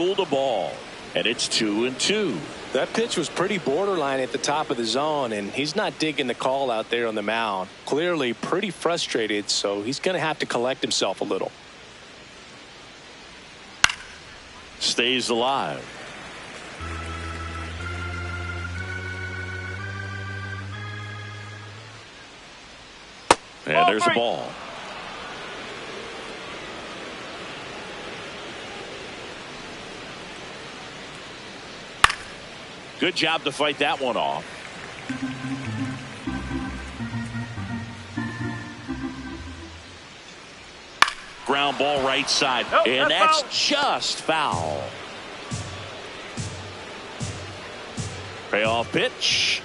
The ball, and it's 2-2. That pitch was pretty borderline at the top of the zone, and he's not digging the call out there on the mound. Clearly pretty frustrated, so he's going to have to collect himself a little. Stays alive. And there's a ball. Good job to fight that one off. Ground ball right side. Nope, and that's foul. Just foul. Payoff pitch.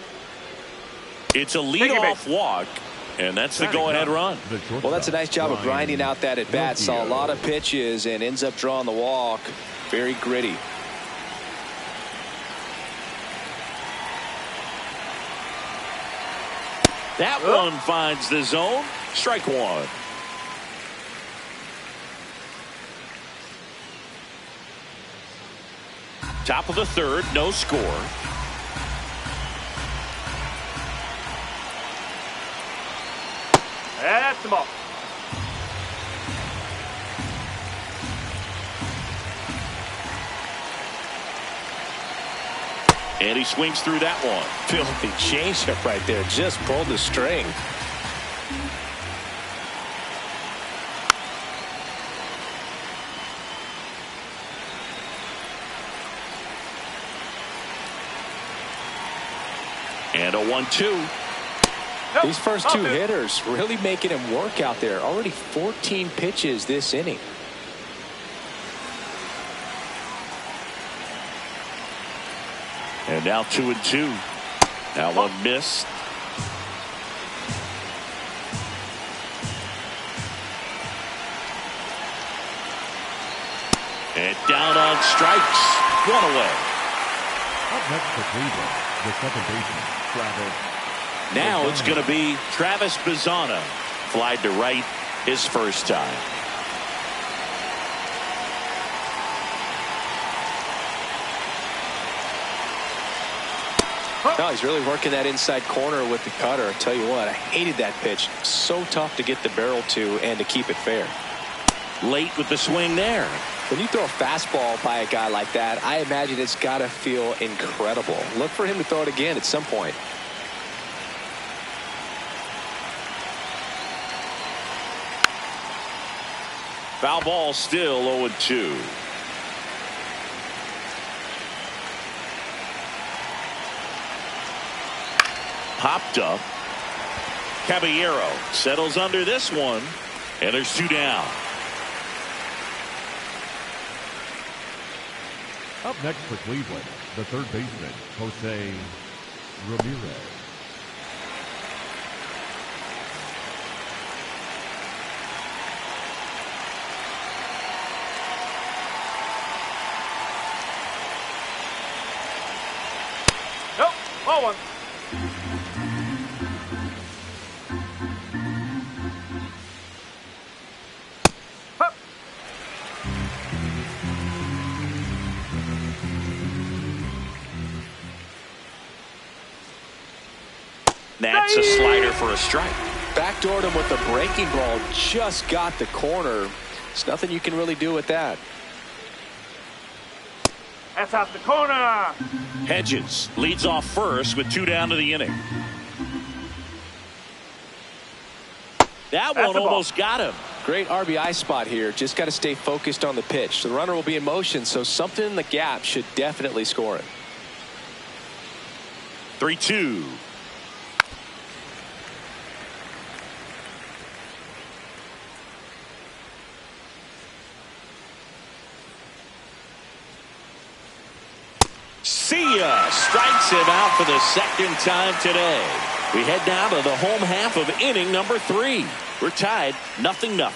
It's a leadoff walk. And that's the go-ahead run. Well, that's a nice job of grinding out that at-bat. Saw a lot of pitches and ends up drawing the walk. Very gritty. That one finds the zone. Strike one. Top of the third, no score. That's the ball. And he swings through that one. Filthy changeup right there. Just pulled the string. And a 1-2. Nope. These first two hitters really making him work out there. Already 14 pitches this inning. And now 2-2. Now one missed. And down on strikes. One away. Up next for Cleveland, the second baseman, Travis. Now it's going to be Travis Bazzana. Flied to right his first time. No, he's really working that inside corner with the cutter. I tell you what, I hated that pitch. So tough to get the barrel to and to keep it fair. Late with the swing there. When you throw a fastball by a guy like that, I imagine it's got to feel incredible. Look for him to throw it again at some point. Foul ball, still 0-2. Popped up. Caballero settles under this one, and there's two down. Up next for Cleveland, the third baseman, Jose Ramirez. Nope. Ball one. That's a slider for a strike. Backdoored him with the breaking ball. Just got the corner. There's nothing you can really do with that. That's out the corner. Hedges leads off first with two down to the inning. That one almost got him. Great RBI spot here. Just got to stay focused on the pitch. The runner will be in motion, so something in the gap should definitely score it. 3-2. See ya. Strikes him out for the second time today. We head down to the home half of inning number 3. We're tied 0-0.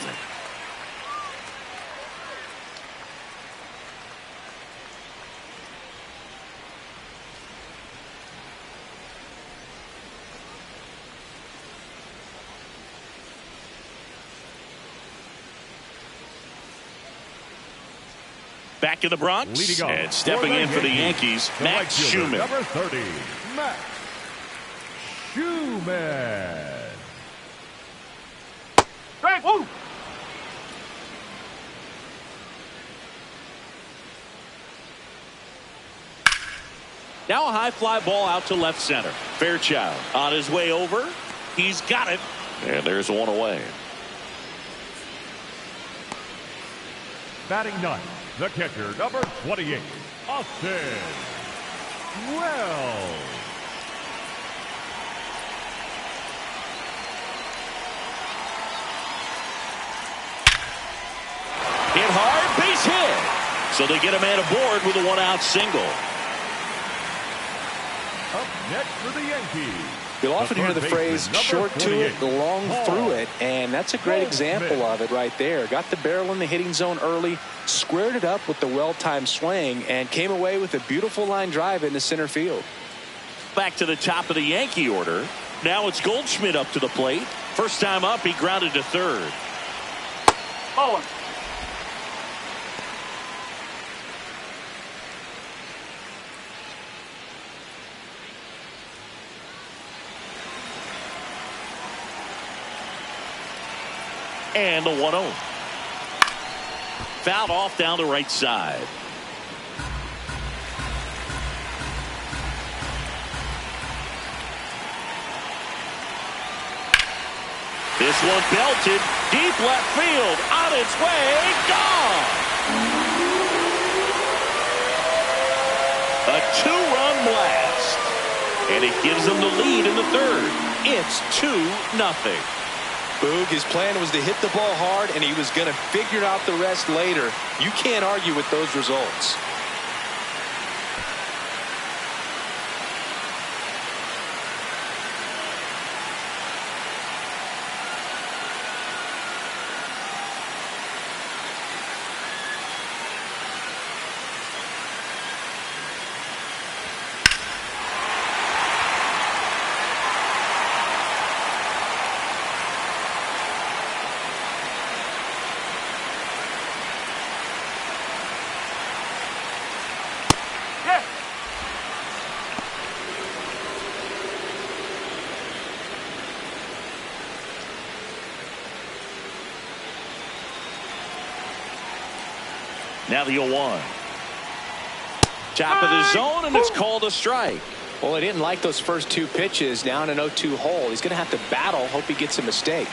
Back in the Bronx, Leading off and stepping in for the Yankees, the Max right fielder, Schumann. Number 30, Max Schumann. Strike. Woo. Now a high fly ball out to left center. Fairchild on his way over. He's got it. And there's one away. Batting ninth, the catcher, number 28, Austin Wells. Hit hard, base hit. So they get a man aboard with a one-out single. Up next for the Yankees. You'll often hear the phrase baseman, short number to it, 28, long through it, and that's a great example of it right there. Got the barrel in the hitting zone early, squared it up with the well-timed swing, and came away with a beautiful line drive into center field. Back to the top of the Yankee order. Now it's Goldschmidt up to the plate. First time up, he grounded to third. Ball one. And the 1-0. Fouled off down the right side. This one belted deep left field. On its way. Gone. A two-run blast. And it gives them the lead in the third. It's 2-0. Boog, his plan was to hit the ball hard, and he was going to figure out the rest later. You can't argue with those results. Now the 0-1. Top of the zone, and it's called a strike. Well, he didn't like those first two pitches. Now in an 0-2 hole. He's going to have to battle. Hope he gets a mistake.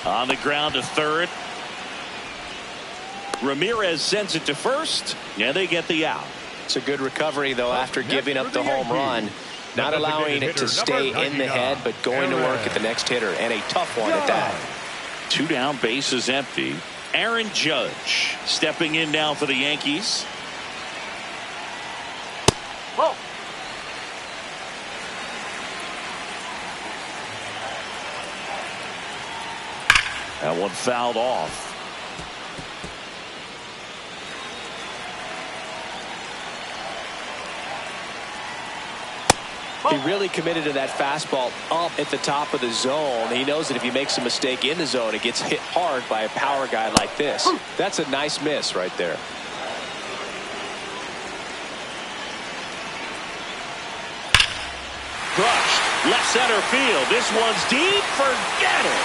On the ground to third. Ramirez sends it to first, and they get the out. It's a good recovery, though, after giving up the home run. Not allowing it to stay in the head, but going to work at the next hitter, and a tough one at that. 2 down, bases empty. Aaron Judge stepping in now for the Yankees. Ball. That one fouled off. He really committed to that fastball up at the top of the zone. He knows that if he makes a mistake in the zone, it gets hit hard by a power guy like this. That's a nice miss right there. Crushed. Left center field. This one's deep. Forget it.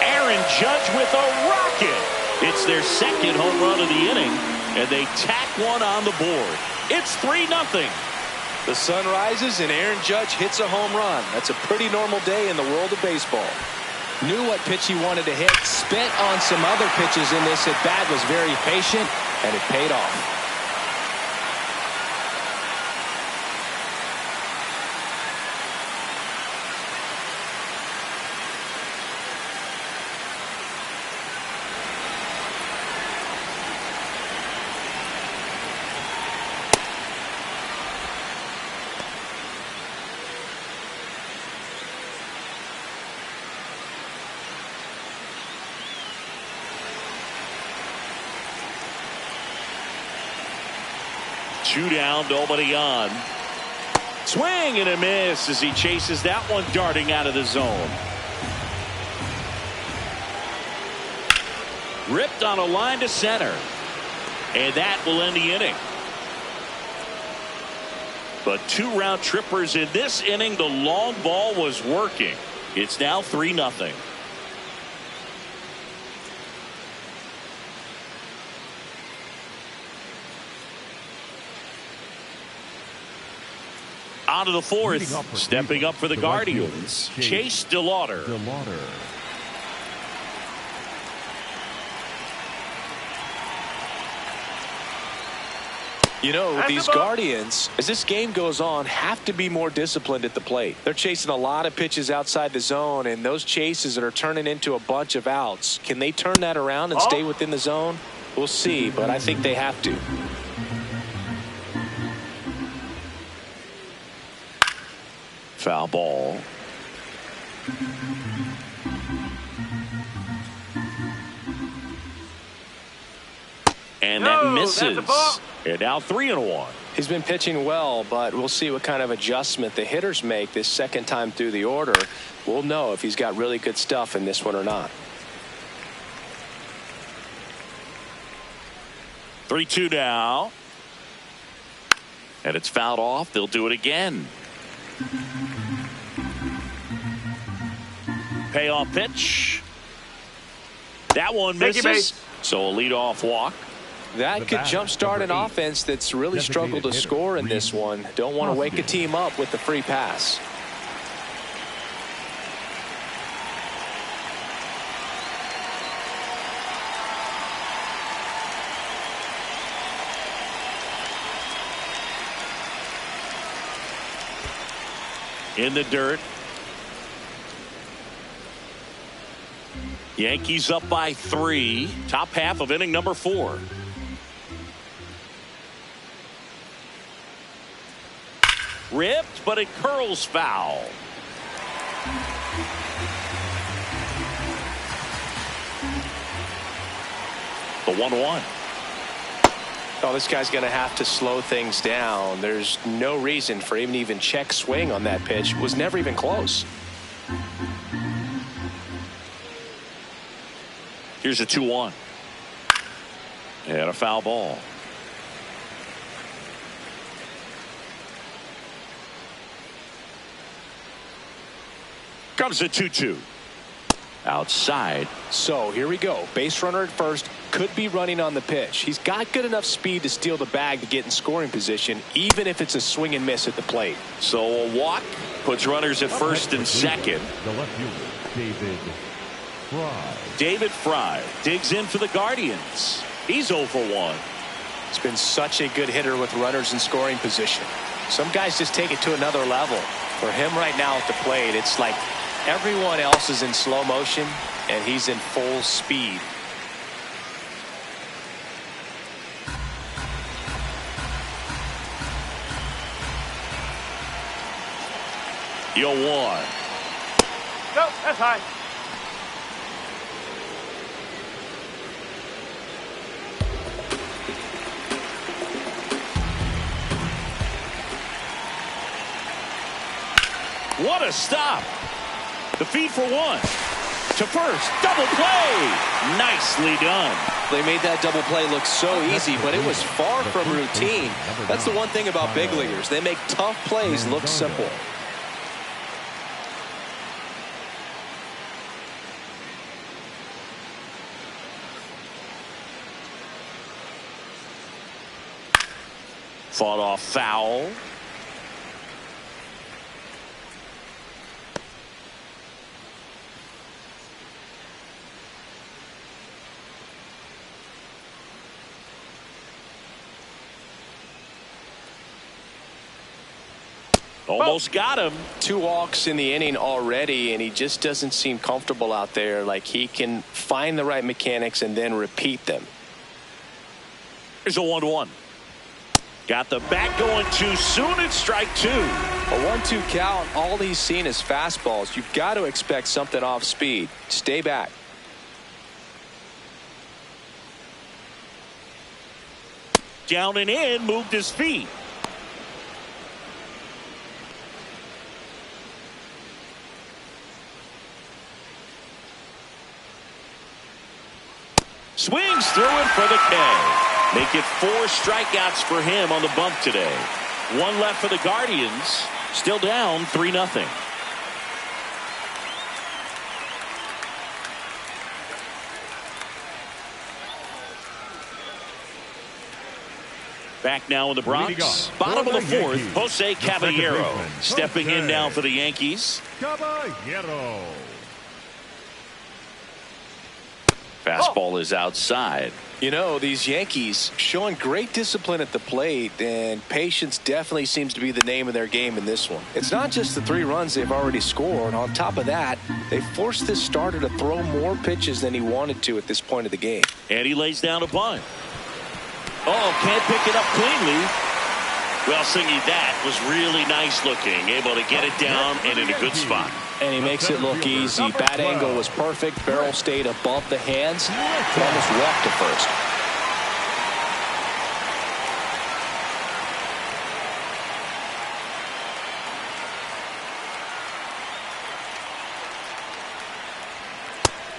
Aaron Judge with a rocket. It's their second home run of the inning, and they tack one on the board. It's 3-0. The sun rises and Aaron Judge hits a home run. That's a pretty normal day in the world of baseball. Knew what pitch he wanted to hit. Spent on some other pitches in this at bat. Was very patient, and it paid off. Two down, nobody on. Swing and a miss as he chases that one darting out of the zone. Ripped on a line to center. And that will end the inning. But 2 round trippers in this inning. The long ball was working. It's now 3-0. On to the 4th. Stepping up for the Guardians. Chase DeLauder. You know, these Guardians, as this game goes on, have to be more disciplined at the plate. They're chasing a lot of pitches outside the zone, and those chases are turning into a bunch of outs. Can they turn that around and stay within the zone? We'll see, but I think they have to. Foul ball. And that misses. And now 3-1. He's been pitching well, but we'll see what kind of adjustment the hitters make this second time through the order. We'll know if he's got really good stuff in this one or not. 3-2 now. And it's fouled off. They'll do it again. Payoff pitch. That one misses. So a leadoff walk. That could jumpstart an offense that's really struggled to score in this one. Don't want to wake a team up with the free pass. In the dirt. Yankees up by 3. Top half of inning number 4. Ripped, but it curls foul. The 1-1. Oh, this guy's going to have to slow things down. There's no reason for him to even check swing on that pitch. It was never even close. Here's a 2-1. And a foul ball. Comes a 2-2. Outside. So here we go. Base runner at first. Could be running on the pitch. He's got good enough speed to steal the bag to get in scoring position, even if it's a swing and miss at the plate. So a walk puts runners at first and second. The left fielder, David Fry digs in for the Guardians. He's 0 for 1. He's been such a good hitter with runners in scoring position. Some guys just take it to another level. For him right now at the plate, it's like everyone else is in slow motion and he's in full speed. The 0-1. No, that's high. What a stop. The feed for 1. To first. Double play. Nicely done. They made that double play look so easy, but it was far from routine. That's the one thing about big leaguers. They make tough plays look simple. Fought off foul. Almost got him. 2 walks in the inning already, and he just doesn't seem comfortable out there. Like he can find the right mechanics and then repeat them. Here's a 1-1. Got the bat going too soon. It's strike 2. A 1-2 count. All he's seen is fastballs. You've got to expect something off speed. Stay back. Down and in. Moved his feet. Swings through it for the K. Make it 4 strikeouts for him on the bump today. 1 left for the Guardians. Still down 3-0. Back now in the Bronx. Bottom of the 4th, Jose Caballero stepping in now for the Yankees. Caballero. Fastball is outside. You know, these Yankees showing great discipline at the plate, and patience definitely seems to be the name of their game in this one. It's not just the 3 runs they've already scored. On top of that, they forced this starter to throw more pitches than he wanted to at this point of the game. And he lays down a bunt. Oh, can't pick it up cleanly. Well, Singy, that was really nice looking. Able to get it down and in a good spot. And he makes it look easy. Bat angle was perfect. Barrel stayed above the hands. He almost walked to first.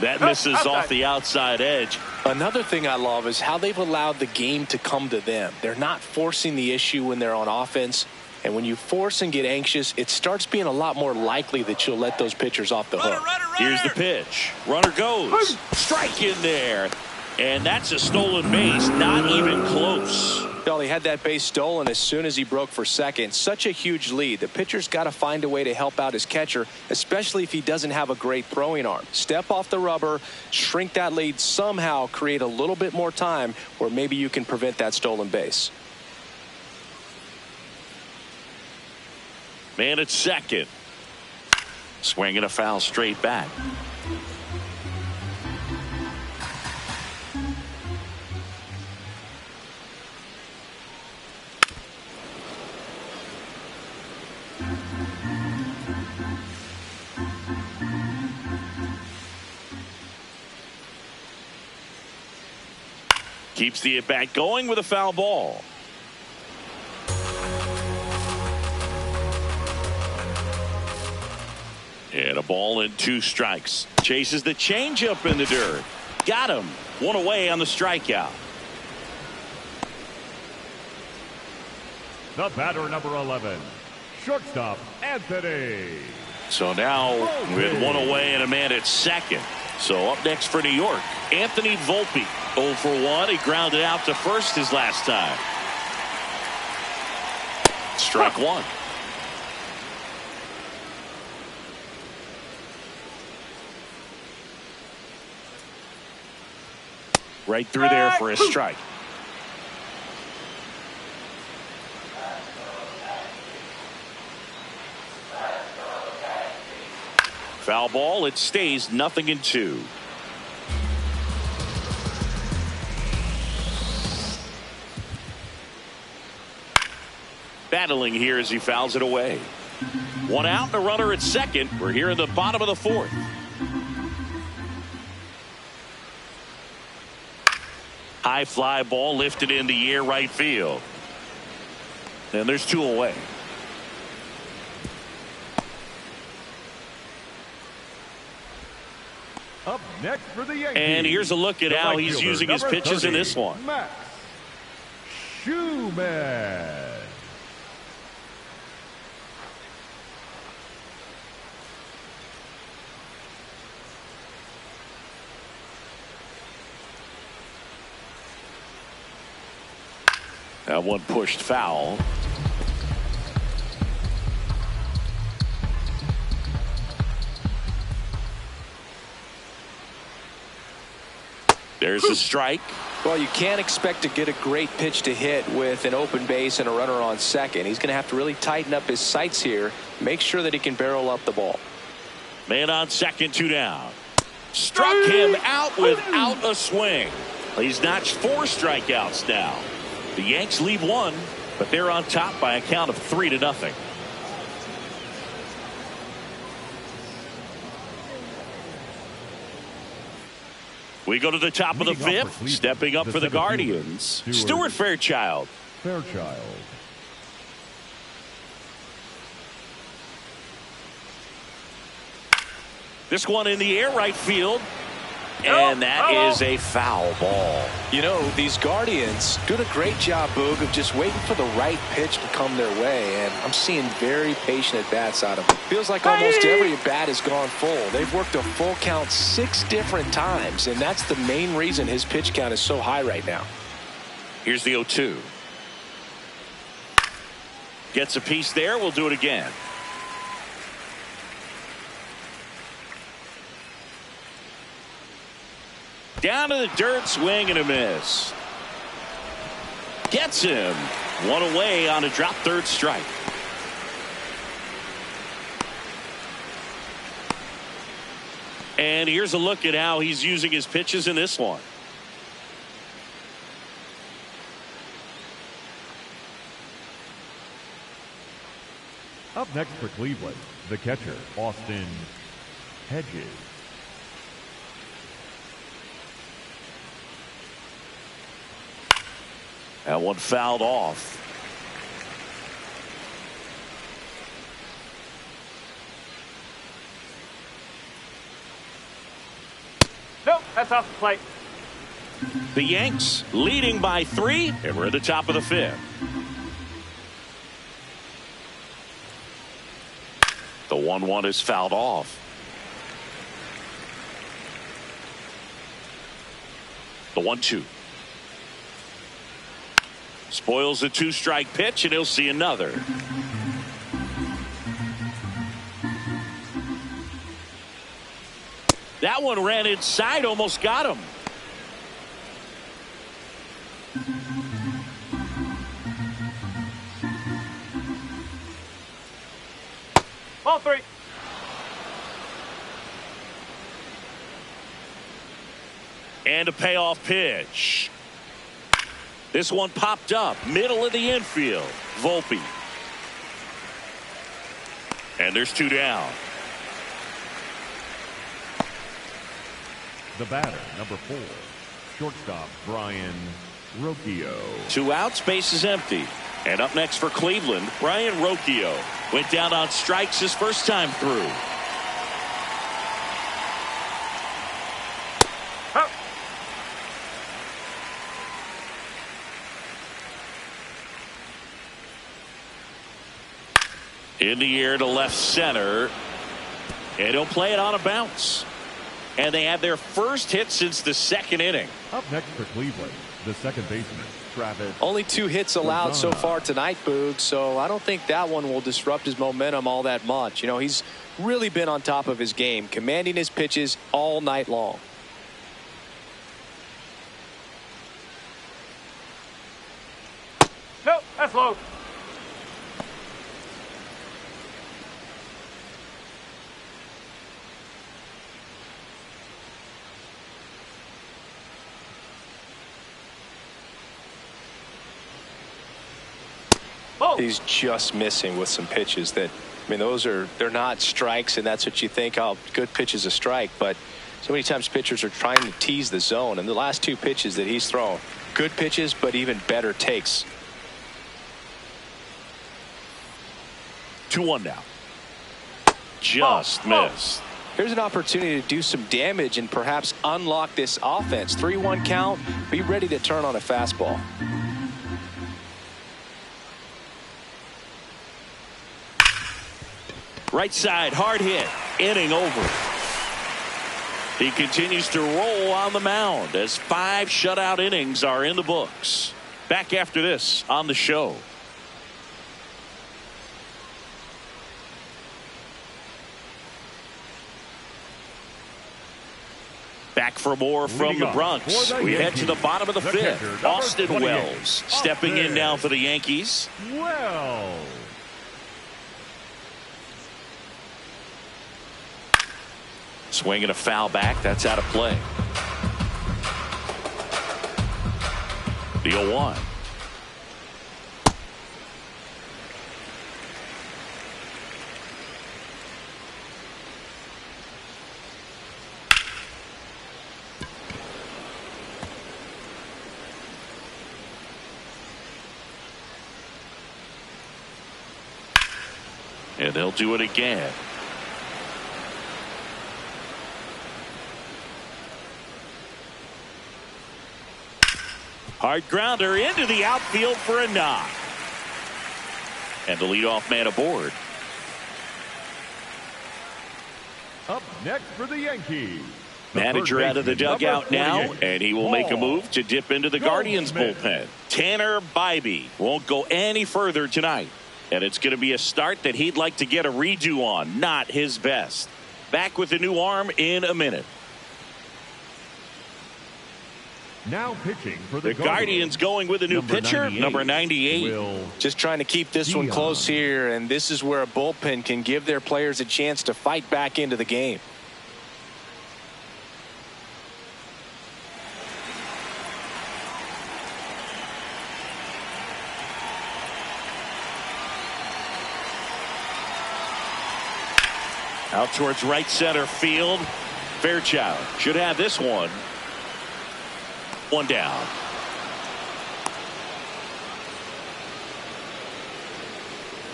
That misses off the outside edge. Another thing I love is how they've allowed the game to come to them. They're not forcing the issue when they're on offense. And when you force and get anxious, it starts being a lot more likely that you'll let those pitchers off the hook. Here's the pitch. Runner goes. Strike in there. And that's a stolen base. Not even close. Well, he had that base stolen as soon as he broke for second. Such a huge lead. The pitcher's got to find a way to help out his catcher, especially if he doesn't have a great throwing arm. Step off the rubber, shrink that lead, somehow create a little bit more time where maybe you can prevent that stolen base. Man at second. Swinging a foul straight back. Keeps the at-bat going with a foul ball. And a ball and 2 strikes. Chases the changeup in the dirt. Got him. 1 away on the strikeout. The batter, number 11, shortstop Anthony. So now with 1 away and a man at second. So up next for New York, Anthony Volpe. 0 for 1. He grounded out to first his last time. Strike 1. Right through there for a strike. Foul ball. It stays 0-2. Battling here as he fouls it away. 1 out and a runner at second. We're here in the bottom of the 4th. High fly ball lifted in the air right field. And there's 2 away. Up next for the Yankees. And here's a look at the how right he's fielder, using his number pitches 30, in this one. Max Schumann. That one pushed foul. There's a strike. Well, you can't expect to get a great pitch to hit with an open base and a runner on second. He's going to have to really tighten up his sights here. Make sure that he can barrel up the ball. Man on second, 2 down. Struck him out without a swing. He's notched 4 strikeouts now. The Yanks leave 1, but they're on top by a count of 3-0. We go to the top of the 5th. Stepping up for the Guardians, Stuart Fairchild. This one in the air right field. And that is a foul ball. You know, these Guardians doing a great job, Boog, of just waiting for the right pitch to come their way. And I'm seeing very patient at-bats out of them. Feels like almost every at-bat has gone full. They've worked a full count 6 different times, and that's the main reason his pitch count is so high right now. Here's the 0-2. Gets a piece there. We'll do it again. Down to the dirt, swing and a miss. Gets him. One away on a drop third strike. And here's a look at how he's using his pitches in this one. Up next for Cleveland, the catcher, Austin Hedges. That one fouled off. Nope, that's off the plate. The Yanks leading by 3, and we're at the top of the 5th. The 1-1 is fouled off. The 1-2. Spoils the 2-strike pitch, and he'll see another. That one ran inside, almost got him. Ball 3. And a payoff pitch. This one popped up, middle of the infield. Volpe. And there's 2 down. The batter, number 4, shortstop Brian Rocchio. 2 outs, base is empty. And up next for Cleveland, Brian Rocchio. Went down on strikes his first time through. In the air to left center. And he'll play it on a bounce. And they have their first hit since the 2nd inning. Up next for Cleveland, the second baseman, Travis. Only 2 hits allowed so far tonight, Boog, so I don't think that one will disrupt his momentum all that much. You know, he's really been on top of his game, commanding his pitches all night long. Nope, that's low. He's just missing with some pitches that, I mean, they're not strikes, and that's what you think, oh, good pitch is a strike. But so many times pitchers are trying to tease the zone, and the last 2 pitches that he's thrown, good pitches, but even better takes. 2-1 now. Just missed. Here's an opportunity to do some damage and perhaps unlock this offense. 3-1 count. Be ready to turn on a fastball. Right side, hard hit. Inning over. He continues to roll on the mound as 5 shutout innings are in the books. Back after this on the show. Back for more from the Bronx. We head to the bottom of the 5th. Austin Wells stepping in now for the Yankees. Wells. Swinging a foul back. That's out of play. The 0-1. And they'll do it again. Hard grounder into the outfield for a knock. And the leadoff man aboard. Up next for the Yankees. Manager out of the dugout now, and he will make a move to dip into the Guardians bullpen. Tanner Bybee won't go any further tonight, and it's going to be a start that he'd like to get a redo on. Not his best. Back with the new arm in a minute. Now pitching for the Guardians going with a new pitcher, number 98. Just trying to keep this one close here, and this is where a bullpen can give their players a chance to fight back into the game. Out towards right center field. Fairchild should have this one. One down.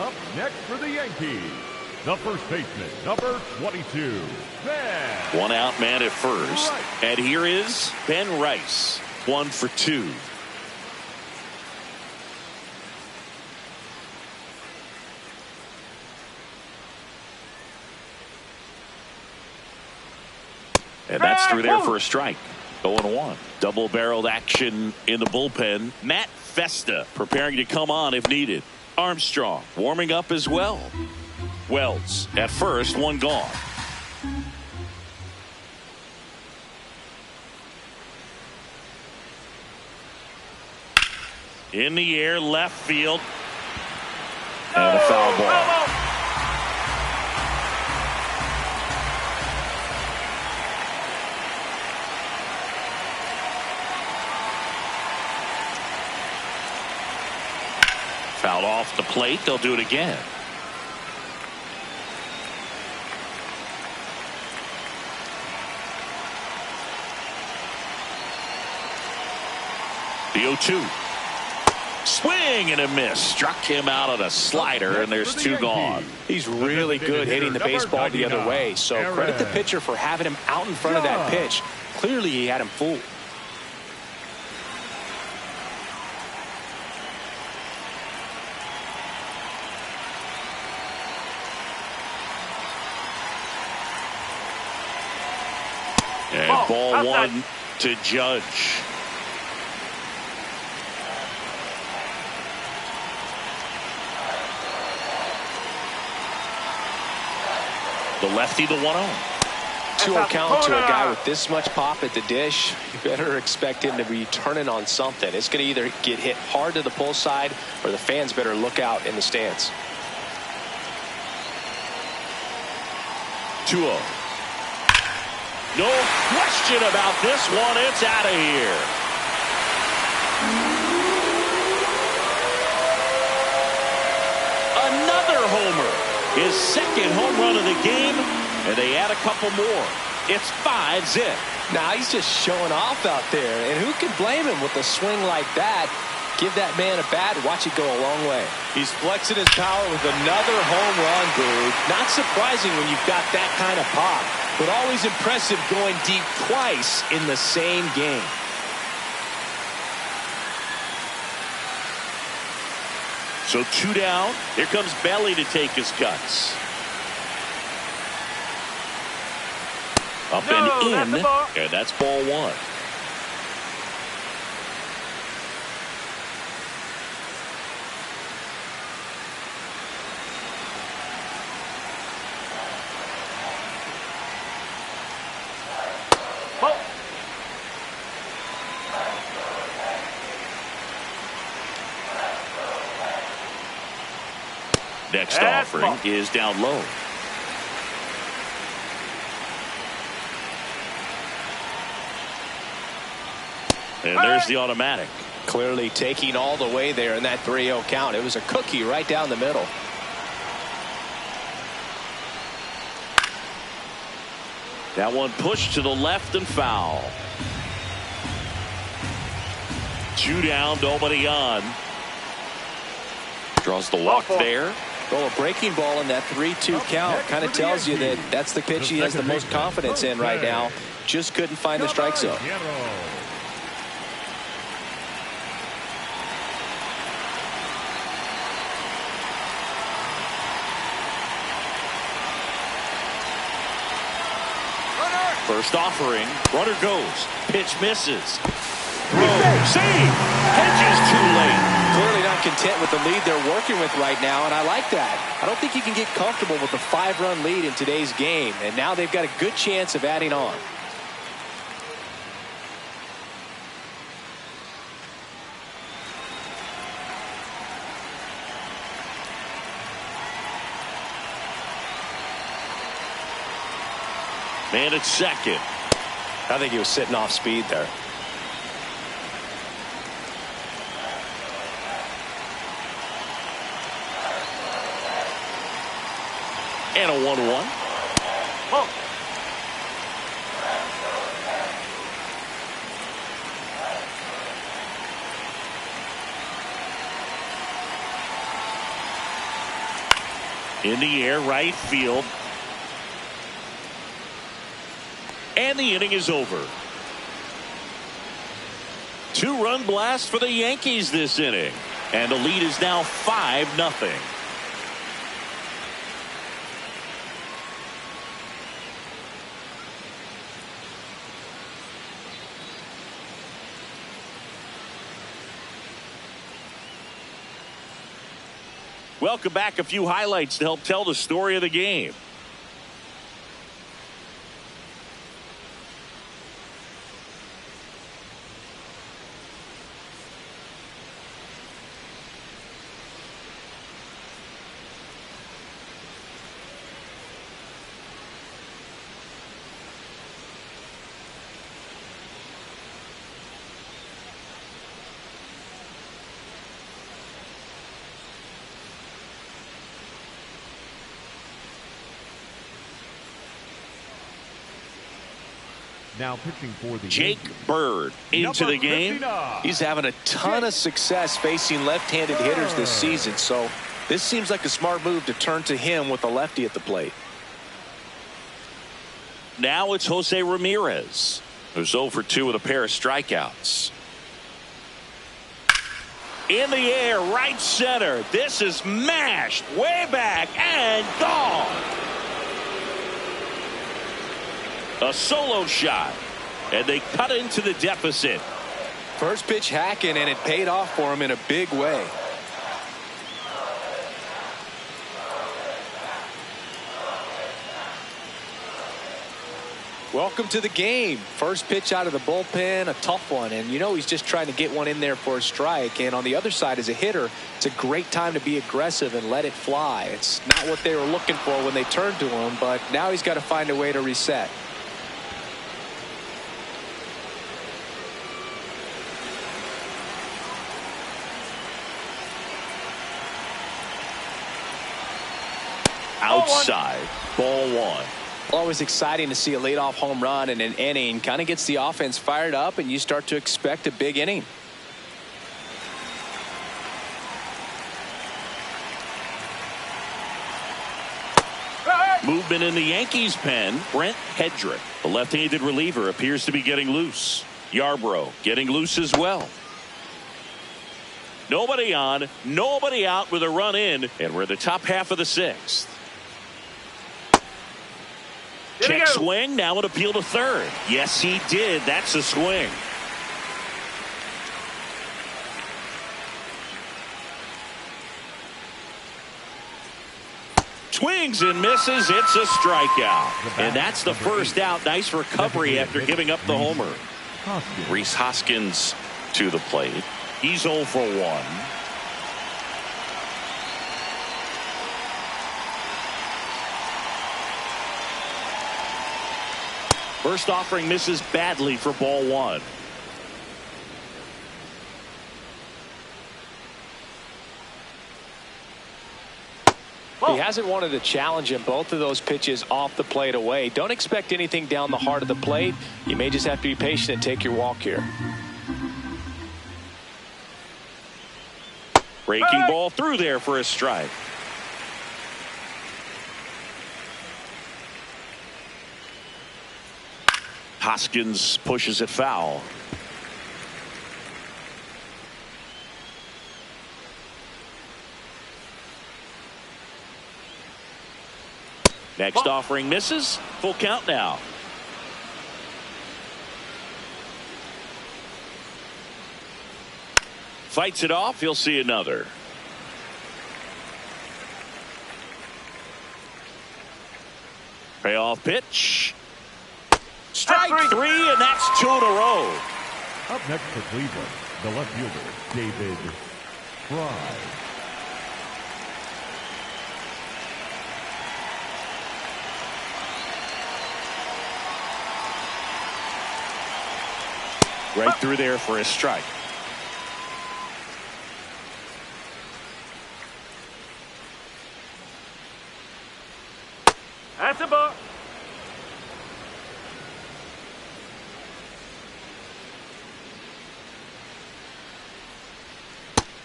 Up next for the Yankees, the first baseman, number 22, Ben. One out man at first. Rice. And here is Ben Rice. 1 for 2. And that's through there for a strike. 0-1. Double-barreled action in the bullpen. Matt Festa preparing to come on if needed. Armstrong warming up as well. Wells at first, one gone. In the air, left field. And a foul ball. Fouled off the plate. They'll do it again. The 0-2. Swing and a miss. Struck him out on a slider, and there's two gone. He's really good hitting the baseball the other way, so credit the pitcher for having him out in front of that pitch. Clearly he had him fooled. And ball one to Judge. The lefty, the 1-0. 2-0 count to a guy with this much pop at the dish. You better expect him to be turning on something. It's going to either get hit hard to the pull side, or the fans better look out in the stands. 2-0. No question about this one. It's out of here. Another homer. His second home run of the game, and they add a couple more. It's 5-zip. Now he's just showing off out there, and who can blame him with a swing like that? Give that man a bat, watch it go a long way. He's flexing his power with another home run, dude. Not surprising when you've got that kind of pop, but always impressive going deep twice in the same game. So 2 down. Here comes Belly to take his cuts. Up and in, and that's ball one. Next offering is down low. And there's the automatic. Clearly taking all the way there in that 3-0 count. It was a cookie right down the middle. That one pushed to the left and foul. 2 down, nobody on. Draws the walk there. Well, a breaking ball in that 3-2 count kind of tells you that that's the pitch he has the most confidence in right now. Just couldn't find the strike zone. First offering. Runner goes. Pitch misses. Throw. Save. Hedges too late. Clearly not content with the lead they're working with right now, and I like that. I don't think you can get comfortable with a 5-run lead in today's game, and now they've got a good chance of adding on. Man at second. I think he was sitting off speed there. And a 1-1. Oh. In the air, right field. And the inning is over. 2-run blast for the Yankees this inning. And the lead is now 5-0. Welcome back. A few highlights to help tell the story of the game. Now pitching for the Jake Yankees, Bird into the game. 59. He's having a ton of success facing left-handed hitters this season, so this seems like a smart move to turn to him with a lefty at the plate. Now it's Jose Ramirez, who's 0 for 2 with a pair of strikeouts. In the air, right center. This is mashed way back and gone. A solo shot, and they cut into the deficit. First pitch hacking, and it paid off for him in a big way. Welcome to the game. First pitch out of the bullpen, a tough one, and you know he's just trying to get one in there for a strike. And on the other side, as a hitter, it's a great time to be aggressive and let it fly. It's not what they were looking for when they turned to him, but now he's got to find a way to reset. Outside, ball 1. Always exciting to see a leadoff home run in an inning. Kind of gets the offense fired up, and you start to expect a big inning. Movement in the Yankees pen. Brent Hedrick, the left-handed reliever, appears to be getting loose. Yarbrough getting loose as well. Nobody on, nobody out with a run in, and we're the top half of the 6th. Check swing, now an appeal to third. Yes, he did. That's a swing. Swings and misses. It's a strikeout. And that's the first out. Nice recovery after giving up the homer. Rhys Hoskins to the plate. He's 0 for 1. First offering misses badly for ball 1. He hasn't wanted a challenge in both of those pitches off the plate away. Don't expect anything down the heart of the plate. You may just have to be patient and take your walk here. Breaking ball through there for a strike. Hoskins pushes it foul. Next offering misses. Full count now. Fights it off. He'll see another. Payoff pitch. Strike three, and that's 2 in a row. Up next for Cleveland, the left fielder, David Fry. Right through there for a strike. That's a ball.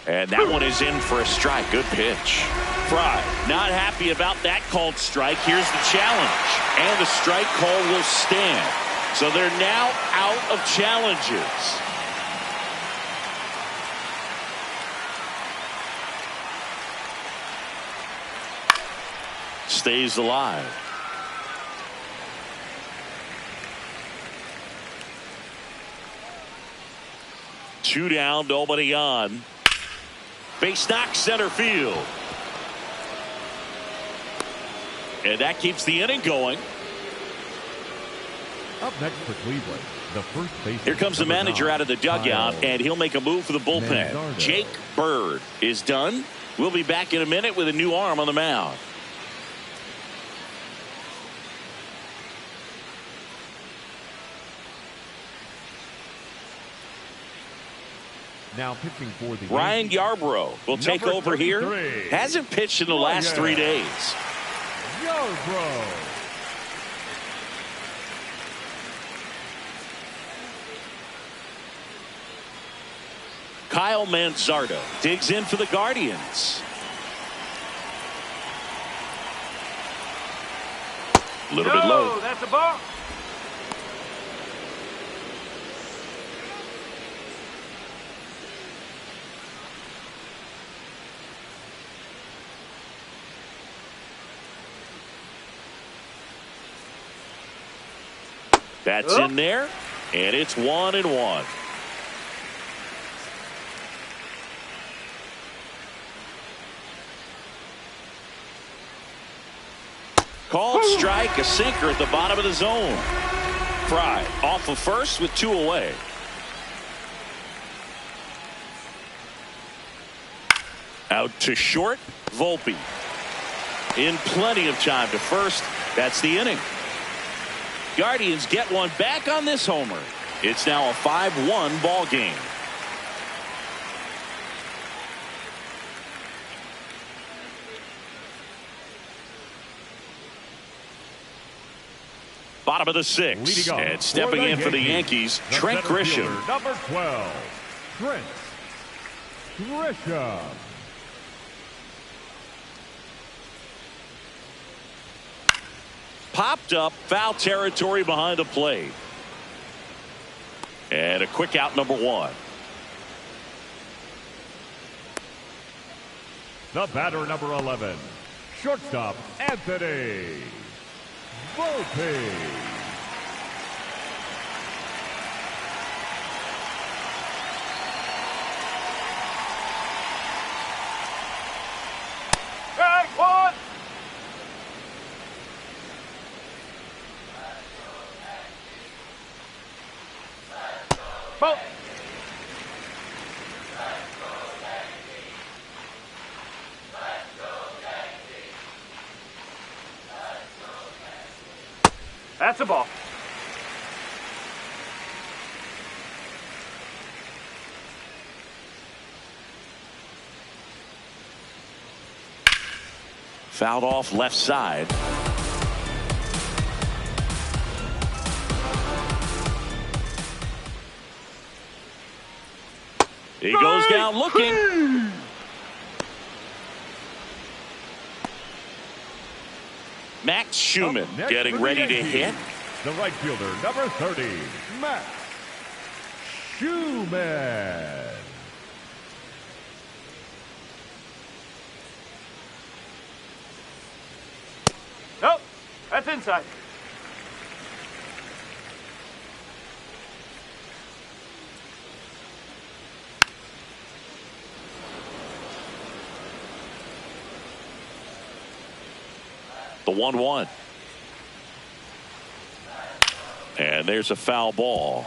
And that one is in for a strike. Good pitch. Fry not happy about that called strike. Here's the challenge. And the strike call will stand. So they're now out of challenges. Stays alive. Two down, nobody on. Base knock center field. And that keeps the inning going. Up next for Cleveland, the first baseman. Here comes the manager out of the dugout, and he'll make a move for the bullpen. Manzardo. Jake Bird is done. We'll be back in a minute with a new arm on the mound. Now pitching for the Ryan Yankees, Yarbrough will take Number over here. 33. Hasn't pitched in the last 3 days. Yarbrough. Kyle Manzardo digs in for the Guardians. A little bit low. That's a ball. That's in there, and it's 1-1. Called strike, a sinker at the bottom of the zone. Fry off of first with 2 away. Out to short, Volpe. In plenty of time to first. That's the inning. Guardians get one back on this homer. It's now a 5-1 ball game. Bottom of the 6th, and stepping in for the Yankees, Trent Grisham. Number 12, Trent Grisham. Popped up, foul territory behind the plate. And a quick out, number 1. The batter, number 11, shortstop Anthony Volpe. Strike one. Ball. That's a ball. Fouled off left side. He goes down looking. Max Schumann Next getting for the ready to Yankees, hit. The right fielder, number 30, Max Schumann. Nope. That's inside. The 1-1. And there's a foul ball.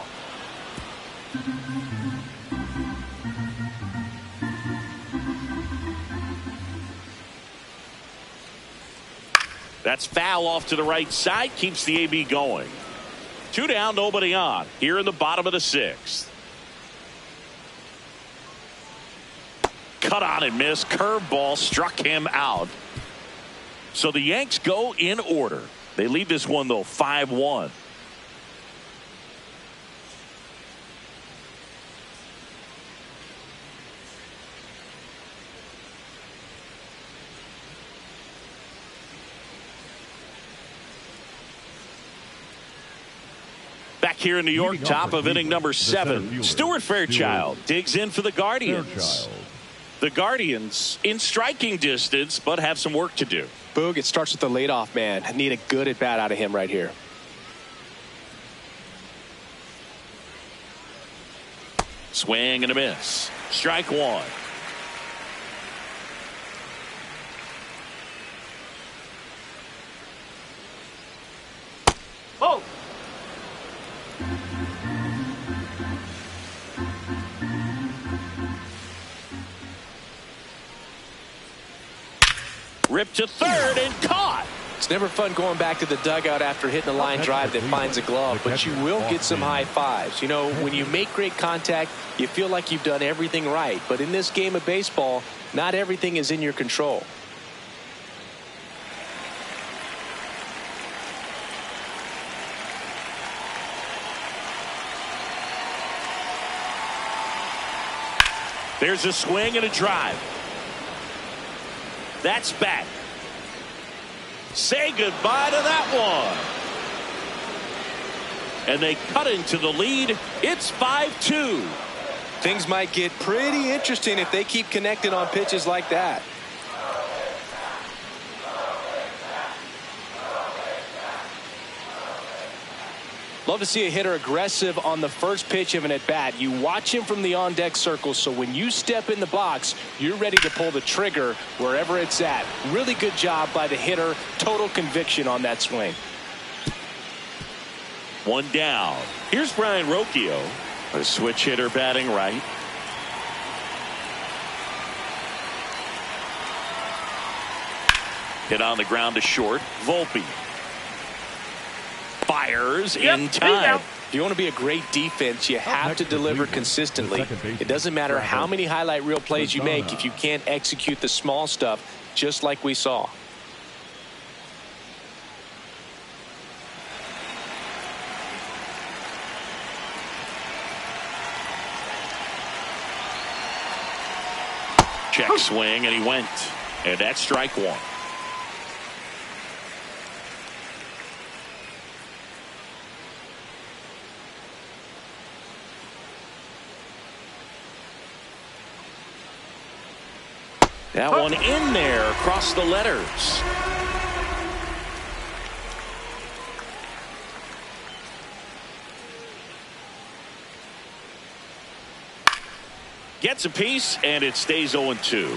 That's foul off to the right side. Keeps the AB going. 2 down, nobody on. Here in the bottom of the 6th. Cut on and miss. Curveball struck him out. So the Yanks go in order. They lead this one, though, 5-1. Back here in New York, top of inning number 7. Stuart Fairchild digs in for the Guardians. The Guardians in striking distance, but have some work to do. Boog, it starts with the leadoff man. Need a good at bat out of him right here. Swing and a miss. Strike 1. Oh! Ripped to third and caught. It's never fun going back to the dugout after hitting a line drive that finds a glove, but you will get some high fives. You know, when you make great contact, you feel like you've done everything right. But in this game of baseball, not everything is in your control. There's a swing and a drive. That's back. Say goodbye to that one. And they cut into the lead. It's 5-2. Things might get pretty interesting if they keep connecting on pitches like that. Love to see a hitter aggressive on the first pitch of an at-bat. You watch him from the on-deck circle, so when you step in the box, you're ready to pull the trigger wherever it's at. Really good job by the hitter. Total conviction on that swing. 1 down. Here's Brian Rocchio, a switch hitter batting right. Hit on the ground to short. Volpe fires in time. If you want to be a great defense, you have to deliver consistently. It doesn't matter how many highlight reel plays you make if you can't execute the small stuff, just like we saw. Check swing, and he went. And that's strike 1. That one in there across the letters. Gets a piece, and it stays 0-2.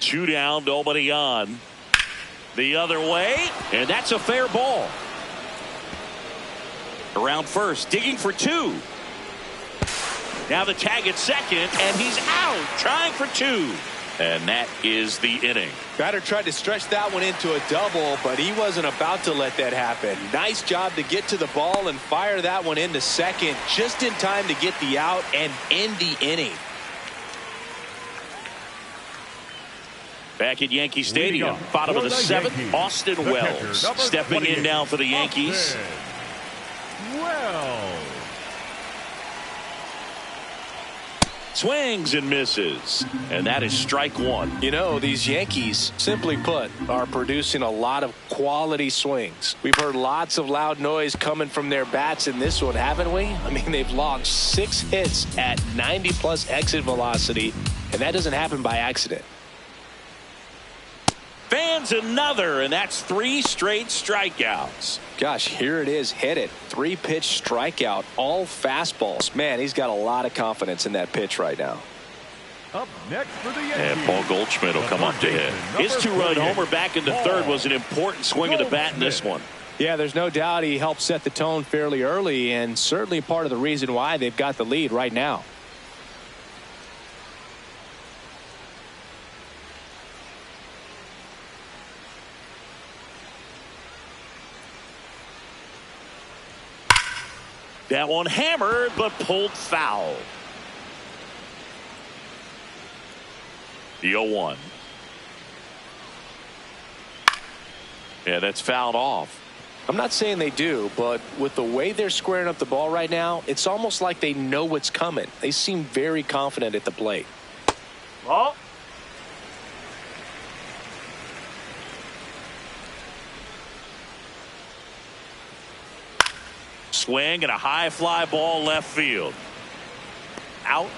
Two down, nobody on. The other way, and that's a fair ball. Around first, digging for 2. Now the tag at second, and he's out, trying for 2. And that is the inning. Batter tried to stretch that one into a double, but he wasn't about to let that happen. Nice job to get to the ball and fire that one into second, just in time to get the out and end the inning. Back at Yankee Stadium, bottom of the 7th, Austin Wells stepping in now for the Yankees. Swings and misses, and that is strike 1. You know, these Yankees, simply put, are producing a lot of quality swings. We've heard lots of loud noise coming from their bats in this one, haven't we? I mean, they've logged 6 hits at 90+ exit velocity, and that doesn't happen by accident. Fan lands another, and that's 3 straight strikeouts. Gosh, here it is. Hit it. 3-pitch strikeout. All fastballs. Man, he's got a lot of confidence in that pitch right now. Up next for the Yankees. And Paul Goldschmidt will come up to hit. His 2-run homer back into third was an important swing of the bat in this one. Yeah, there's no doubt he helped set the tone fairly early, and certainly part of the reason why they've got the lead right now. That one hammered, but pulled foul. The 0-1. Yeah, that's fouled off. I'm not saying they do, but with the way they're squaring up the ball right now, it's almost like they know what's coming. They seem very confident at the plate. Ball. Swing and a high fly ball left field. Out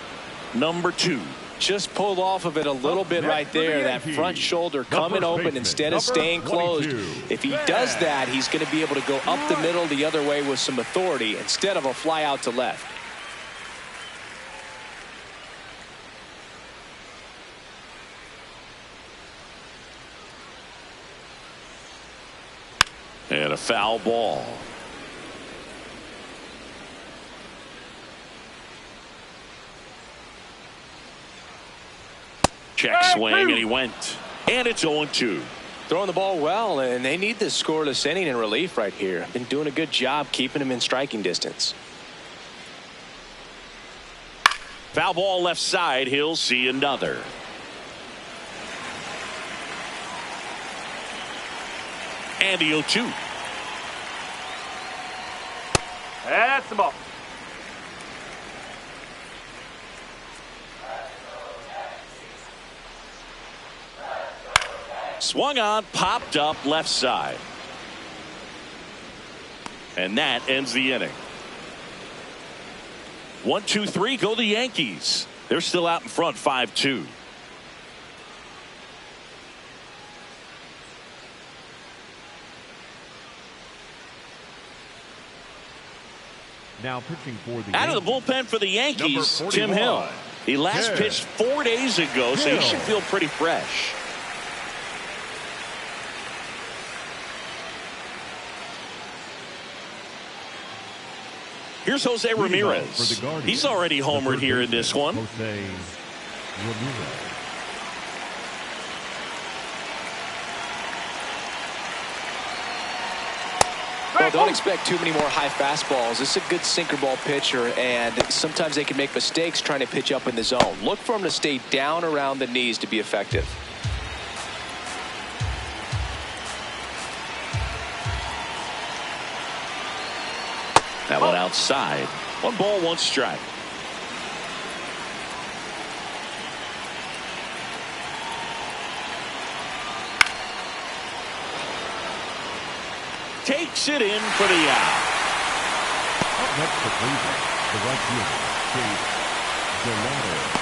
number 2. Just pulled off of it a little bit right there. That front shoulder coming open instead of staying closed. If he does that, he's going to be able to go up the middle the other way with some authority instead of a fly out to left. And a foul ball. Check swing, and he went. And it's 0-2. Throwing the ball well, and they need this scoreless inning in relief right here. Been doing a good job keeping him in striking distance. Foul ball left side. He'll see another. And the 0-2. That's the ball. Swung on, popped up left side. And that ends the inning. 1-2-3 go the Yankees. They're still out in front 5-2. Now pitching for the out of the bullpen for the Yankees, Tim Hill. He last pitched 4 days ago, so he should feel pretty fresh. Here's Jose Ramirez. He's already homered here in this one. Jose Ramirez. Well, don't expect too many more high fastballs. This is a good sinker ball pitcher, and sometimes they can make mistakes trying to pitch up in the zone. Look for him to stay down around the knees to be effective. That one outside. 1 ball, 1 strike. Takes it in for the out. Up next for Cleveland, the right fielder, Chase Gelato.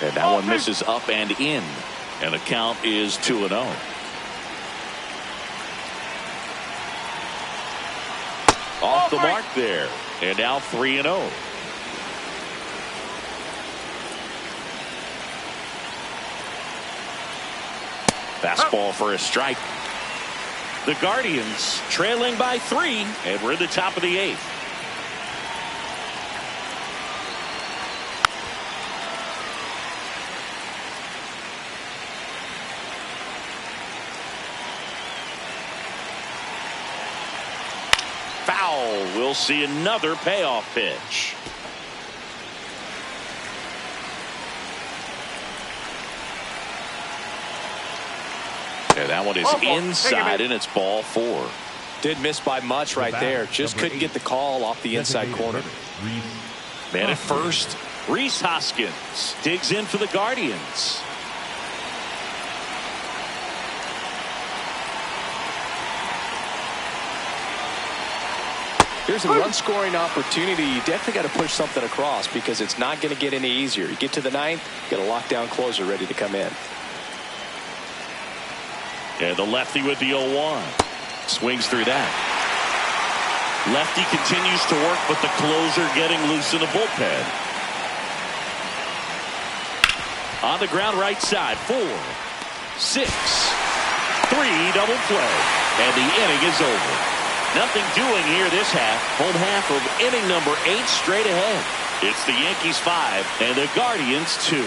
And that one misses up and in. And the count is 2-0. Off the mark there. And now 3-0. Fastball for a strike. The Guardians trailing by 3. And we're in the top of the 8th. We'll see another payoff pitch. And that one is inside, and it's ball 4. Did miss by much right there. Just couldn't get the call off the inside corner. Man at first, Rhys Hoskins digs in for the Guardians. Here's a run-scoring opportunity. You definitely got to push something across because it's not going to get any easier. You get to the ninth, get a lockdown closer ready to come in. And the lefty with the 0-1. Swings through that. Lefty continues to work, but the closer getting loose in the bullpen. On the ground right side. 4, 6, 3 double play. And the inning is over. Nothing doing here this half. Home half of inning number 8 straight ahead. It's the Yankees 5 and the Guardians 2.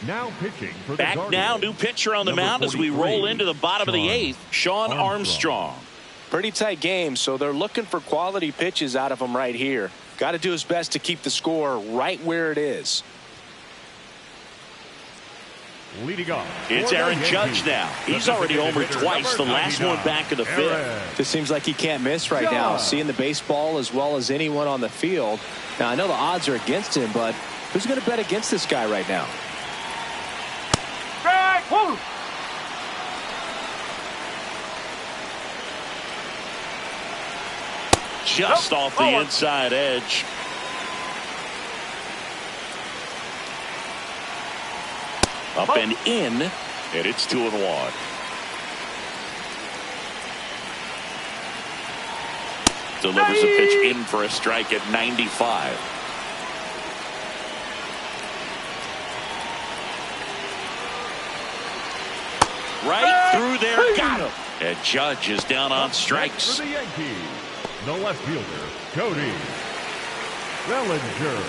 Now pitching for the Back Guardians. now, new pitcher on the Number mound as we 43, roll into the bottom of the 8th. Sean Armstrong. Pretty tight game, so they're looking for quality pitches out of him right here. Got to do his best to keep the score right where it is. Leading off. It's for the Aaron Judge Yankees. now. He's The already designated homered hitter, twice, the number last one 99, back in the 5th. Aaron. This seems like he can't miss right now. Judge. Seeing the baseball as well as anyone on the field. Now, I know the odds are against him, but who's going to bet against this guy right now? Strike. Woo. Just Nope. off the Oh. inside edge. Up Oh. and in, and it's 2-1. Delivers a pitch in for a strike at 95. Right through there, got him. And Judge is down on strikes. For the Yankees, the left fielder, Cody Bellinger.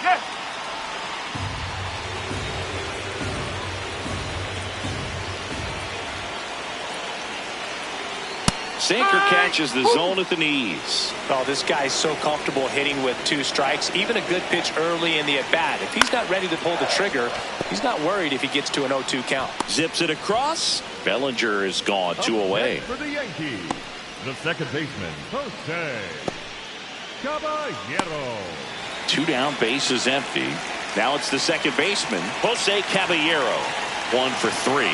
Yes. Sinker catches the zone at the knees. Oh, this guy's so comfortable hitting with 2 strikes. Even a good pitch early in the at-bat. If he's not ready to pull the trigger, he's not worried if he gets to an 0-2 count. Zips it across. Bellinger is gone, 2 away. Up next for the Yankees, the second baseman, Jose Caballero. 2 down, base is empty. Now it's the second baseman, Jose Caballero. 1 for 3.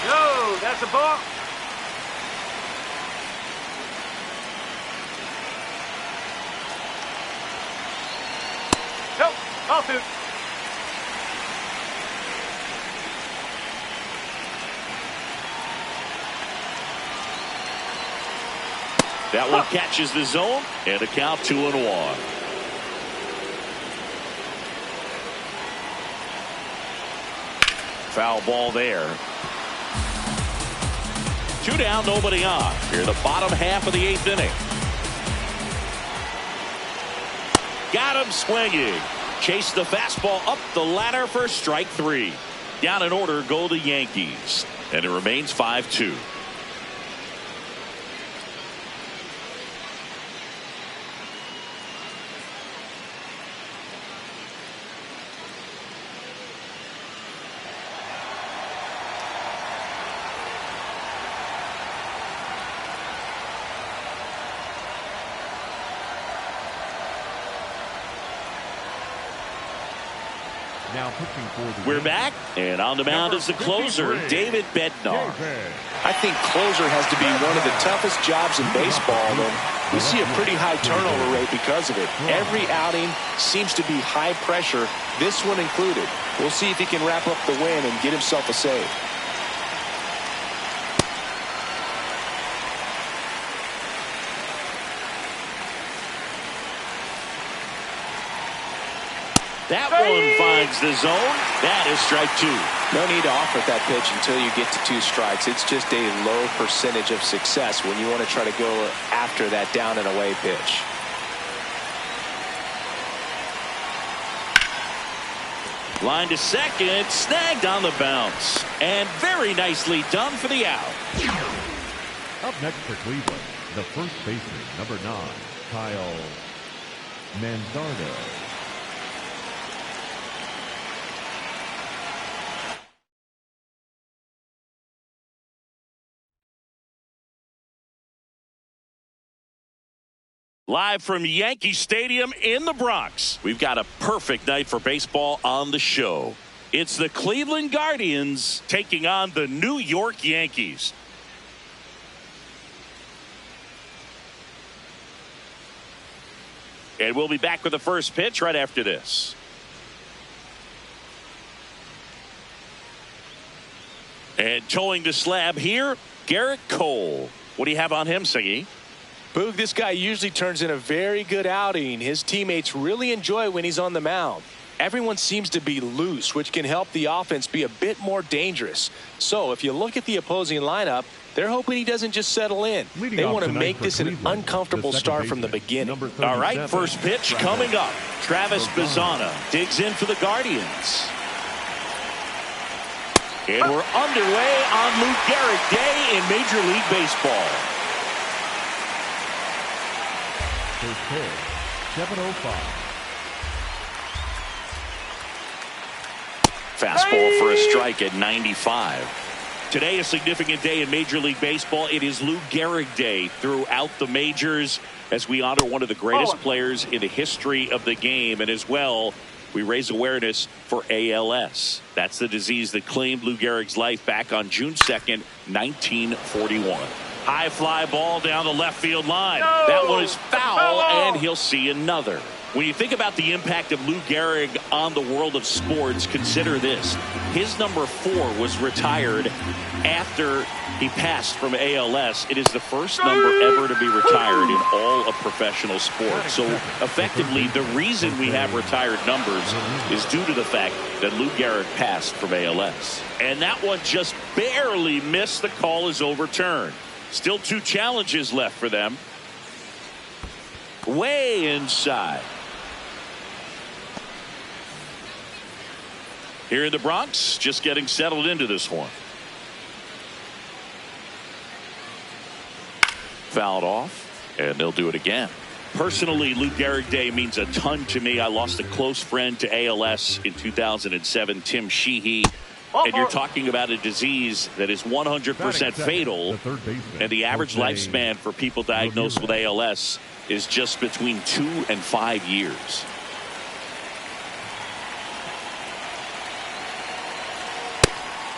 No, that's a ball. Nope. All 2. That one catches the zone, and a count 2-1. Foul ball there. 2 down, nobody on. Here, the bottom half of the 8th inning. Got him swinging. Chase the fastball up the ladder for strike 3. Down in order go the Yankees. And it remains 5-2. Now pitching for the We're Yankees, back, and on the mound is the closer, David Bednar. I think closer has to be one of the toughest jobs in baseball, and you see a pretty high turnover rate because of it. Every outing seems to be high pressure, this one included. We'll see if he can wrap up the win and get himself a save. That one finds the zone. That is strike 2. No need to offer that pitch until you get to 2 strikes. It's just a low percentage of success when you want to try to go after that down and away pitch. Line to second, snagged on the bounce, and very nicely done for the out. Up next for Cleveland, the first baseman, number 9, Kyle Manzardo. Live from Yankee Stadium in the Bronx, we've got a perfect night for baseball on the show. It's the Cleveland Guardians taking on the New York Yankees. And we'll be back with the first pitch right after this. And towing the slab here, Garrett Cole. What do you have on him, Singy? Boog, this guy usually turns in a very good outing. His teammates really enjoy when he's on the mound. Everyone seems to be loose, which can help the offense be a bit more dangerous. So if you look at the opposing lineup, they're hoping he doesn't just settle in. They want to make this an uncomfortable start from the beginning. All right, first pitch coming up. Travis Bazzana digs in for the Guardians. And we're underway on Lou Gehrig Day in Major League Baseball. First pitch, 7:05. Fastball for a strike at 95. Today, a significant day in Major League Baseball. It is Lou Gehrig Day throughout the majors as we honor one of the greatest players in the history of the game. And as well, we raise awareness for ALS. That's the disease that claimed Lou Gehrig's life back on June 2nd, 1941. High fly ball down the left field line. No! That one is foul, and he'll see another. When you think about the impact of Lou Gehrig on the world of sports, consider this. His number 4 was retired after he passed from ALS. It is the first number ever to be retired in all of professional sports. So effectively, the reason we have retired numbers is due to the fact that Lou Gehrig passed from ALS. And that one just barely missed. The call is overturned. Still 2 challenges left for them. Way inside. Here in the Bronx, just getting settled into this one. Fouled off, and they'll do it again. Personally, Lou Gehrig Day means a ton to me. I lost a close friend to ALS in 2007, Tim Sheehy. And you're talking about a disease that is 100% fatal, and the average lifespan for people diagnosed with ALS is just between 2 and 5 years.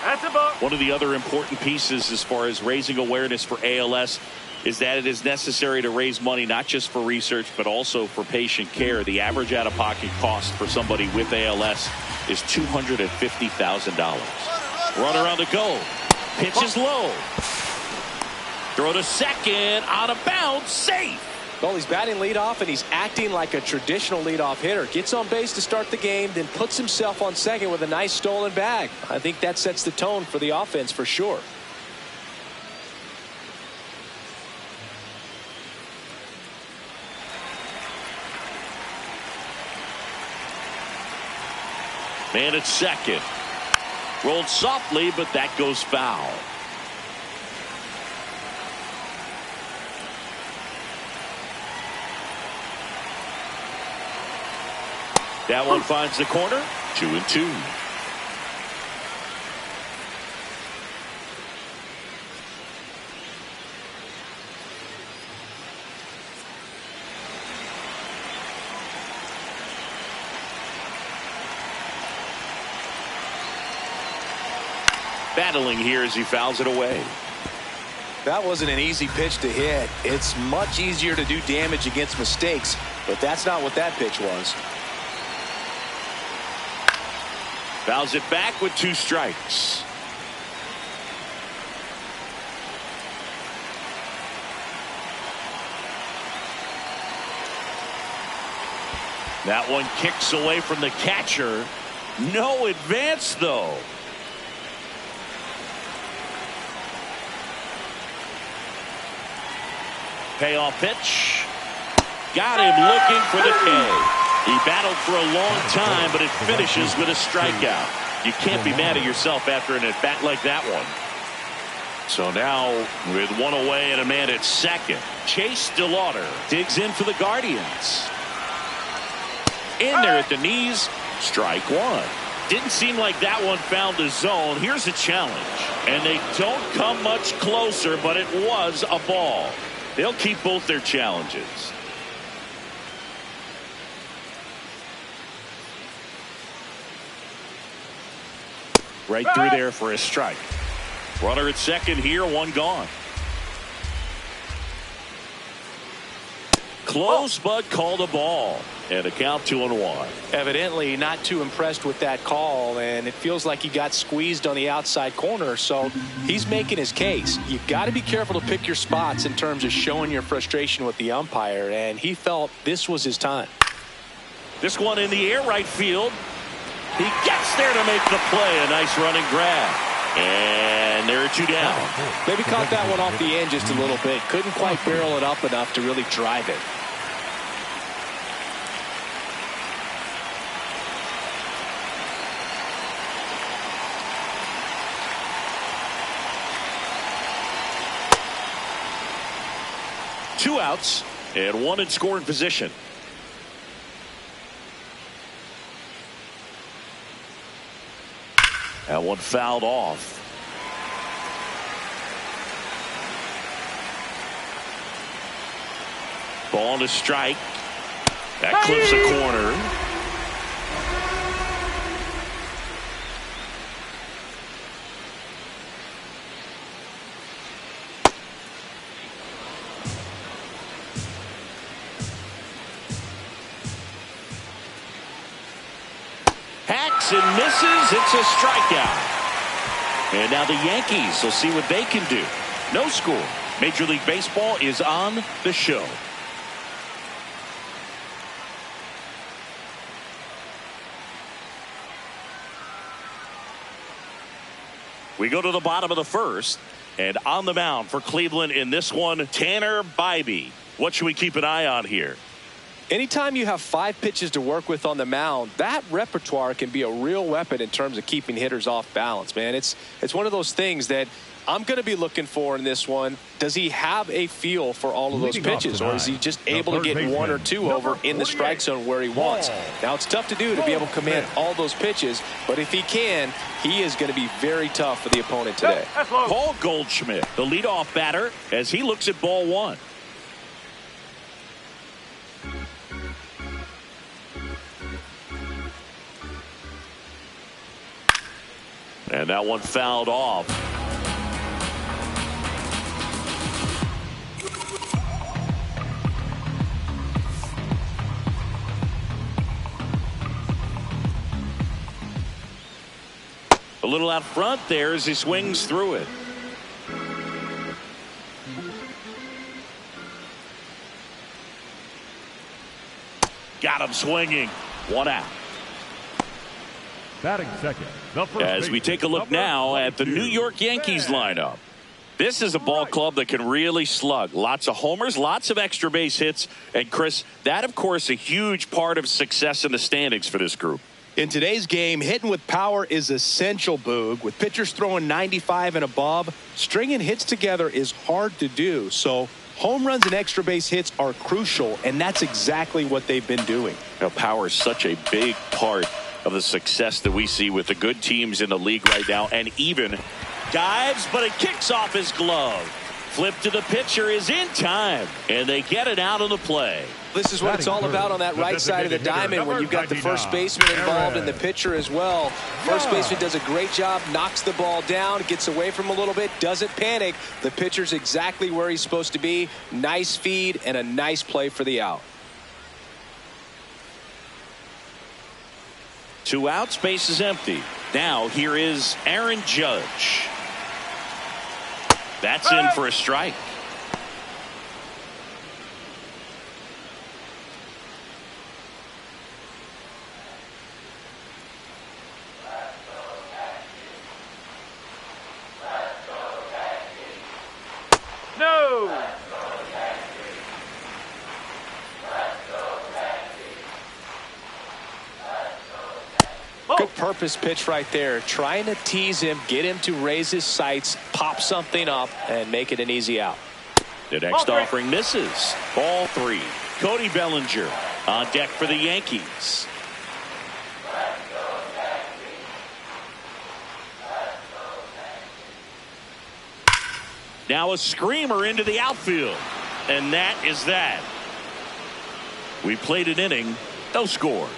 That's a ball. One of the other important pieces as far as raising awareness for ALS is that it is necessary to raise money not just for research but also for patient care. The average out-of-pocket cost for somebody with ALS is $250,000. Runner on the go. Pitch is low. Throw to second, out of bounds, safe. Well, he's batting leadoff, and he's acting like a traditional leadoff hitter. Gets on base to start the game, then puts himself on second with a nice stolen bag. I think that sets the tone for the offense for sure. Man at second. Rolled softly, but that goes foul. That one finds the corner. 2-2. Battling here as he fouls it away. That wasn't an easy pitch to hit. It's much easier to do damage against mistakes, but that's not what that pitch was. Fouls it back with 2 strikes. That one kicks away from the catcher. No advance, though. Payoff pitch. Got him looking for the K. He battled for a long time, but it finishes with a strikeout. You can't be mad at yourself after an at-bat like that one. So now, with one away and a man at second, Chase DeLauder digs in for the Guardians. In there at the knees, strike one. Didn't seem like that one found the zone. Here's a challenge. And they don't come much closer, but it was a ball. They'll keep both their challenges. Right through there for a strike. Runner at second here, one gone. Close, but called a ball. And a count 2-1. Evidently not too impressed with that call, and it feels like he got squeezed on the outside corner, so he's making his case. You've got to be careful to pick your spots in terms of showing your frustration with the umpire, and he felt this was his time. This one in the air, right field. He gets there to make the play. A nice running grab. And there are two down. Maybe caught that one off the end just a little bit. Couldn't quite barrel it up enough to really drive it. Two outs and one in scoring position. That one fouled off. Ball to strike. That clips a corner. And misses. It's a strikeout. And now the Yankees will see what they can do. No score. Major League Baseball is on the show. We go to the bottom of the first. And on the mound for Cleveland in this one, Tanner Bybee. What should we keep an eye on here? Anytime you have 5 pitches to work with on the mound, that repertoire can be a real weapon in terms of keeping hitters off balance, man. It's one of those things that I'm going to be looking for in this one. Does he have a feel for all of those pitches, or is he just able to get 1 or 2 over in the strike zone where he wants? Now, it's tough to do to be able to command all those pitches, but if he can, he is going to be very tough for the opponent today. Paul Goldschmidt, the leadoff batter, as he looks at ball one. And that one fouled off. A little out front there as he swings through it. Got him swinging. 1 out. Batting second. As we take a look now at the New York Yankees lineup. This is a ball club that can really slug. Lots of homers, lots of extra base hits. And Chris, that of course a huge part of success in the standings for this group. In today's game, hitting with power is essential, Boog. With pitchers throwing 95 and above, stringing hits together is hard to do. So home runs and extra base hits are crucial, and that's exactly what they've been doing. Now, power is such a big part of the success that we see with the good teams in the league right now. And even dives, but it kicks off his glove. Flip to the pitcher is in time, and they get it out of the play. This is what it's all about on that right side of the diamond when you've got the first baseman involved and the pitcher as well. First baseman does a great job, knocks the ball down, gets away from him a little bit, doesn't panic. The pitcher's exactly where he's supposed to be. Nice feed and a nice play for the out. 2 outs, base is empty. Now here is Aaron Judge. That's in for a strike. No. Good purpose pitch right there. Trying to tease him, get him to raise his sights, pop something up, and make it an easy out. The next offering misses. Ball 3. Cody Bellinger on deck for the Yankees. Now a screamer into the outfield. And that is that. We played an inning. No score.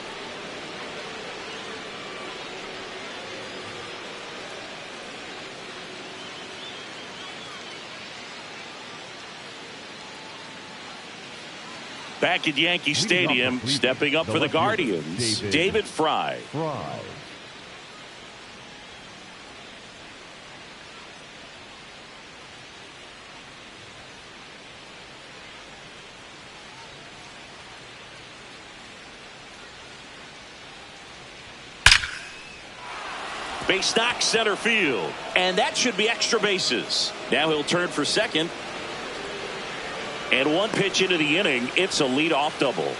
Back at Yankee Stadium, stepping up for the Guardians, David Fry. Base knock center field, and that should be extra bases. Now he'll turn for second. And one pitch into the inning, it's a leadoff double.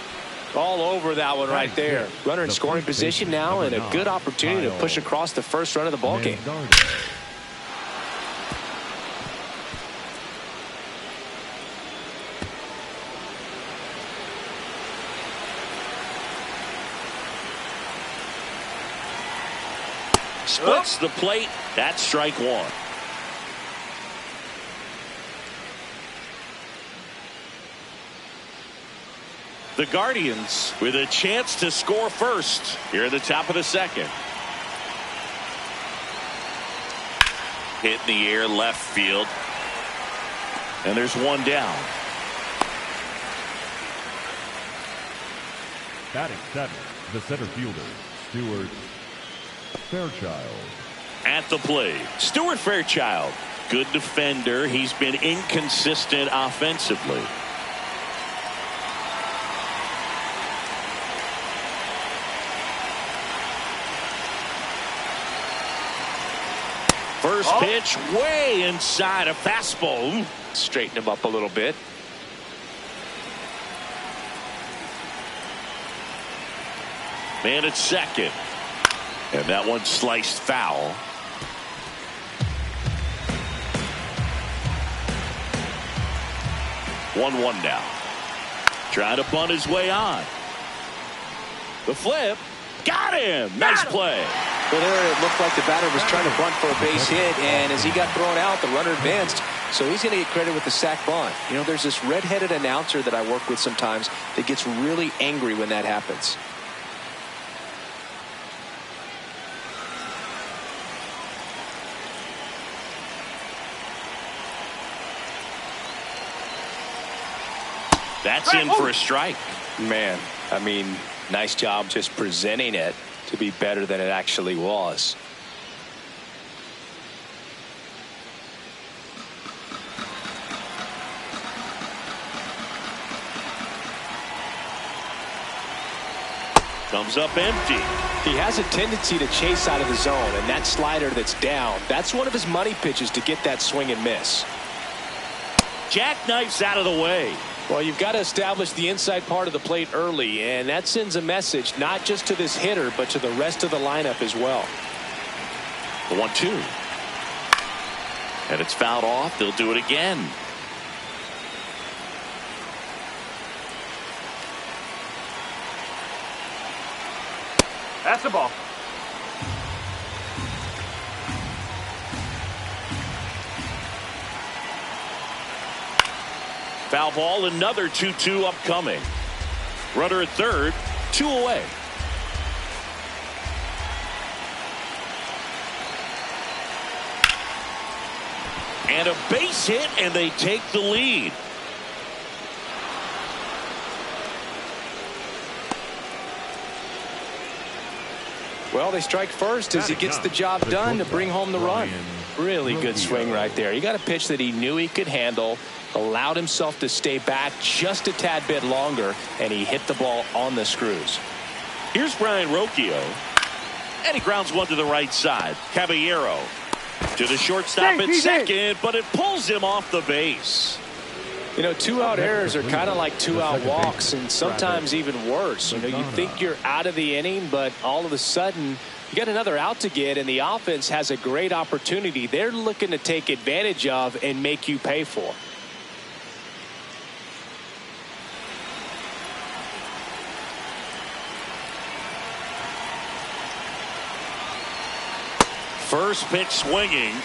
All over that one right there. Runner in scoring position now, and a good opportunity to push across the first run of the ball game. Splits the plate. That's strike 1. The Guardians with a chance to score first here at the top of the second. Hit in the air left field. And there's one down. Batting 7, the center fielder, Stuart Fairchild. At the plate, Stuart Fairchild. Good defender. He's been inconsistent offensively. First pitch way inside a fastball. Ooh. Straighten him up a little bit. Man at second. And that one sliced foul. One now. Trying to bunt his way on. The flip. Got him. Nice play. Well, there it looked like the batter was trying to bunt for a base hit, and as he got thrown out, the runner advanced, so he's going to get credit with the sac bunt. You know, there's this red-headed announcer that I work with sometimes that gets really angry when that happens. That's in for a strike. Man, I mean, nice job just presenting it to be better than it actually was. Comes up empty. He has a tendency to chase out of the zone, and that slider that's down, that's one of his money pitches to get that swing and miss. Jackknifes out of the way. Well, you've got to establish the inside part of the plate early, and that sends a message not just to this hitter, but to the rest of the lineup as well. The 1-2. And it's fouled off. They'll do it again. That's the ball. Foul ball, another 2-2 upcoming. Runner at third, 2 away. And a base hit, and they take the lead. Well, they strike first as he gets the job done to bring home the run. Really good swing right there. He got a pitch that he knew he could handle, allowed himself to stay back just a tad bit longer, and he hit the ball on the screws. Here's Brian Rocchio, and he grounds one to the right side. Caballero to the shortstop at second, but it pulls him off the base. You know, two-out errors are kind of like two-out walks, and sometimes even worse. You know, you think you're out of the inning, but all of a sudden you got another out to get, and the offense has a great opportunity they're looking to take advantage of and make you pay for. First pitch swinging.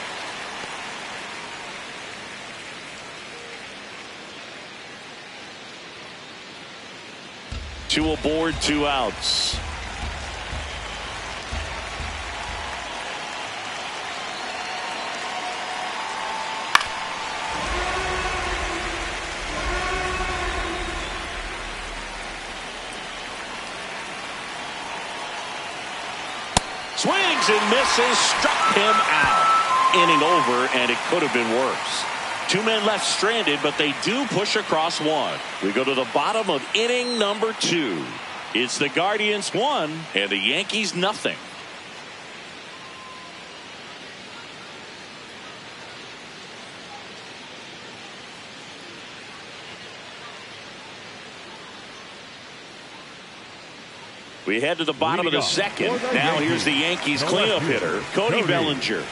Two aboard, 2 outs. Swings and misses, struck him out. Inning over, and it could have been worse. 2 men left stranded, but they do push across 1. We go to the bottom of inning number 2. It's the Guardians 1 and the Yankees nothing. We head to the bottom of the second. Now here's the Yankees cleanup hitter, Cody Bellinger.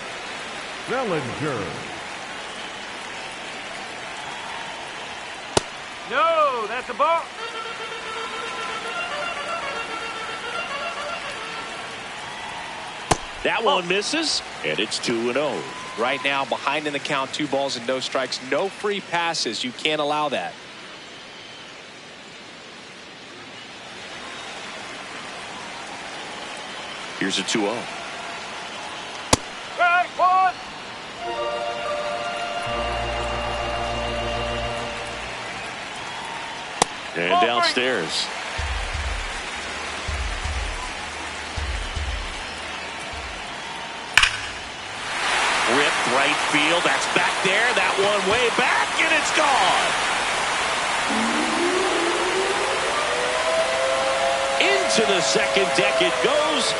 No, that's a ball. That one misses, and it's 2-0. Right now, behind in the count, 2 balls and no strikes, no free passes. You can't allow that. Here's a 2-0. Right, 1. And downstairs. Ripped right field. That's back there. That one way back, and it's gone. Into the second deck it goes,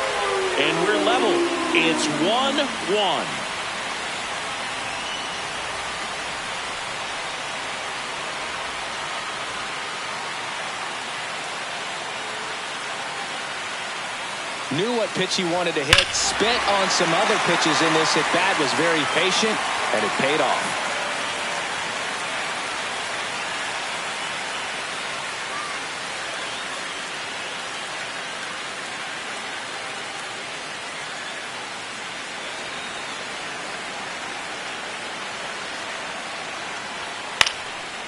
and we're level. It's 1-1. Knew what pitch he wanted to hit, spent on some other pitches in this at bat, was very patient, and it paid off.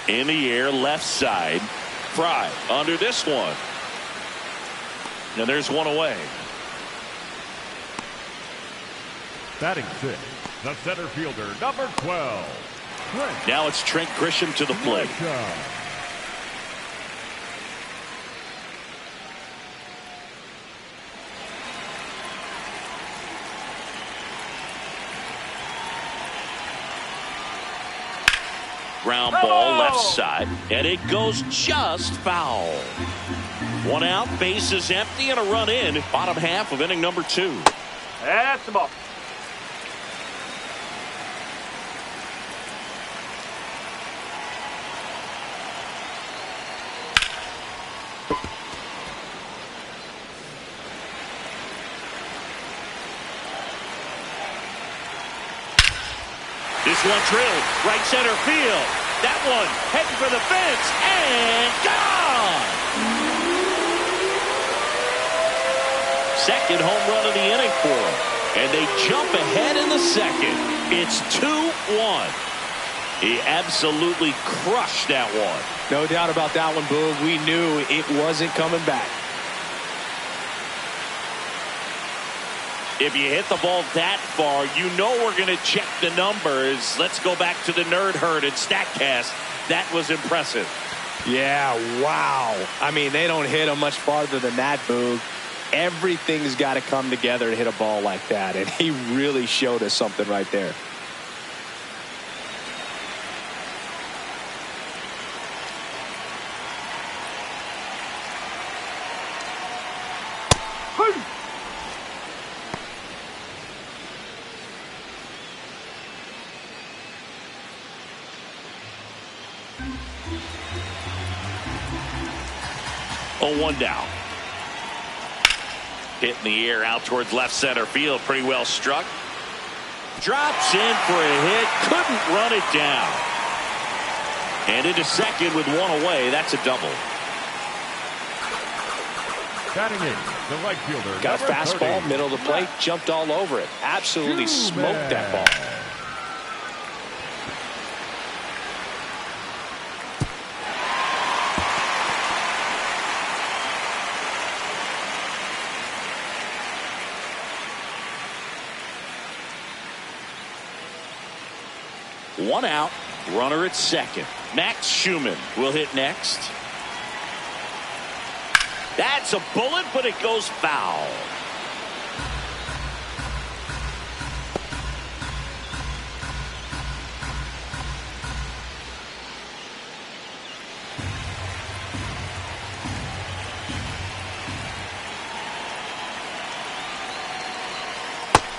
In the air, left side. Fry under this one. And there's one away. Batting 6, the center fielder, number 12. Now it's Trent Grisham to the plate. Ground ball left side, and it goes just foul. 1 out, bases empty, and a run in. Bottom half of inning number 2. That's the ball. This one drilled right center field. That one heading for the fence and gone. Second home run of the inning for him, and they jump ahead in the second. It's 2-1. He absolutely crushed that one. No doubt about that one, Boog. We knew it wasn't coming back. If you hit the ball that far, you know we're going to check the numbers. Let's go back to the Nerd Herd and StatCast. That was impressive. Yeah, wow. I mean, they don't hit them much farther than that, Boog. Everything's got to come together to hit a ball like that, and he really showed us something right there. 0-1 down. Hit in the air out towards left center field. Pretty well struck. Drops in for a hit. Couldn't run it down. And into second with one away. That's a double. Batting in, the right fielder. Got a fastball, 30. middle of the plate, jumped all over it. Absolutely smoked that ball. One out, runner at second. Max Schumann will hit next. That's a bullet, but it goes foul.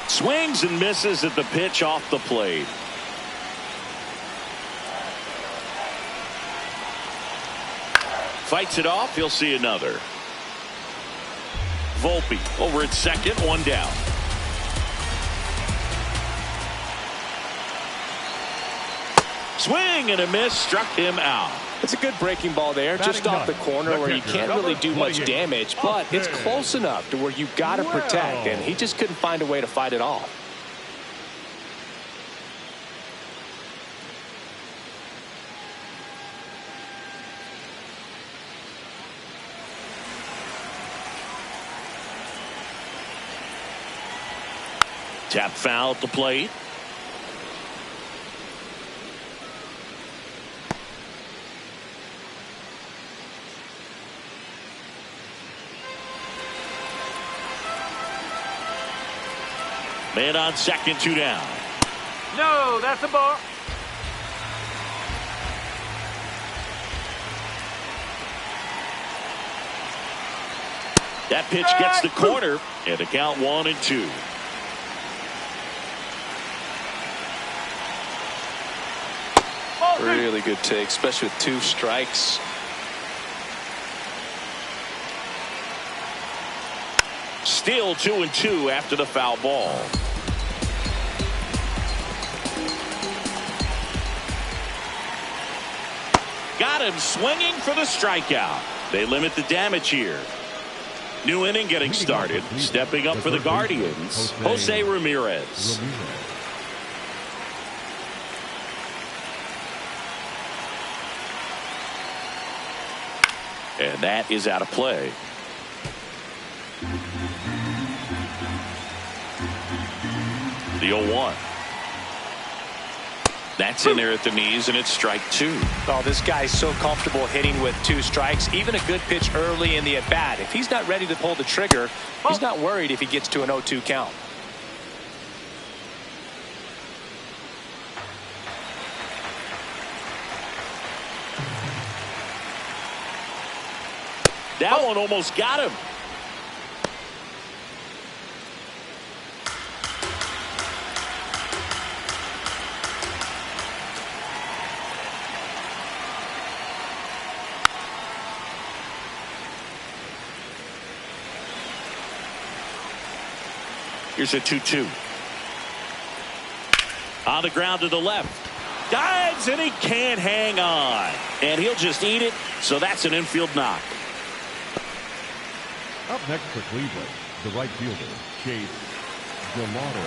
Swings and misses at the pitch off the plate. Fights it off. He'll see another. Volpe over at second, one down. Swing and a miss, struck him out. It's a good breaking ball there, just off the corner where you can't really do much damage, but it's close enough to where you got to protect, and he just couldn't find a way to fight it off. Tap foul at the plate. Man on second, two down. No, that's a ball. That pitch gets the corner, and the count 1-2. Really good take, especially with two strikes. Still 2-2 after the foul ball. Got him swinging for the strikeout. They limit the damage here. New inning getting started. Stepping up for the Guardians, Jose Ramirez. And that is out of play. The 0-1. That's in there at the knees, and it's strike two. Oh, this guy's so comfortable hitting with two strikes. Even a good pitch early in the at-bat. If he's not ready to pull the trigger, he's not worried if he gets to an 0-2 count. That one almost got him. Here's a 2-2. On the ground to the left. Dives, and he can't hang on. And he'll just eat it, so that's an infield knock. Up next for Cleveland, the right fielder, Chase Gelato.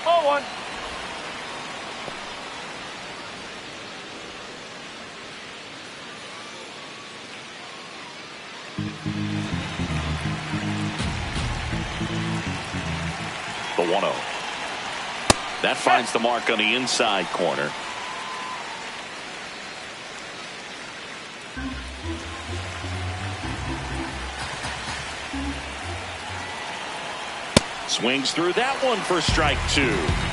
0-1. The 1-0. That finds the mark on the inside corner. Swings through that one for strike two.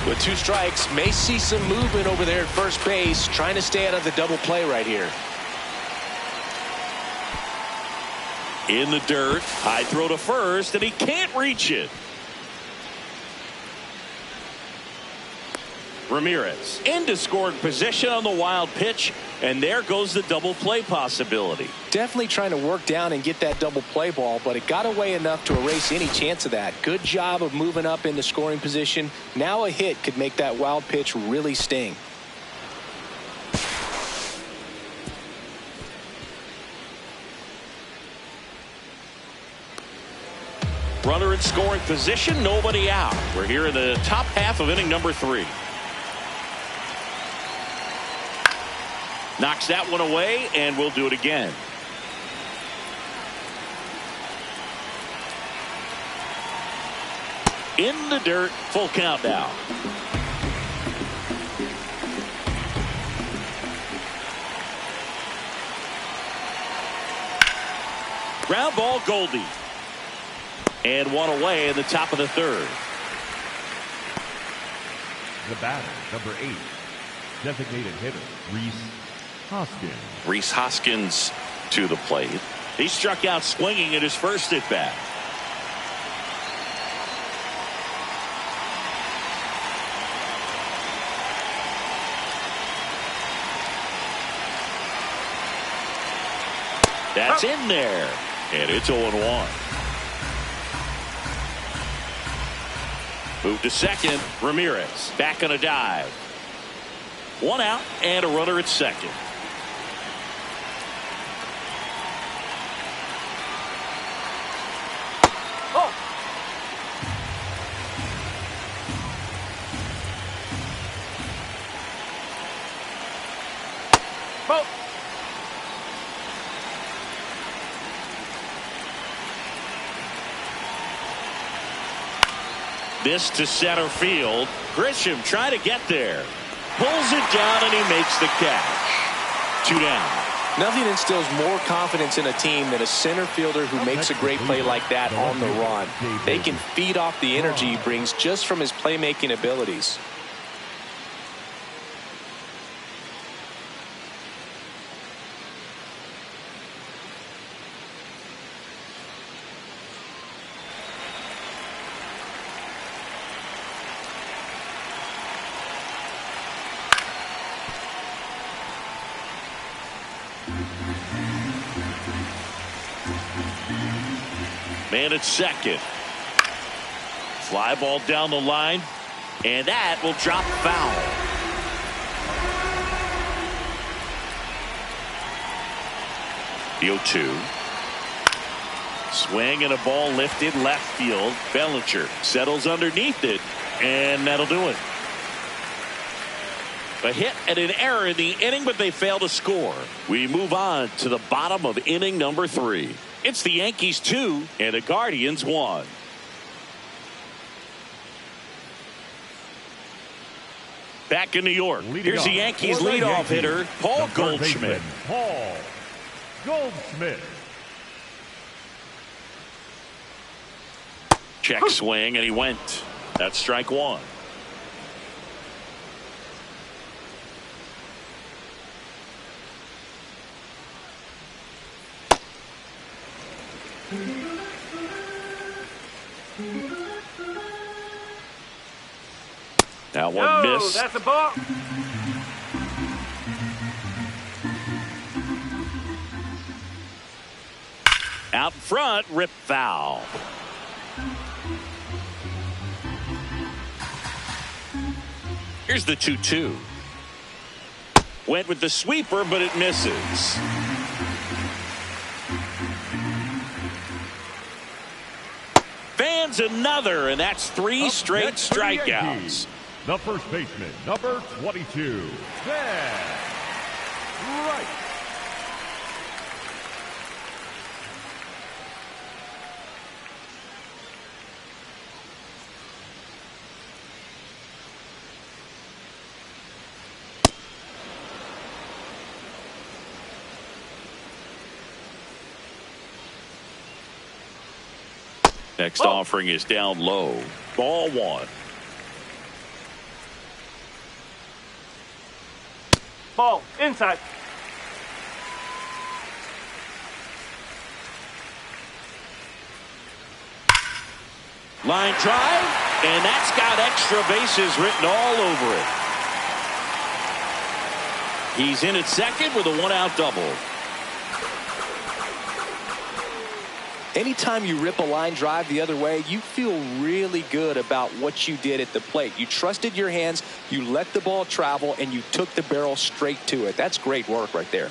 With two strikes, may see some movement over there at first base, trying to stay out of the double play right here. In the dirt, high throw to first, and he can't reach it. Ramirez into scoring position on the wild pitch, And there goes the double play possibility. Definitely trying to work down and get that double play ball, but it got away enough to erase any chance of that. Good job of moving up into scoring position. Now a hit could make that wild pitch really sting. Runner in scoring position, nobody out. We're here in the top half of inning number 3. Knocks that one away, and we'll do it again. In the dirt, full count now. Ground ball, Goldie. And one away in the top of the 3rd. The batter, number 8, designated hitter, Rhys Hoskins. Rhys Hoskins to the plate. He struck out swinging at his first at bat. That's in there. And it's 0-1. Move to second. Ramirez back on a dive. 1 out and a runner at second. Oh. Oh. This to center field. Grisham trying to get there. Pulls it down and he makes the catch. 2 down. Nothing instills more confidence in a team than a center fielder who makes a great play like that on the run. They can feed off the energy he brings just from his playmaking abilities. Man at second. Fly ball down the line. And that will drop foul. The 0-2. Swing and a ball lifted left field. Bellinger settles underneath it. And that'll do it. A hit and an error in the inning, but they fail to score. We move on to the bottom of inning number 3. It's the Yankees 2 and the Guardians 1. Back in New York. Here's the Yankees leadoff hitter, Paul Goldschmidt. Paul Goldschmidt. Check swing, and he went. That's strike 1. That one missed. That's a ball. Out front, rip foul. Here's the 2-2. Went with the sweeper, but it misses. Fans another, and that's 3 straight strikeouts. The first baseman, number 22, Ben Wright. Next offering is down low. Ball 1. Ball inside. Line drive, and that's got extra bases written all over it. He's in at second with a one-out double. Anytime you rip a line drive the other way, you feel really good about what you did at the plate. You trusted your hands, you let the ball travel, and you took the barrel straight to it. That's great work right there.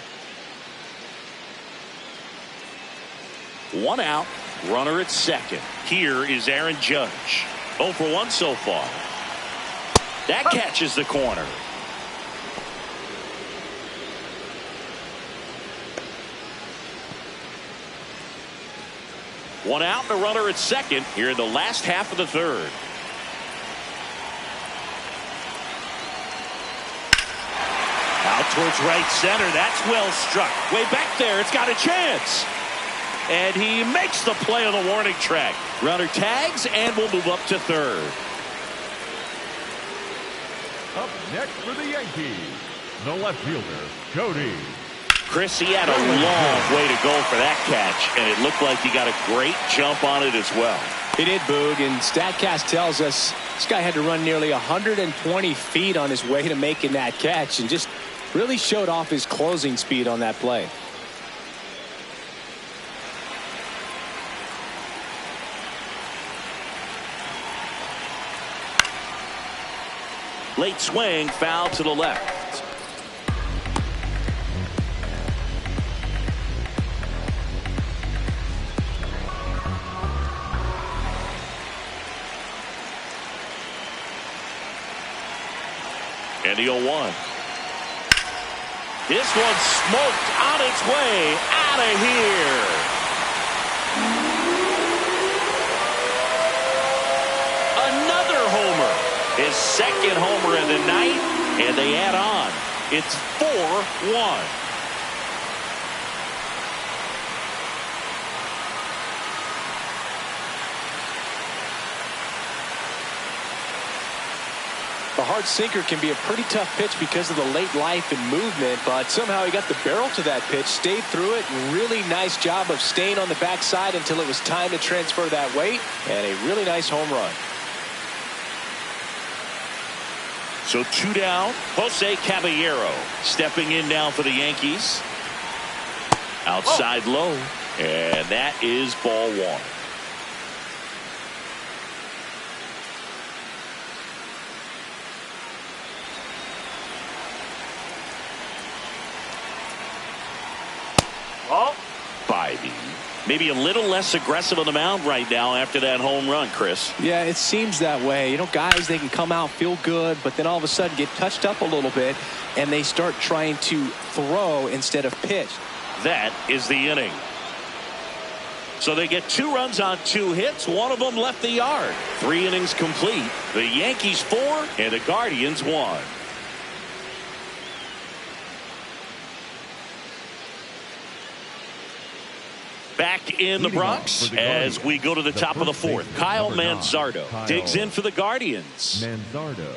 One out, runner at second. Here is Aaron Judge. 0 for 1 so far. That catches the corner. One out and a runner at second here in the last half of the third. Out towards right center. That's well struck. Way back there. It's got a chance. And he makes the play on the warning track. Runner tags and will move up to third. Up next for the Yankees, the left fielder, Cody. Chris, he had a long way to go for that catch, and it looked like he got a great jump on it as well. He did, Boog, and StatCast tells us this guy had to run nearly 120 feet on his way to making that catch and just really showed off his closing speed on that play. Late swing, foul to the left. And the 0-1. This one smoked on its way out of here. Another homer. His second homer of the night, and they add on. It's 4-1. The hard sinker can be a pretty tough pitch because of the late life and movement, but somehow he got the barrel to that pitch, stayed through it, really nice job of staying on the backside until it was time to transfer that weight, and a really nice home run. So 2 down. Jose Caballero stepping in now for the Yankees. Outside low, and that is ball 1. Bybee. Maybe a little less aggressive on the mound right now after that home run, Chris. Yeah, it seems that way. You know, guys, they can come out, feel good, but then all of a sudden get touched up a little bit, and they start trying to throw instead of pitch. That is the inning. So they get 2 runs on 2 hits. One of them left the yard. 3 innings complete. The Yankees 4 and the Guardians 1. Back in the Bronx as we go to the top of the 4th. Kyle Manzardo digs in for the Guardians. Manzardo.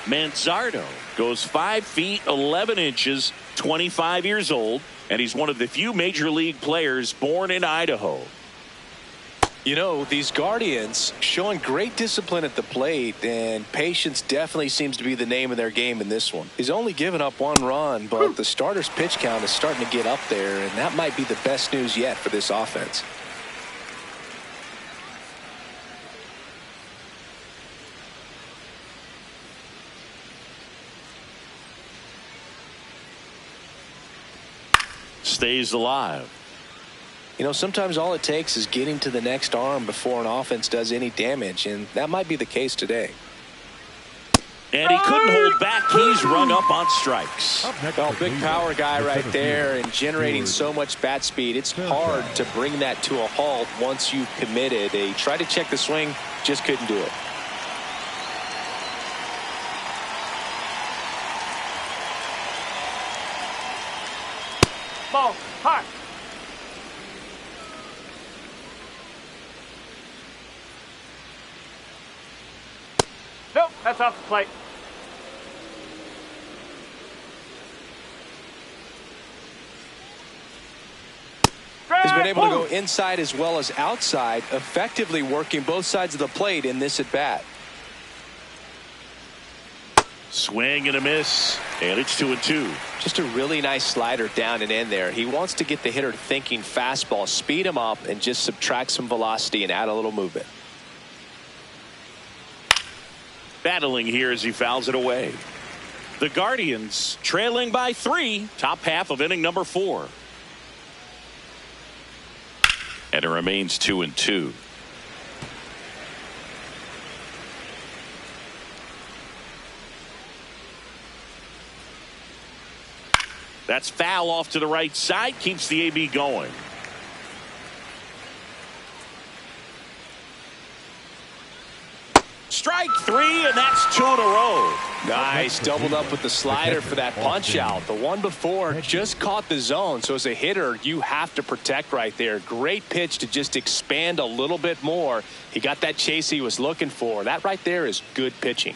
Manzardo goes 5 feet 11 inches, 25 years old, and he's one of the few major league players born in Idaho. You know, these Guardians showing great discipline at the plate, and patience definitely seems to be the name of their game in this one. He's only given up 1 run, but the starter's pitch count is starting to get up there, and that might be the best news yet for this offense. Stays alive. You know, sometimes all it takes is getting to the next arm before an offense does any damage, and that might be the case today. And he couldn't hold back. He's rung up on strikes. Well, big power guy right there and generating so much bat speed. It's hard to bring that to a halt once you've committed. They tried to check the swing, just couldn't do it. Ball, high. Nope, that's off the plate. He's been been able to go inside as well as outside, effectively working both sides of the plate in this at bat. Swing and a miss, and it's 2-2. Just a really nice slider down and in there. He wants to get the hitter thinking fastball, speed him up, and just subtract some velocity and add a little movement. Battling here as he fouls it away. The Guardians trailing by 3, top half of inning number 4. And it remains 2-2. That's foul off to the right side, keeps the AB going. Strike 3, and that's 2 in a row. Nice, doubled up with the slider for that punch out. The one before just caught the zone, so as a hitter, you have to protect right there. Great pitch to just expand a little bit more. He got that chase he was looking for. That right there is good pitching.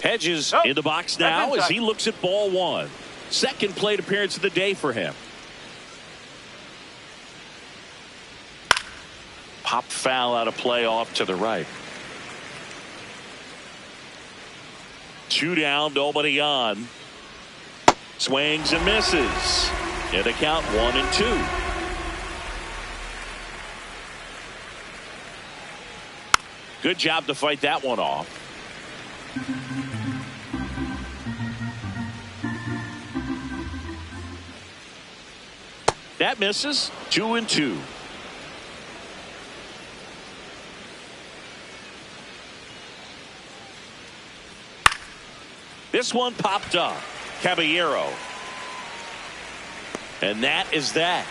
Hedges in the box now as he looks at ball 1. Second plate appearance of the day for him. Pop foul out of play off to the right. 2 down, nobody on. Swings and misses. And the count 1-2. Good job to fight that one off. That misses. 2-2. This one popped up. Caballero. And that is that.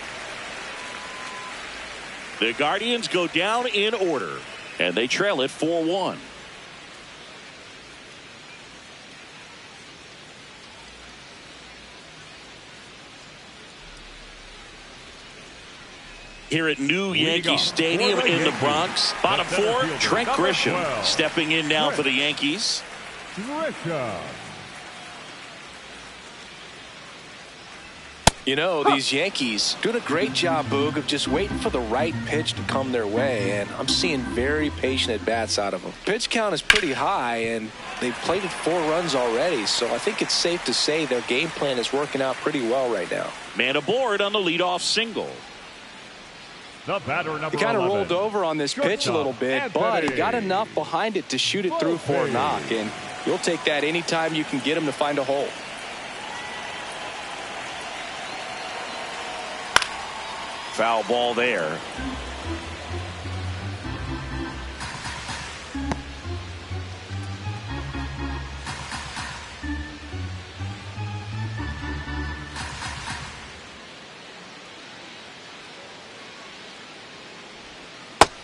The Guardians go down in order, and they trail it 4-1. Here at New Yankee Stadium in the Bronx. Bottom 4, Trent Grisham stepping in now for the Yankees. You know, these Yankees doing a great job, Boog, of just waiting for the right pitch to come their way, and I'm seeing very patient at-bats out of them. Pitch count is pretty high, and they've plated 4 runs already, so I think it's safe to say their game plan is working out pretty well right now. Man aboard on the leadoff single. The batter, number He kind of 11. rolled over on this pitch a little bit, but he got enough behind it to shoot it through for a knock, and you'll take that anytime you can get him to find a hole. Foul ball there.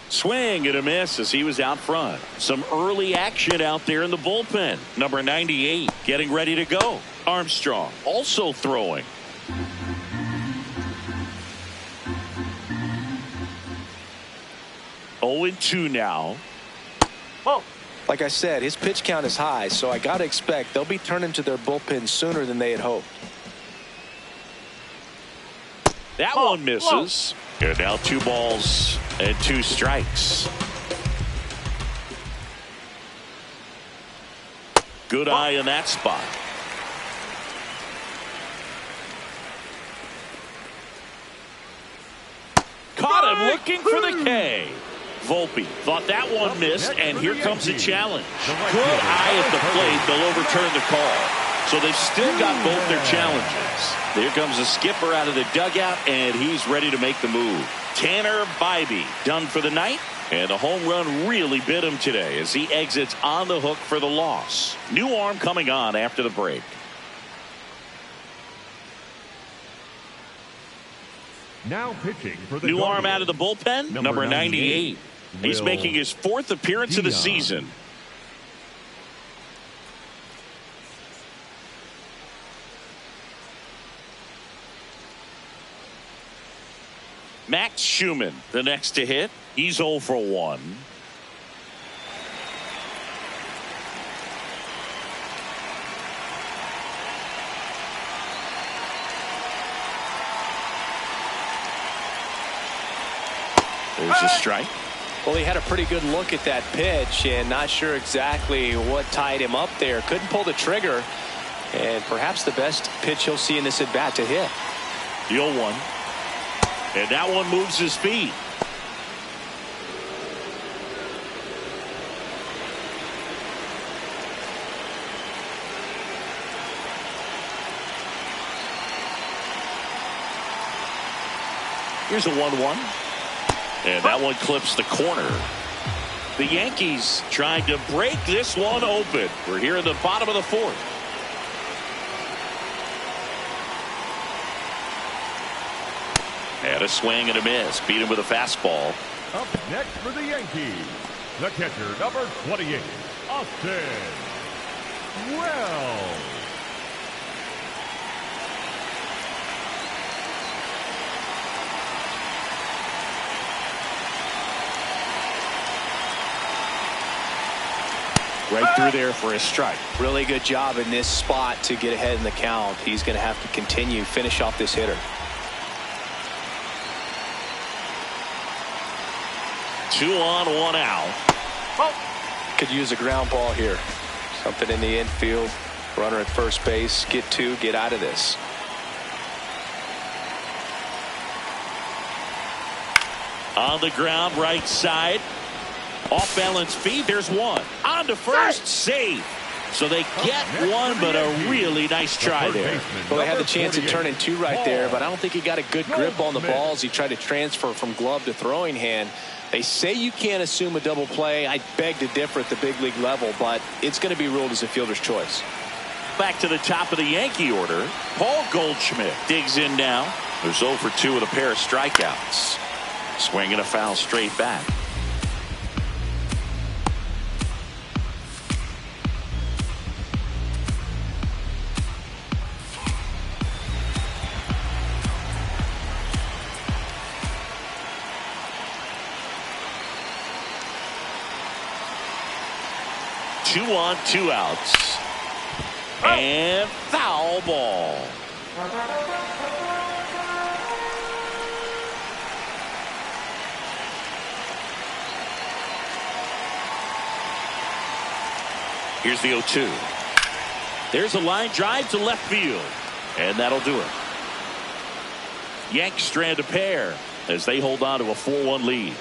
Swing and a miss as he was out front. Some early action out there in the bullpen. Number 98 getting ready to go. Armstrong also throwing. Oh, 2 now. Whoa. Like I said, his pitch count is high, so I got to expect they'll be turning to their bullpen sooner than they had hoped. That one misses. And now 2 balls and 2 strikes. Good eye in that spot. Caught him looking for the K. Volpe thought that one missed, and here comes a challenge. Good eye at the plate. They'll overturn the call. So they've still got both their challenges. Here comes the skipper out of the dugout, and he's ready to make the move. Tanner Bybee done for the night, and the home run really bit him today as he exits on the hook for the loss. New arm coming on after the break. Now pitching for the New arm Guardians. out of the bullpen, number 98. He's Will making his 4th appearance of the Dion. season. Max Schumann, the next to hit. He's 0 for 1. There's a strike. Well, he had a pretty good look at that pitch and not sure exactly what tied him up there. Couldn't pull the trigger, and perhaps the best pitch he'll see in this at bat to hit. The 0-1. And that one moves his feet. Here's a 1-1. And that one clips the corner. The Yankees trying to break this one open. We're here in the bottom of the fourth. And a swing and a miss. Beat him with a fastball. Up next for the Yankees, the catcher, number 28, Austin Wells. Right through there for a strike. Really good job in this spot to get ahead in the count. He's going to have to continue, finish off this hitter. 2 on, 1 out. Could use a ground ball here. Something in the infield. Runner at first base. Get 2, get out of this. On the ground, right side. Off balance feed. There's one. On to first, save. So they get one, but a really nice try there. Well, they had the chance of turning 2 right there, but I don't think he got a good grip on the balls. He tried to transfer from glove to throwing hand. They say you can't assume a double play. I beg to differ at the big league level, but it's going to be ruled as a fielder's choice. Back to the top of the Yankee order. Paul Goldschmidt digs in now. There's 0 for 2 with a pair of strikeouts. Swing and a foul straight back. Two on, 2 outs. And foul ball. Here's the 0-2. There's a line drive to left field. And that'll do it. Yanks strand a pair as they hold on to a 4-1 lead.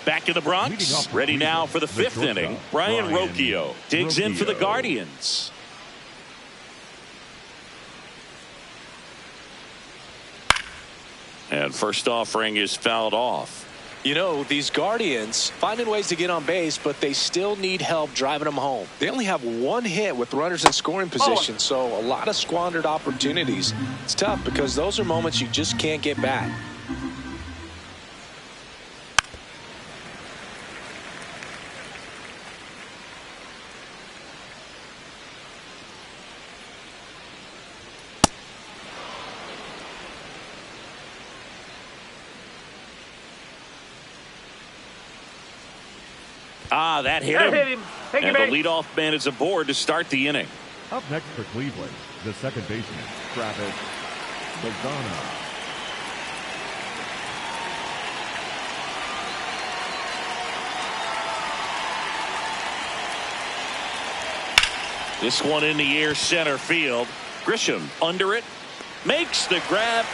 Back in the Bronx, ready now for the 5th inning. Brian Rocchio digs in for the Guardians. And first offering is fouled off. You know, these Guardians finding ways to get on base, but they still need help driving them home. They only have 1 hit with runners in scoring position, so a lot of squandered opportunities. It's tough because those are moments you just can't get back. That hit him. And the leadoff man is aboard to start the inning. Up next for Cleveland, the second baseman, Travis Lozano. This one in the air, center field. Grisham under it, makes the grab.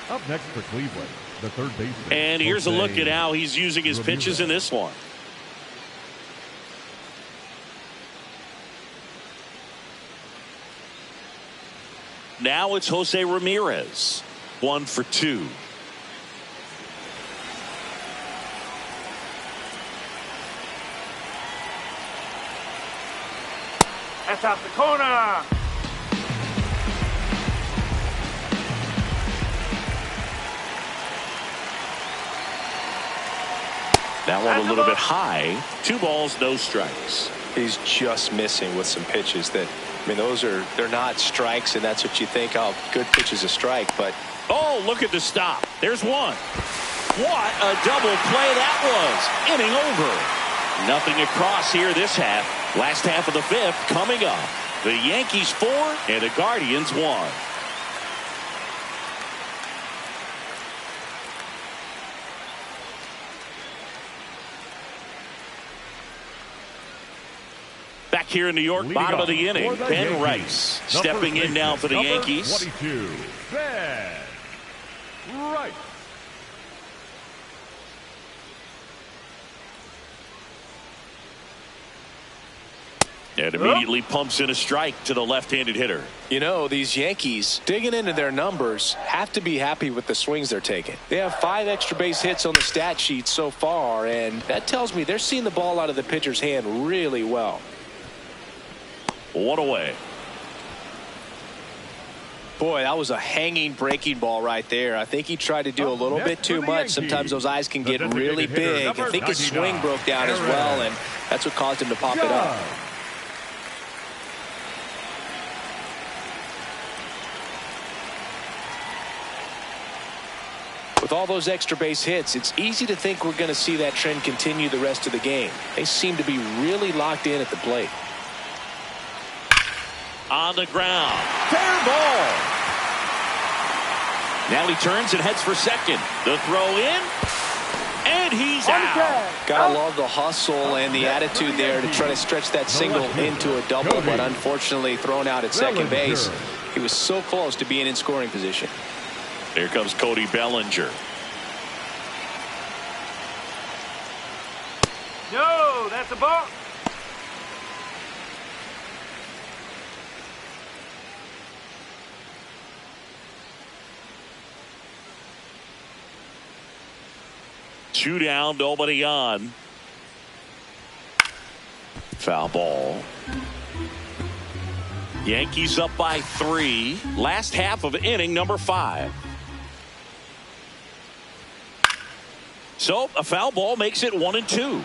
Up next for Cleveland, the third baseman. And here's a look at how he's using his pitches in this one. Now it's Jose Ramirez. 1 for 2. That's out the corner. That one a little bit high. 2 balls, no strikes. He's just missing with some pitches that, I mean, they're not strikes, and that's what you think. Oh, good pitch is a strike, but oh, look at the stop. There's one. What a double play that was. Inning over. Nothing across here this half. Last half of the fifth coming up. The Yankees 4 and the Guardians 1. Back here in New York, bottom of the inning, Ben Rice stepping in now for the Yankees. 22, Ben Rice. And immediately pumps in a strike to the left-handed hitter. You know, these Yankees, digging into their numbers, have to be happy with the swings they're taking. They have 5 extra base hits on the stat sheet so far, and that tells me they're seeing the ball out of the pitcher's hand really well. 1 away. Boy, that was a hanging breaking ball right there. I think he tried to do a little bit too much. Sometimes those eyes can get really big. I think his swing broke down as well, and that's what caused him to pop it up. With all those extra base hits, it's easy to think we're going to see that trend continue the rest of the game. They seem to be really locked in at the plate. On the ground. Fair ball. Now he turns and heads for second. The throw in. And he's out. Gotta love the hustle and the attitude there to try to stretch that single into a double, but unfortunately thrown out at second base. He was so close to being in scoring position. Here comes Cody Bellinger. No, that's a ball. Two down, nobody on. Foul ball. Yankees up by 3. Last half of inning number 5. So a foul ball makes it 1-2.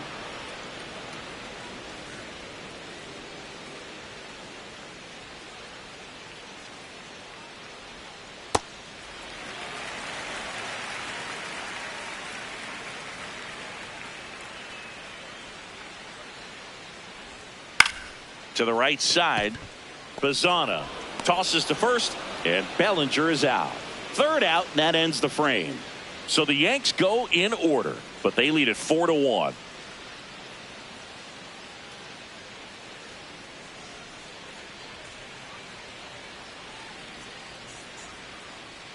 To the right side, Bazzana tosses to first, and Bellinger is out. Third out, and that ends the frame. So the Yanks go in order, but they lead it 4-1.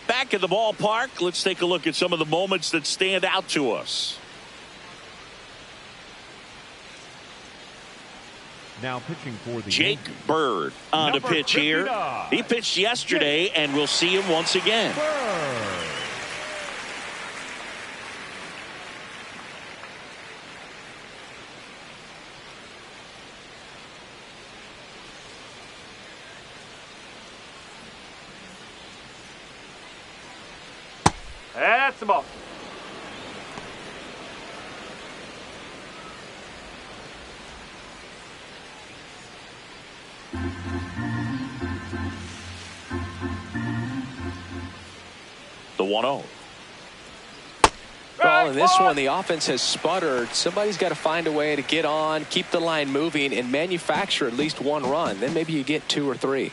Back at the ballpark, let's take a look at some of the moments that stand out to us. Now pitching for the Jake Yankees. Bird on to Number pitch here. 59. He pitched yesterday, and we'll see him once again. Bird. That's the ball. The 1-0. Well, in this one, the offense has sputtered. Somebody's got to find a way to get on, keep the line moving, and manufacture at least 1 run. Then maybe you get 2 or 3.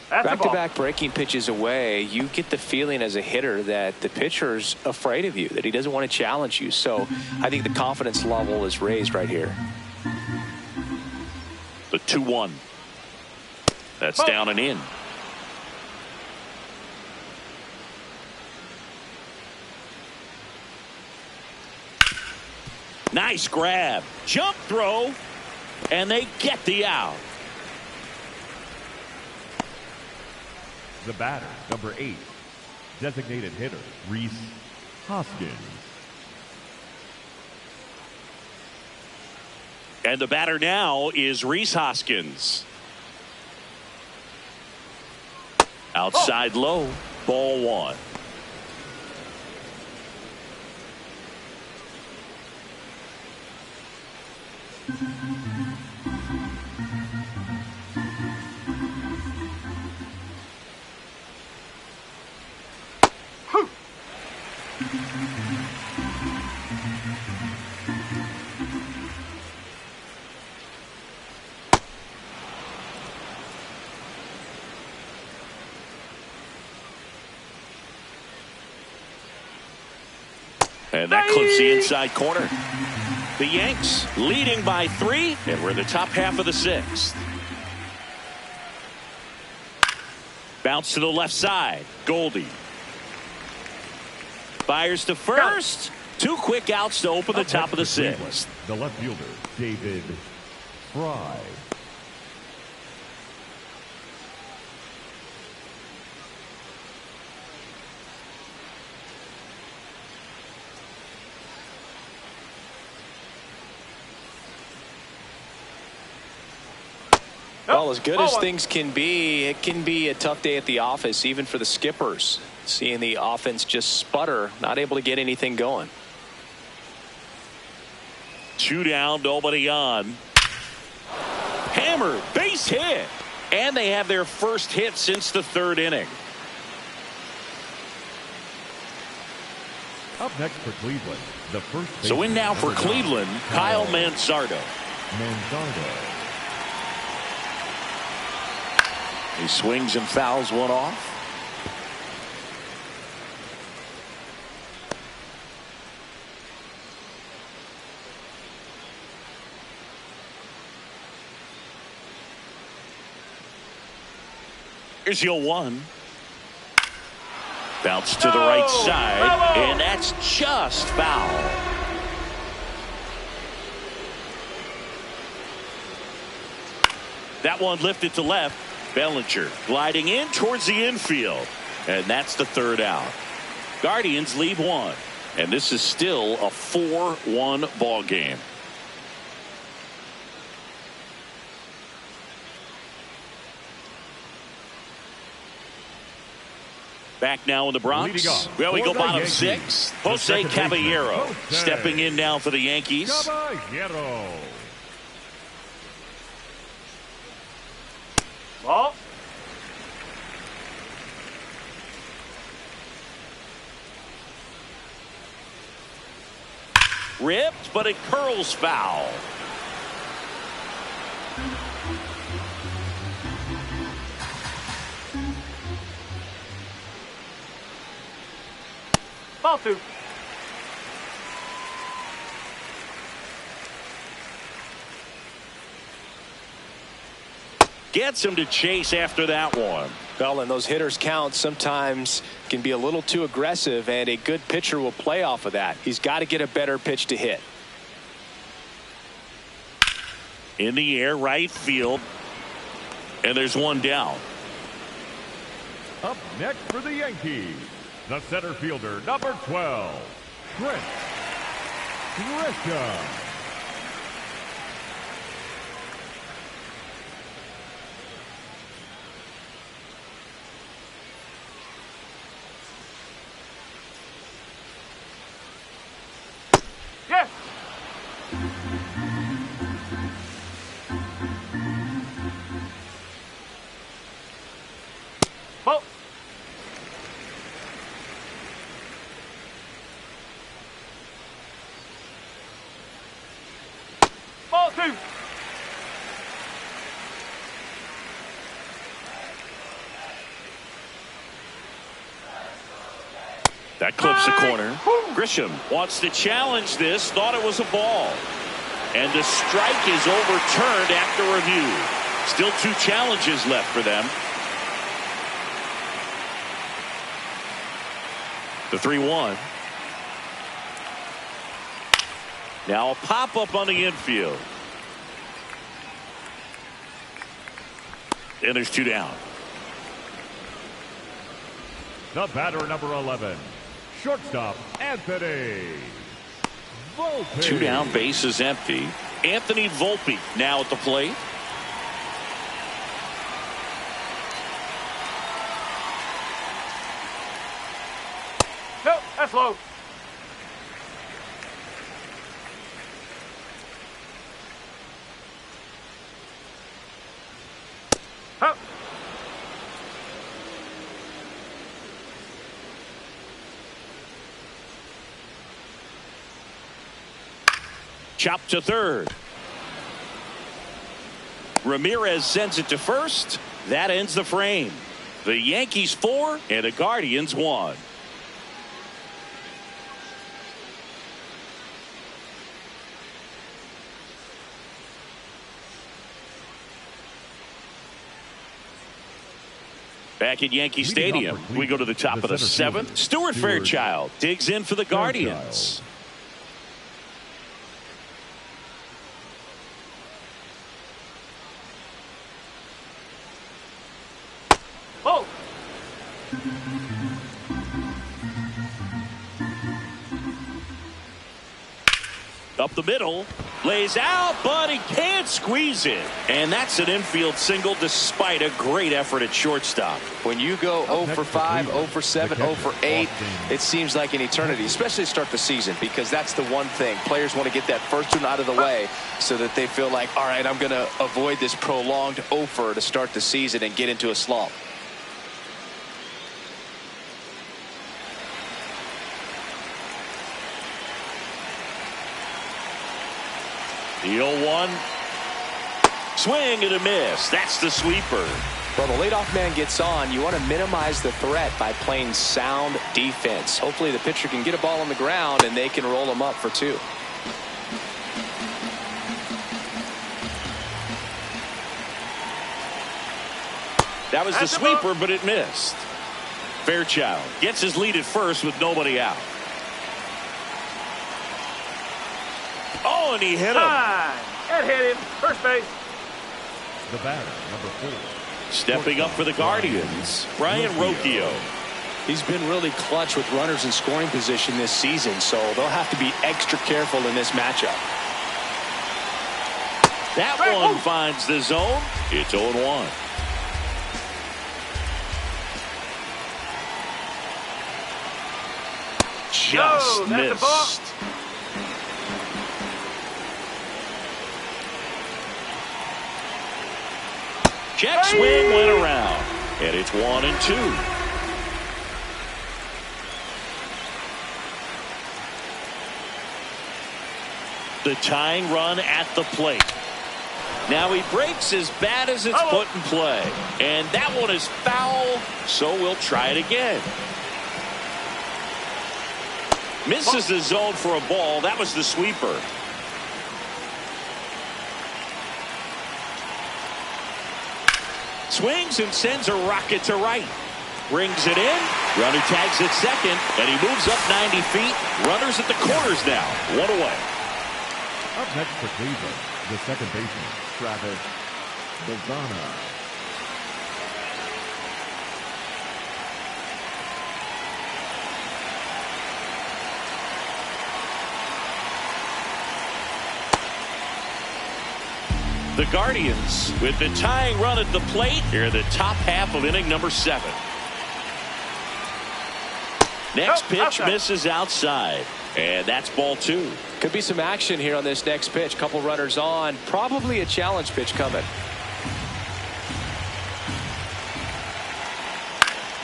Back-to-back breaking pitches away, you get the feeling as a hitter that the pitcher's afraid of you, that he doesn't want to challenge you. So I think the confidence level is raised right here. The 2-1. That's down and in. Nice grab. Jump throw. And they get the out. The batter, number 8, designated hitter, Rhys Hoskins. And the batter now is Rhys Hoskins. Outside low, ball 1. And that clips the inside corner. The Yanks leading by 3, and we're in the top half of the 6th. Bounce to the left side. Goldie. Fires to first. 2 quick outs to open the top of the 6th. The left fielder, David Fry. Well, as good as things can be, it can be a tough day at the office, even for the skippers. Seeing the offense just sputter, not able to get anything going. 2 down, nobody on. Hammer, base hit. And they have their first hit since the 3rd inning. Up next for Cleveland, the first. So in now for Cleveland, Kyle Manzardo. He swings and fouls one off. Here's your 1. Bounce to the right side, and that's just foul. That one lifted to left. Bellinger gliding in towards the infield, and that's the 3rd out. Guardians lead 1, and this is still a 4-1 ball game. Back now in the Bronx. Well, we go bottom 6. Jose Caballero stepping in now for the Yankees. Caballero. Ball. Ripped, but it curls foul. Ball 2. Gets him to chase after that one. Well, and those hitters count sometimes can be a little too aggressive, and a good pitcher will play off of that. He's got to get a better pitch to hit. In the air, right field. And there's 1 down. Up next for the Yankees, the center fielder, number 12, Trent Grisham. Yes. Ball. Ball 2. That clips the corner. Grisham wants to challenge this. Thought it was a ball. And the strike is overturned after review. Still 2 challenges left for them. The 3-1. Now a pop-up on the infield. And there's 2 down. The batter, number 11, shortstop, Anthony Volpe. 2 down, base is empty. Anthony Volpe now at the plate. No, that's low. Up. Chop to third. Ramirez sends it to first. That ends the frame. The Yankees 4 and the Guardians 1. Back at Yankee Stadium, we go to the top of the seventh. Stuart Fairchild digs in for the Guardians. Oh. Up the middle, lays out, but he can't squeeze it. And that's an infield single despite a great effort at shortstop. When you go 0 for 5, 0 for 7, 0 for 8, it seems like an eternity, especially to start the season, because that's the one thing. Players want to get that first one out of the way so that they feel like, all right, I'm going to avoid this prolonged 0 for to start the season and get into a slump. The 0-1. Swing and a miss. That's the sweeper. Well, the leadoff man gets on. You want to minimize the threat by playing sound defense. Hopefully the pitcher can get a ball on the ground and they can roll him up for 2. That was the sweeper, but it missed. Fairchild gets his lead at first with nobody out. Oh, and he hit him. That hit him. First base. The batter, number 4. Stepping up for the Guardians, Brian Rocchio. He's been really clutch with runners in scoring position this season, so they'll have to be extra careful in this matchup. That one finds the zone. It's 0-1. Just missed. Check swing went around, and it's 1-2. The tying run at the plate. Now he breaks as bad as it's put in play, and that one is foul, so we'll try it again. Misses the zone for a ball. That was the sweeper. Swings and sends a rocket to right. Brings it in. Runner tags at second, and he moves up 90 feet. Runners at the corners now. 1 away. Up next for Cleveland, the second baseman, Travis Bazana. The Guardians with the tying run at the plate here in the top half of inning number 7. Next pitch misses outside, and that's ball 2. Could be some action here on this next pitch. Couple runners on, probably a challenge pitch coming.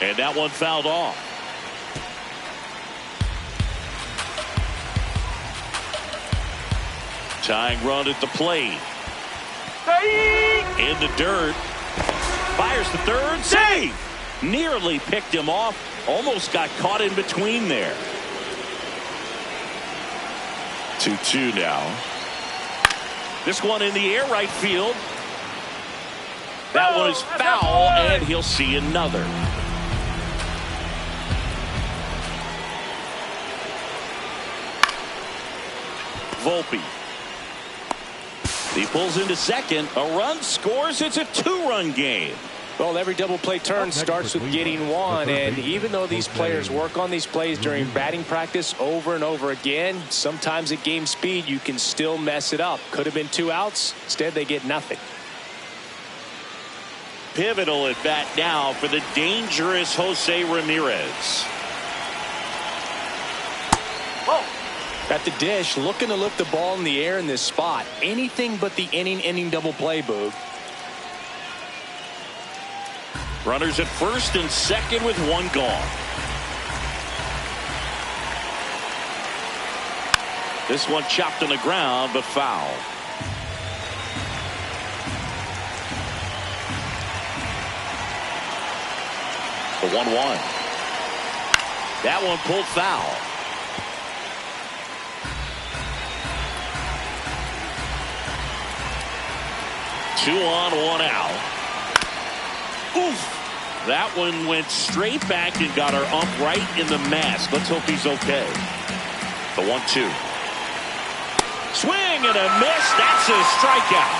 And that one fouled off. Tying run at the plate. In the dirt. Fires the third. Save. Nearly picked him off. Almost got caught in between there. 2-2 now. This one in the air right field. That one is foul, and he'll see another. Volpe. He pulls into second. A run scores. It's a 2-run game. Well, every double play turn starts with getting one, and even though these players work on these plays during batting practice over and over again, sometimes at game speed you can still mess it up. Could have been 2 outs. Instead, they get nothing. Pivotal at bat now for the dangerous Jose Ramirez. At the dish, looking to lift the ball in the air in this spot. Anything but the inning double play, Boog. Runners at first and second with 1 gone. This one chopped on the ground, but foul. The 1-1. That one pulled foul. Two on, 1 out. Oof. That one went straight back and got our ump right in the mask. Let's hope he's okay. The 1-2. Swing and a miss. That's a strikeout.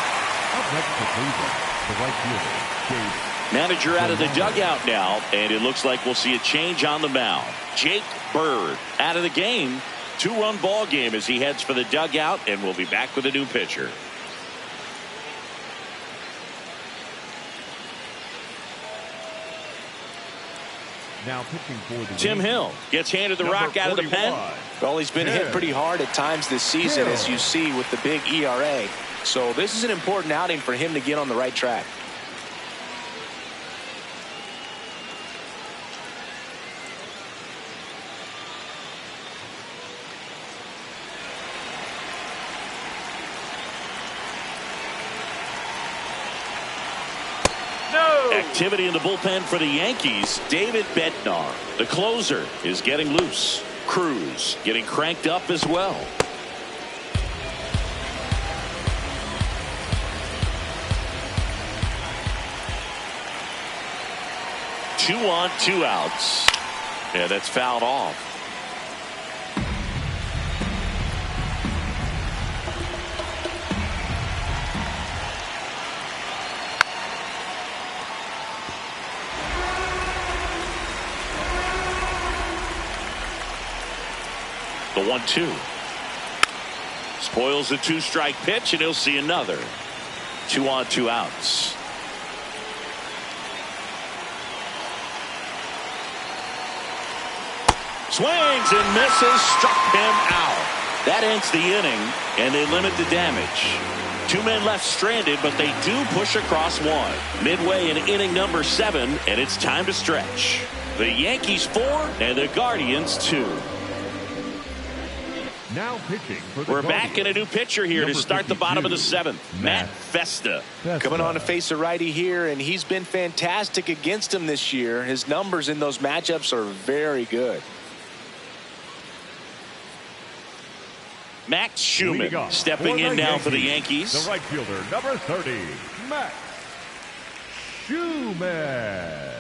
Up next for Cleveland, the right fielder, Jake. Manager out of the dugout now, and it looks like we'll see a change on the mound. Jake Bird out of the game. 2-run ball game as he heads for the dugout, and we'll be back with a new pitcher. Now pitching for the Tim Yankees, Hill gets handed the number rock out of the 41. pen. Well, he's been hit Hill. pretty hard at times this season, Hill. as you see with the big ERA. So this is an important outing for him to get on the right track. No. Activity in the bullpen for the Yankees. David Bednar, the closer, is getting loose. Cruz getting cranked up as well. Two on, 2 outs. Yeah, that's fouled off. The 1-2. Spoils the 2-strike pitch, and he'll see another. 2 on, 2 outs. Swings and misses, struck him out. That ends the inning, and they limit the damage. 2 men left stranded, but they do push across 1. Midway in inning number 7, and it's time to stretch. The Yankees 4 and the Guardians 2. Now pitching for the We're back Guardians, in a new pitcher here to number start the bottom of the 7th. 52, Matt Festa. Coming on to face a righty here, and he's been fantastic against him this year. His numbers in those matchups are very good. Max Leading Schumann off stepping for in the now for the Yankees, Yankees. The right fielder, number 30, Max Schumann.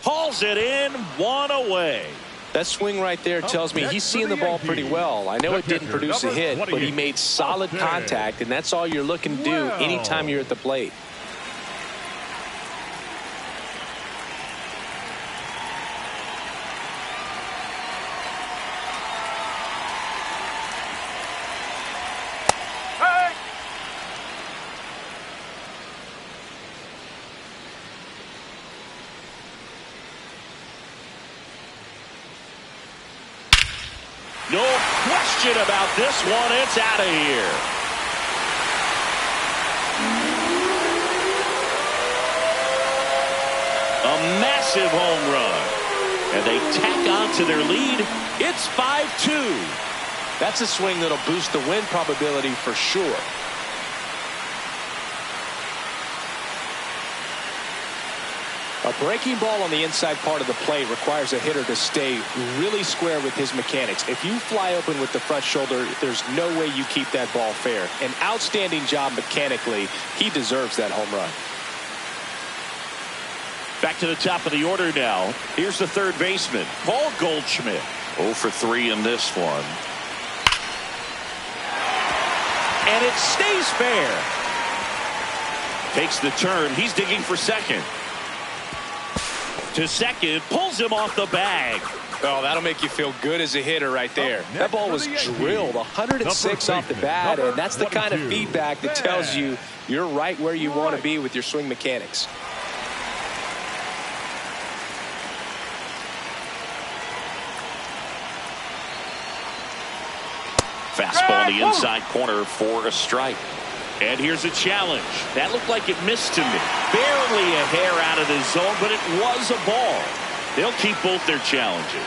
Hauls it in, 1 away. That swing right there tells me he's seeing the ball pretty well. I know it didn't produce a hit, but he made solid contact, and that's all you're looking to do anytime you're at the plate. Hey. No question about this one. It's out of here. A massive home run. And they tack on to their lead. It's 5-2. That's a swing that'll boost the win probability for sure. A breaking ball on the inside part of the plate requires a hitter to stay really square with his mechanics. If you fly open with the front shoulder, there's no way you keep that ball fair. An outstanding job mechanically. He deserves that home run. Back to the top of the order now. Here's the third baseman, Paul Goldschmidt. 0 for 3 in this one. And it stays fair. Takes the turn. He's digging for second. To second, pulls him off the bag. Oh, that'll make you feel good as a hitter right there. That ball was drilled 106 off the bat, and that's the kind of feedback that tells you you're right where you want to be with your swing mechanics. Fastball in the inside corner for a strike. And here's a challenge. That looked like it missed to me. Barely a hair out of the zone, but it was a ball. They'll keep both their challenges.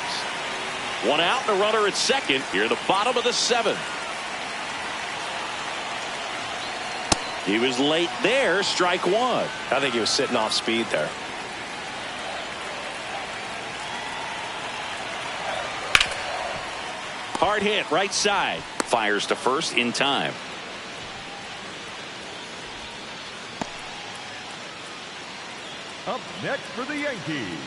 1 out and a runner at second. Here at the bottom of the 7th. He was late there. Strike 1. I think he was sitting off speed there. Hard hit right side. Fires to first in time. Up next for the Yankees,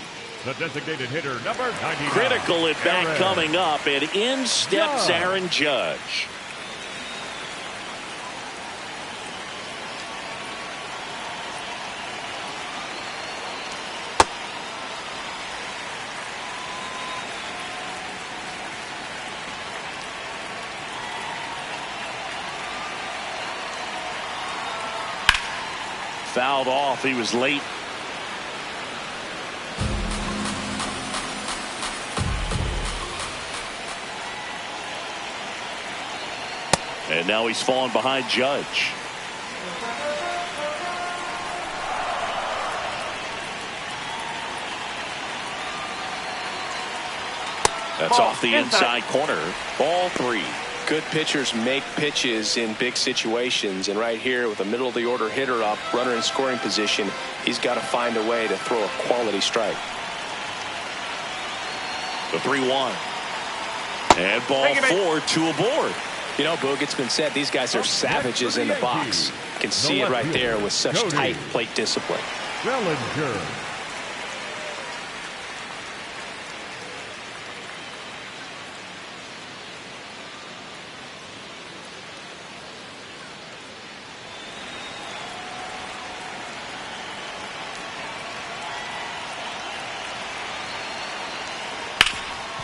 the designated hitter, number 99. Critical at bat Aaron coming up, and in steps Judge. Aaron Judge. Fouled off. He was late. And now he's fallen behind Judge. That's Ball off the inside corner. Ball 3. Good pitchers make pitches in big situations, and right here with a middle of the order hitter up, runner in scoring position, he's got to find a way to throw a quality strike. The 3-1. And ball 4, 2 aboard. You know, Boog, it's been said these guys are savages in the box. You can see it right there with such tight plate discipline. Bellinger.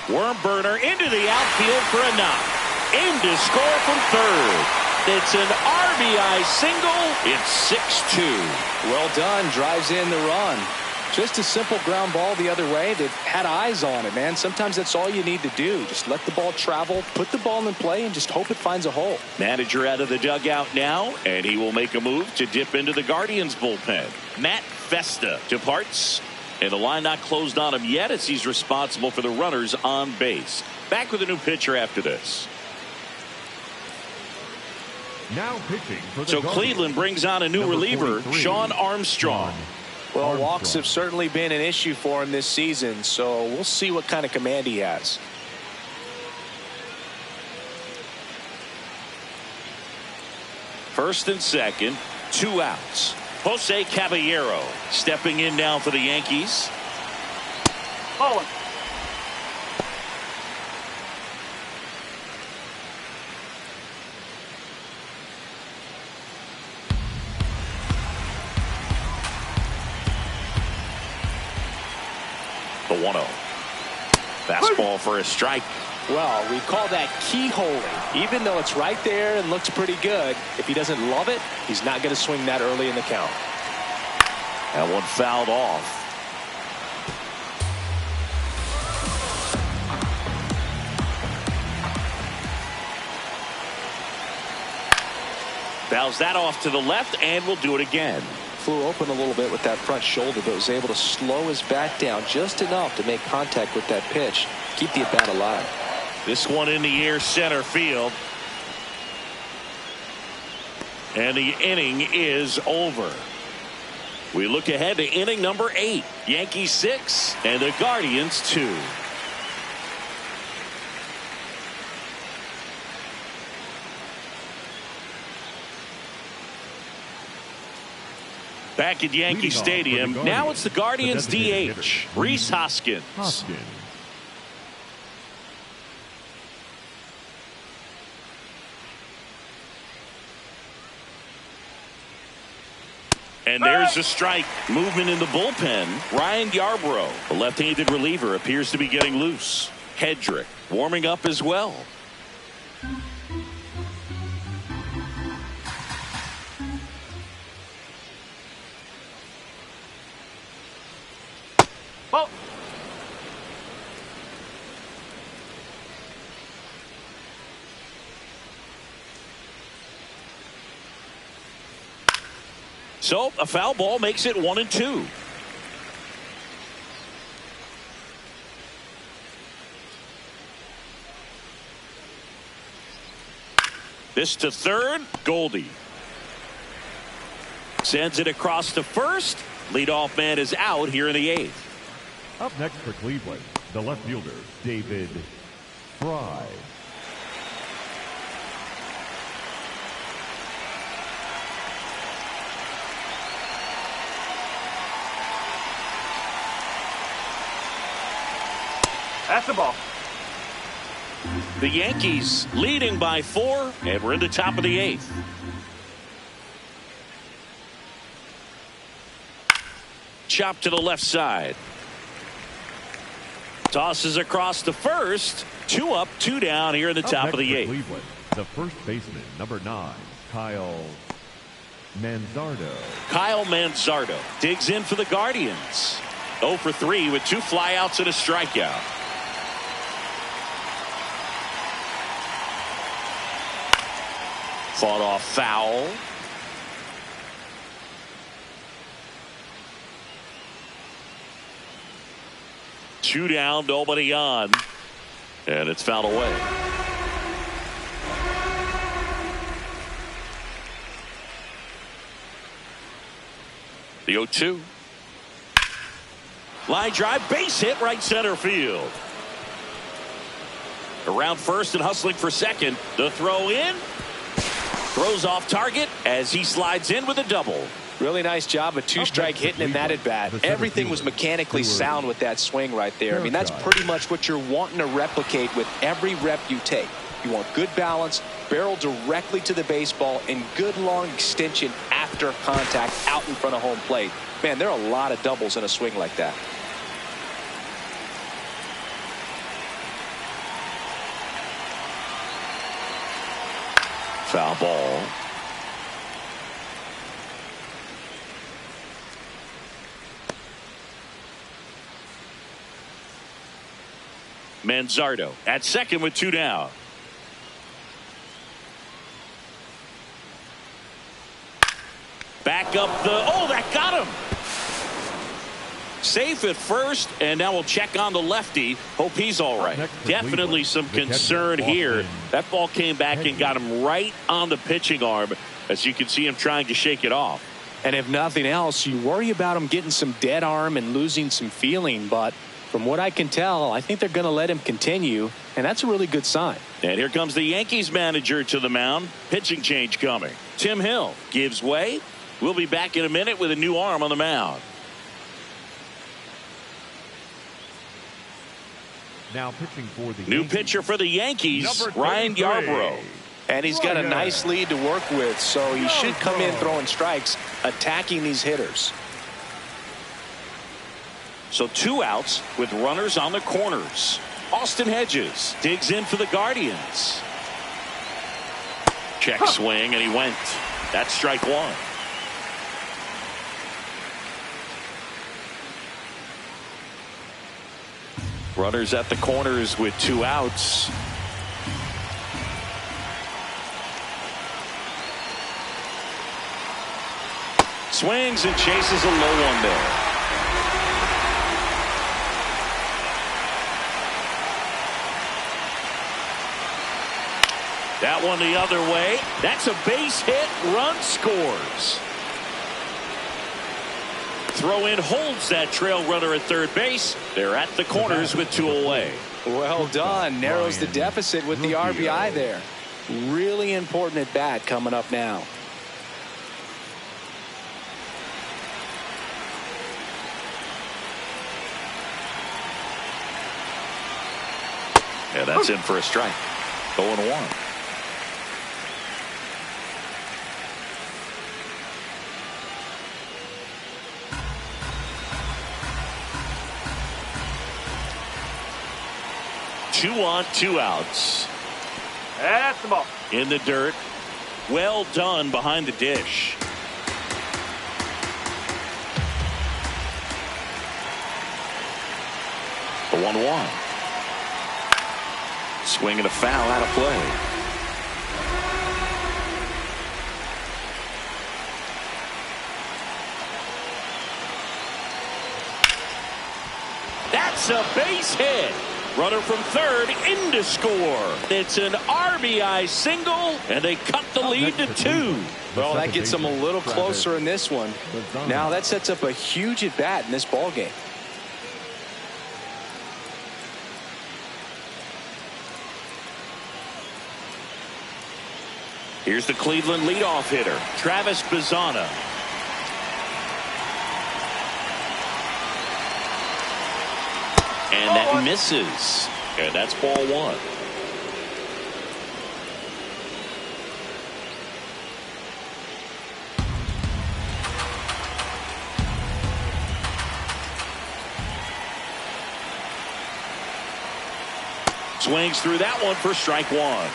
Worm burner into the outfield for a knock. In to score from third. It's an RBI single. It's 6-2. Well done. Drives in the run. Just a simple ground ball the other way. They've had eyes on it, man. Sometimes that's all you need to do. Just let the ball travel, put the ball in play, and just hope it finds a hole. Manager out of the dugout now, and he will make a move to dip into the Guardians bullpen. Matt Festa departs, and the line not closed on him yet as he's responsible for the runners on base. Back with a new pitcher after this. Now pitching for the So Guardians. Cleveland brings on a new Number reliever, 43, Sean Armstrong. Well, walks have certainly been an issue for him this season, so we'll see what kind of command he has. First and second, 2 outs. Jose Caballero stepping in now for the Yankees. Ball 1. The 1-0. Fastball for a strike. Well, we call that keyholing. Even though it's right there and looks pretty good, if he doesn't love it, he's not going to swing that early in the count. That one fouled off. Fouls that off to the left, and we'll do it again. Flew open a little bit with that front shoulder, but was able to slow his bat down just enough to make contact with that pitch. Keep the at-bat alive. This one in the air center field. And the inning is over. We look ahead to inning number 8. Yankees 6 and the Guardians 2. Back at Yankee Stadium. Now it's the Guardians DH, Rhys Hoskins. And there's a strike. Movement in the bullpen. Ryan Yarbrough, the left-handed reliever, appears to be getting loose. Hedrick warming up as well. Ball. So a foul ball makes it 1-2. This to third. Goldie sends it across to first. Leadoff man is out here in the 8th. Up next for Cleveland, the left fielder, David Fry. That's the ball. The Yankees leading by 4, and we're in the top of the 8th. Chop to the left side. Tosses across the first. 2 up, 2 down here in the top of the 8th. Cleveland, the first baseman, number 9, Kyle Manzardo. Kyle Manzardo digs in for the Guardians. 0 for 3 with 2 flyouts and a strikeout. Fought off foul. Two down, nobody on. And it's fouled away. The 0-2. Line drive, base hit, right center field. Around first and hustling for second. The throw in. Throws off target as he slides in with a double. Really nice job of 2-strike hitting in that at bat. Everything was mechanically sound with that swing right there. I mean, that's pretty much what you're wanting to replicate with every rep you take. You want good balance, barrel directly to the baseball, and good long extension after contact out in front of home plate. Man, there are a lot of doubles in a swing like that. Foul ball. Manzardo at second with 2 down. Back up the, oh, that got him. Safe at first, and now we'll check on the lefty. Hope he's all right. Definitely some concern here. That ball came back and got him right on the pitching arm, as you can see him trying to shake it off. And if nothing else, you worry about him getting some dead arm and losing some feeling, but from what I can tell, I think they're going to let him continue, and that's a really good sign. And here comes the Yankees manager to the mound. Pitching change coming. Tim Hill gives way. We'll be back in a minute with a new arm on the mound. Now pitching for the New Yankees, pitcher for the Yankees, number Ryan 33. Yarbrough. And he's got a nice lead to work with, so he should come in throwing strikes, attacking these hitters. So 2 outs with runners on the corners. Austin Hedges digs in for the Guardians. Check swing, and he went. That's strike 1. Runners at the corners with 2 outs. Swings and chases a low one there. That one the other way. That's a base hit. Run scores. Throw in holds that trail runner at third base. They're at the corners with 2 away. Well done. Narrows the deficit with the RBI there. Really important at bat coming up now. Yeah, that's in for a strike. 0-1. Two on, 2 outs. That's the ball. In the dirt. Well done behind the dish. The 1-1. Swing and a foul out of play. That's a base hit. Runner from third in to score. It's an RBI single, and they cut the lead to 2. Well, that gets them a little closer in this one. Now that sets up a huge at bat in this ball game. Here's the Cleveland leadoff hitter, Travis Bazzana. And that misses. And that's ball one. Swings through that one for strike one.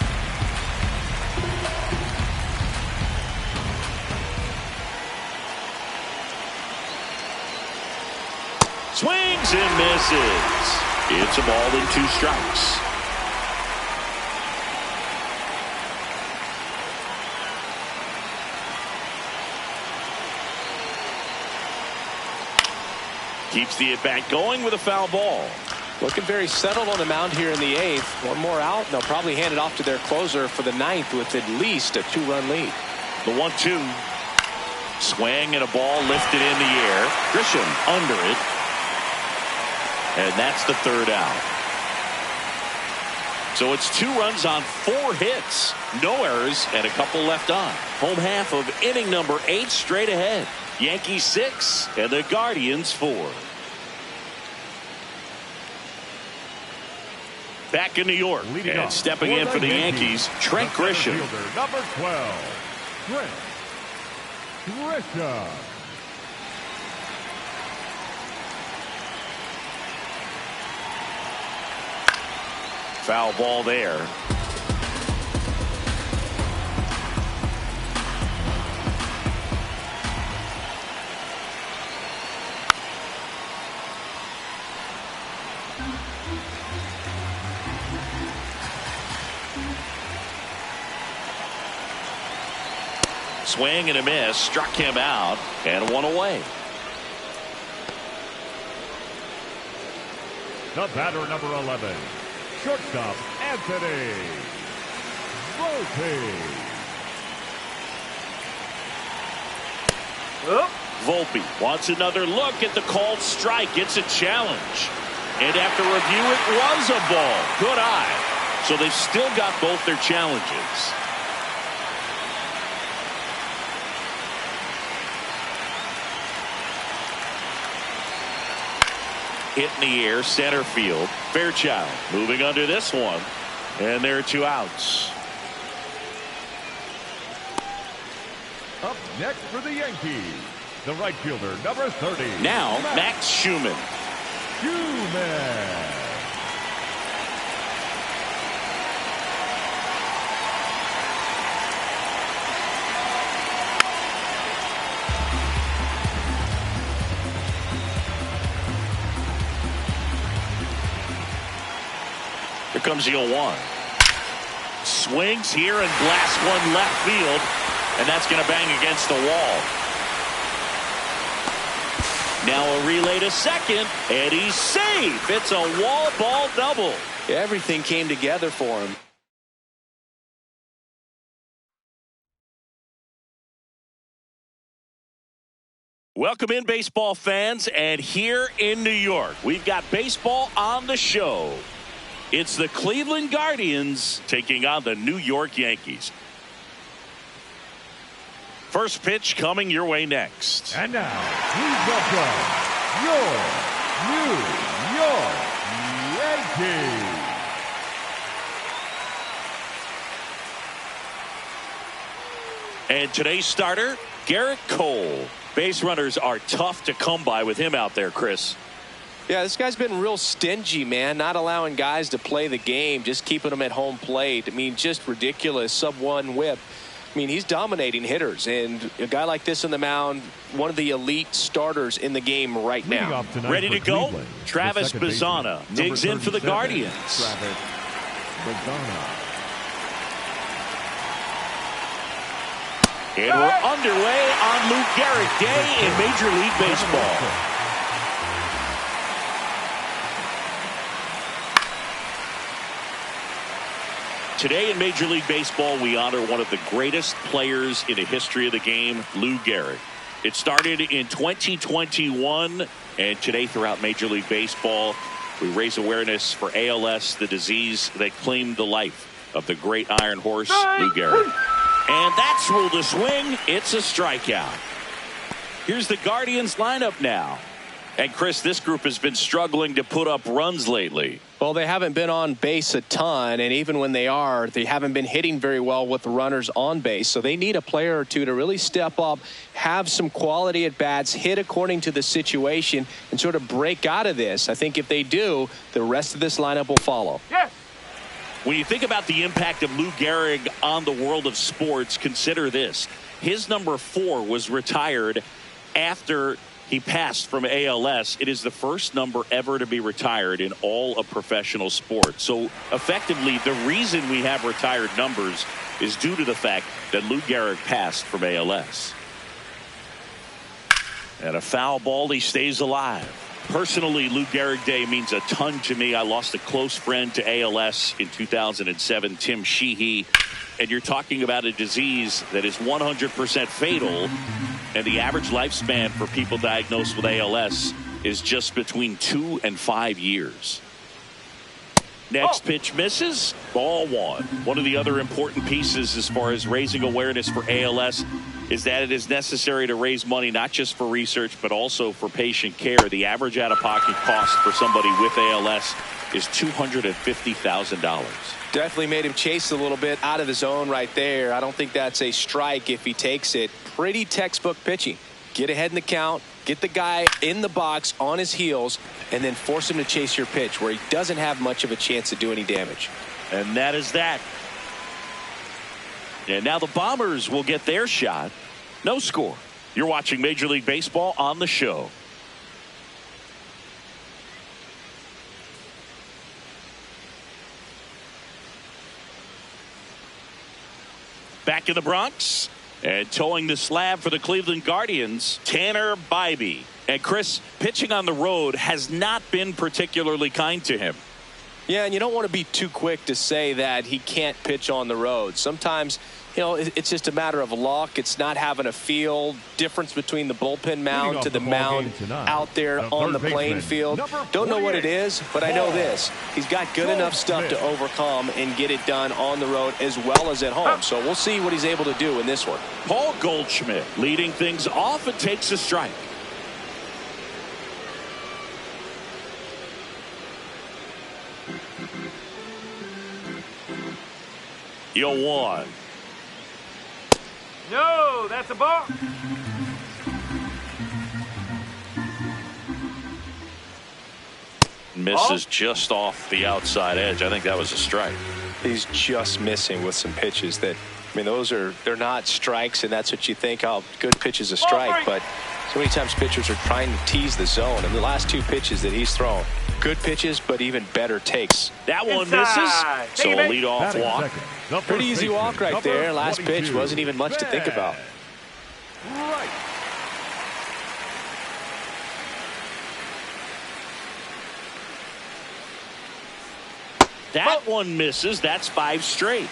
Swings and misses. It's a ball and 2 strikes. Keeps the at-bat going with a foul ball. Looking very settled on the mound here in the 8th. One more out, and they'll probably hand it off to their closer for the 9th with at least a 2-run lead. The 1-2. Swing and a ball lifted in the air. Grisham under it. And that's the 3rd out. So it's 2 runs on 4 hits. No errors and a couple left on. Home half of inning number 8 straight ahead. Yankees 6 and the Guardians 4. Back in New York and stepping in for the Yankees, Trent Grisham. Number 12, Trent Grisham. Foul ball there. Swing and a miss, struck him out, and 1 away. The batter, number 11, shortstop Anthony Volpe. Volpe wants another look at the called strike. It's a challenge. And after review, it was a ball. Good eye. So they've still got both their challenges. Hit in the air, center field. Fairchild moving under this one. And there are 2 outs. Up next for the Yankees, the right fielder, number 30. Now, Max Schumann. Schumann. Here comes the 0-1. Swings here and blasts one left field. And that's going to bang against the wall. Now a relay to second. And he's safe. It's a wall ball double. Everything came together for him. Welcome in, baseball fans. And here in New York, we've got baseball on the show. It's the Cleveland Guardians taking on the New York Yankees. First pitch coming your way next. And now, please welcome your New York Yankees. And today's starter, Garrett Cole. Base runners are tough to come by with him out there, Chris. Yeah, this guy's been real stingy, man. Not allowing guys to play the game, just keeping them at home plate. I mean, just ridiculous. Sub-1 whip. I mean, he's dominating hitters. And a guy like this on the mound, one of the elite starters in the game right now. Ready to go? Travis Bazzana digs in for the Guardians. Travis Bazzana. And we're underway on Lou Gehrig Day in Major League Baseball. Today in Major League Baseball, we honor one of the greatest players in the history of the game, Lou Gehrig. It started in 2021, and today throughout Major League Baseball, we raise awareness for ALS, the disease that claimed the life of the great Iron Horse, Lou Gehrig. And that's ruled a swing. It's a strikeout. Here's the Guardians lineup now. And Chris, this group has been struggling to put up runs lately. Well, they haven't been on base a ton, and even when they are, they haven't been hitting very well with the runners on base. So they need a player or two to really step up, have some quality at bats, hit according to the situation, and sort of break out of this. I think if they do, the rest of this lineup will follow. Yes. When you think about the impact of Lou Gehrig on the world of sports, consider this. His number 4 was retired after he passed from ALS. It is the first number ever to be retired in all of professional sports. So effectively, the reason we have retired numbers is due to the fact that Lou Gehrig passed from ALS. And a foul ball, he stays alive. Personally, Lou Gehrig Day means a ton to me. I lost a close friend to ALS in 2007, Tim Sheehy. And you're talking about a disease that is 100% fatal. And the average lifespan for people diagnosed with ALS is just between 2 and 5 years. Next pitch misses. Ball 1. One of the other important pieces as far as raising awareness for ALS is that it is necessary to raise money not just for research but also for patient care. The average out-of-pocket cost for somebody with ALS is $250,000. Definitely made him chase a little bit out of the zone right there. I don't think that's a strike if he takes it. Pretty textbook pitching. Get ahead in the count, get the guy in the box on his heels, and then force him to chase your pitch where he doesn't have much of a chance to do any damage. And that is that. And now the Bombers will get their shot. No score. You're watching Major League Baseball on the show. Back in the Bronx and towing the slab for the Cleveland Guardians, Tanner Bybee. And Chris, pitching on the road has not been particularly kind to him. Yeah, and you don't want to be too quick to say that he can't pitch on the road. Sometimes, you know, it's just a matter of luck. It's not having a feel difference between the bullpen mound to the mound out there on the playing field. Don't know what it is, but I know this. He's got good enough stuff to overcome and get it done on the road as well as at home. So we'll see what he's able to do in this one. Paul Goldschmidt leading things off and takes a strike. Yo, 1. No, that's a ball. Misses just off the outside edge. I think that was a strike. He's just missing with some pitches that, I mean, they're not strikes, and that's what you think, oh, good pitch is a strike, but so many times pitchers are trying to tease the zone, and the last 2 pitches that he's thrown, good pitches, but even better takes. That one misses, so a leadoff walk. Pretty easy walk right there. Last pitch wasn't even much to think about. Right. That one misses. That's 5 straight.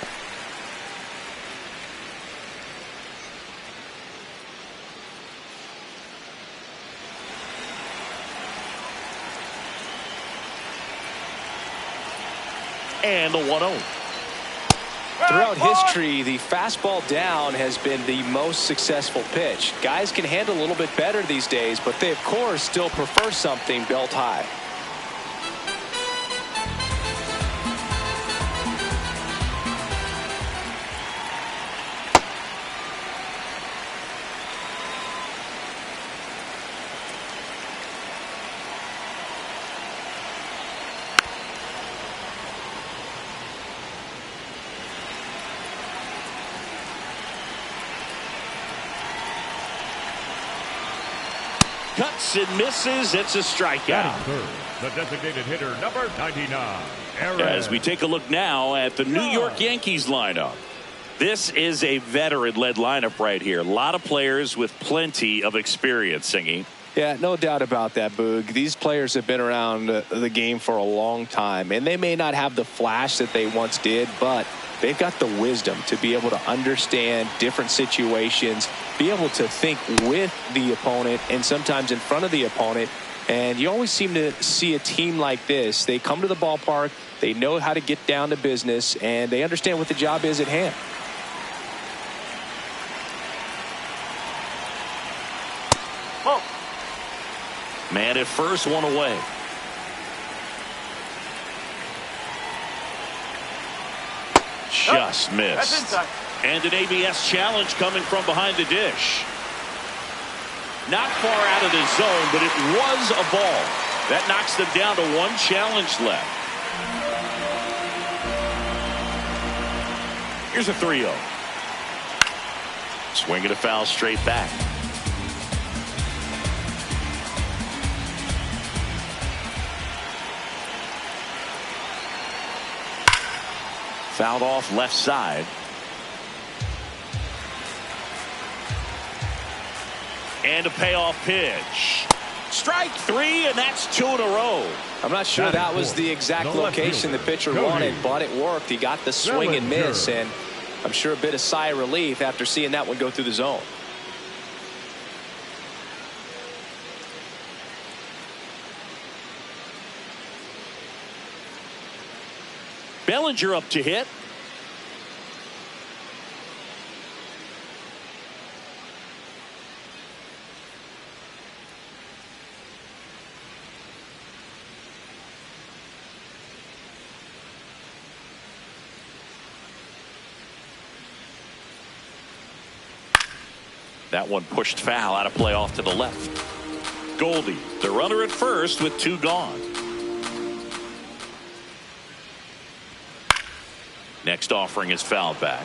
And the 1-0. Throughout history, the fastball down has been the most successful pitch. Guys can handle a little bit better these days, but they, of course, still prefer something belt high. Cuts and misses. It's a strikeout. Third, the designated hitter, number 99. As we take a look now at the New York Yankees lineup. This is a veteran-led lineup right here. A lot of players with plenty of experience, Singy. Yeah, no doubt about that, Boog. These players have been around the game for a long time, and they may not have the flash that they once did, but they've got the wisdom to be able to understand different situations, be able to think with the opponent and sometimes in front of the opponent. And you always seem to see a team like this. They come to the ballpark, they know how to get down to business, and they understand what the job is at hand. Man at first, one away. Just That's missed. inside. And an ABS challenge coming from behind the dish. Not far out of the zone, but it was a ball. That knocks them down to one challenge left. Here's a 3-0. Swinging a foul straight back. Fouled off left side. And a payoff pitch. Strike three, and that's 2 in a row. I'm not sure that was the exact location the pitcher wanted, but it worked. He got the swing and miss, and I'm sure a bit of sigh of relief after seeing that one go through the zone. Bellinger up to hit. That one pushed foul out of play off to the left. Goldie, the runner at first with 2 gone. Next offering is fouled back.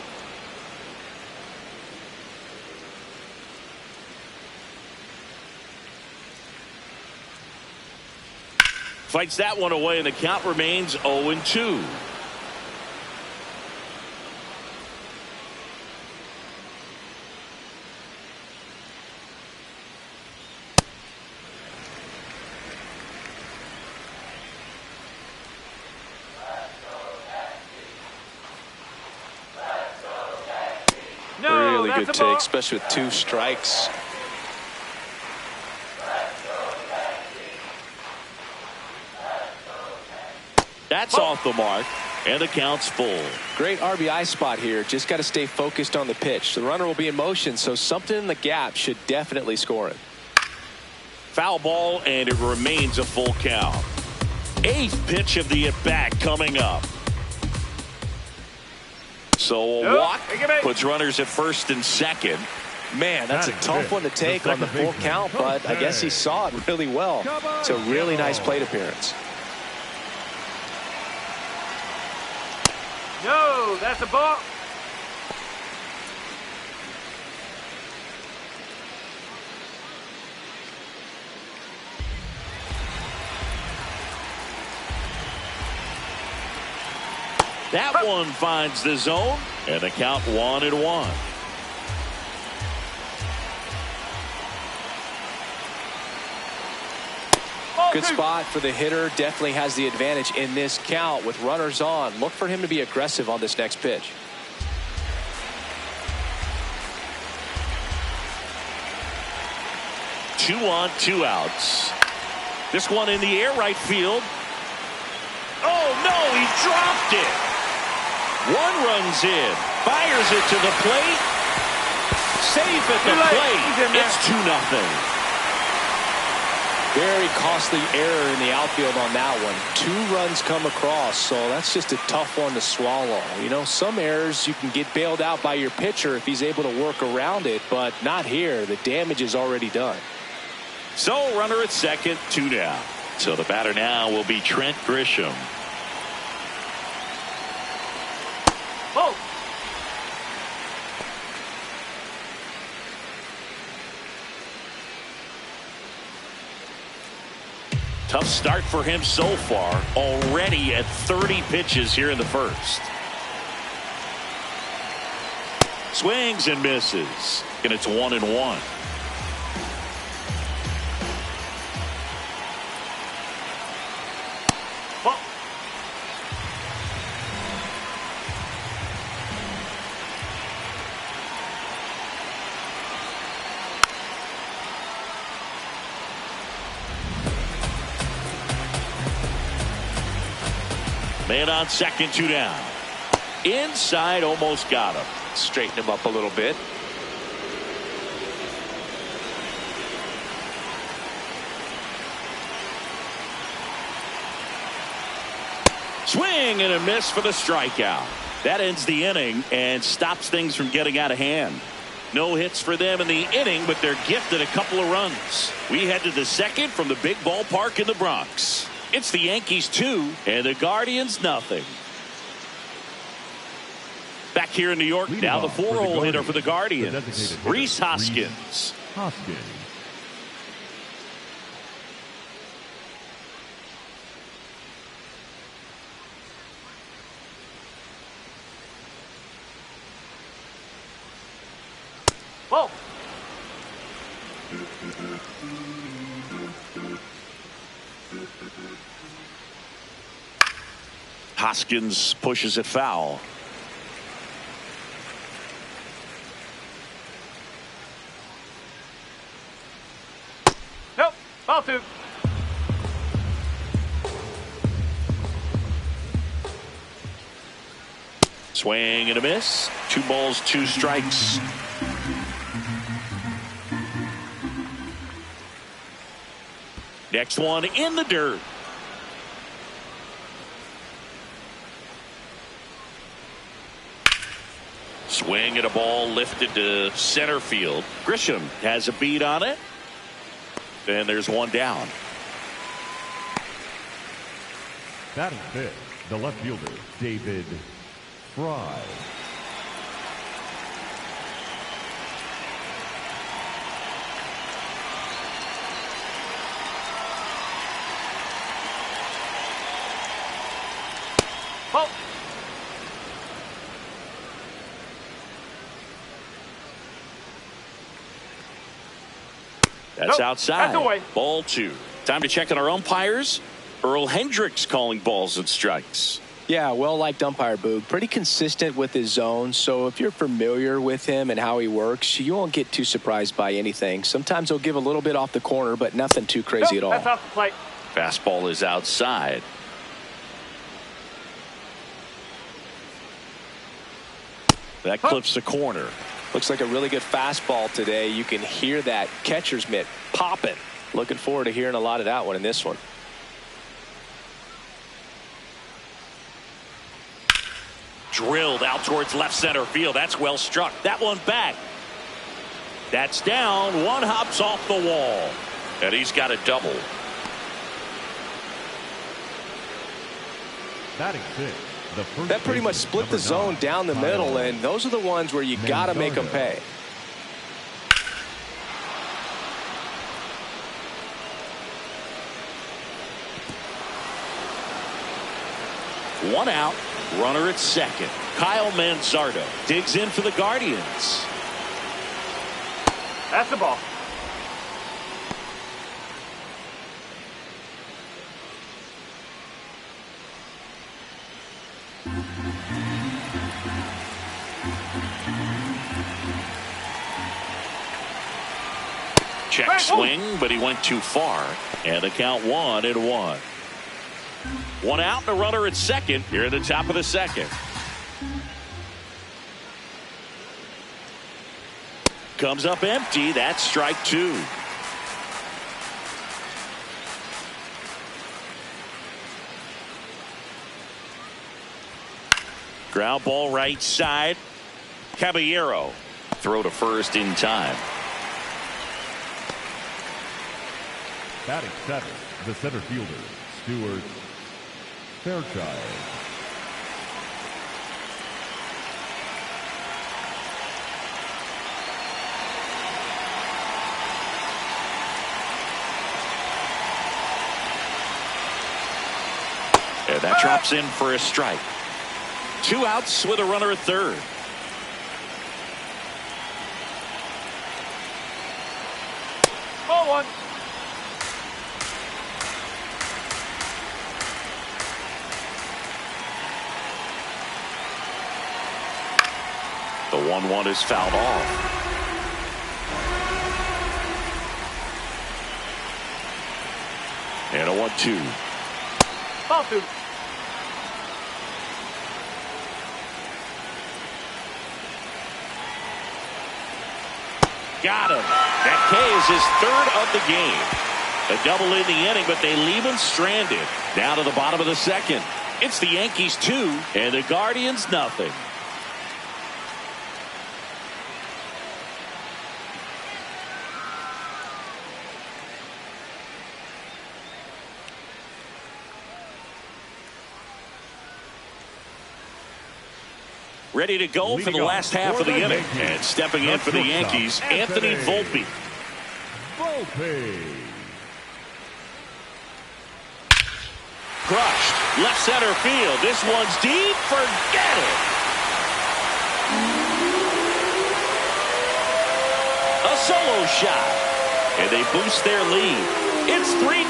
Fights that one away, and the count remains 0-2. Really good take, especially with 2 strikes. That's off the mark, and the count's full. Great RBI spot here. Just got to stay focused on the pitch. The runner will be in motion, so something in the gap should definitely score it. Foul ball, and it remains a full count. 8th pitch of the at-bat coming up. So a walk puts runners at first and second. Man, that's a tough one to take on the full count, but I guess he saw it really well. It's a really nice plate appearance. No, that's a ball. That one finds the zone, and the count 1-1. Good spot for the hitter. Definitely has the advantage in this count with runners on. Look for him to be aggressive on this next pitch. Two on, 2 outs. This one in the air, right field. Oh no, he dropped it. 1 runs in, fires it to the plate. Safe at the plate. It's 2-0. Very costly error in the outfield on that one. 2 runs come across, so that's just a tough one to swallow. You know, some errors you can get bailed out by your pitcher if he's able to work around it, but not here. The damage is already done. So runner at second, 2 down. So the batter now will be Trent Grisham. Oh. Tough start for him so far, already at 30 pitches here in the first. Swings and misses, and it's 1-1. Man on second, 2 down. Inside, almost got him. Straighten him up a little bit. Swing and a miss for the strikeout. That ends the inning and stops things from getting out of hand. No hits for them in the inning, but they're gifted a couple of runs. We head to the second from the big ballpark in the Bronx. It's the Yankees 2 and the Guardians nothing. Back here in New York, now the 4-hole hitter for the Guardians, Rhys Hoskins. Whoa. Hoskins pushes it foul. Nope. Ball 2. Swing and a miss. 2 balls, 2 strikes. Next one in the dirt. Swing at a ball lifted to center field. Grisham has a beat on it. And there's one down. Batting fifth, the left fielder, David Fry. Ball. That's Nope, outside. that's away. Ball 2. Time to check on our umpires. Earl Hendricks calling balls and strikes. Yeah, well-liked umpire, Boog. Pretty consistent with his zone, so if you're familiar with him and how he works, you won't get too surprised by anything. Sometimes he'll give a little bit off the corner, but nothing too crazy Nope, at all. that's off the plate. Fastball is outside. That clips the corner. Looks like a really good fastball today. You can hear that catcher's mitt popping. Looking forward to hearing a lot of that one in this one. Drilled out towards left center field. That's well struck. That one back. That's down. One hops off the wall. And he's got a double. Batting sixth, the first That pretty much baseman, split the number zone 9, down the middle, Kyle and those are the ones where you got to make them pay. One out. Runner at second. Kyle Manzardo digs in for the Guardians. That's the ball. Check swing, but he went too far. And the count 1-1. One out and a runner at second here at the top of the second. Comes up empty. That's strike 2. Ground ball right side. Caballero. Throw to first in time. Batting seventh, the center fielder, Stuart Fairchild. And that drops in for a strike. 2 outs with a runner at third. Ball 1. The 1-1 is fouled off. And a 1-2. Ball 2. Got him. That K is his third of the game. A double in the inning, but they leave him stranded. Down to the bottom of the second. It's the Yankees 2 and the Guardians nothing. Ready to go for the last half of the inning. And stepping in for the Yankees, Anthony Volpe. Crushed. Left center field. This one's deep. Forget it. A solo shot. And they boost their lead. It's 3-0.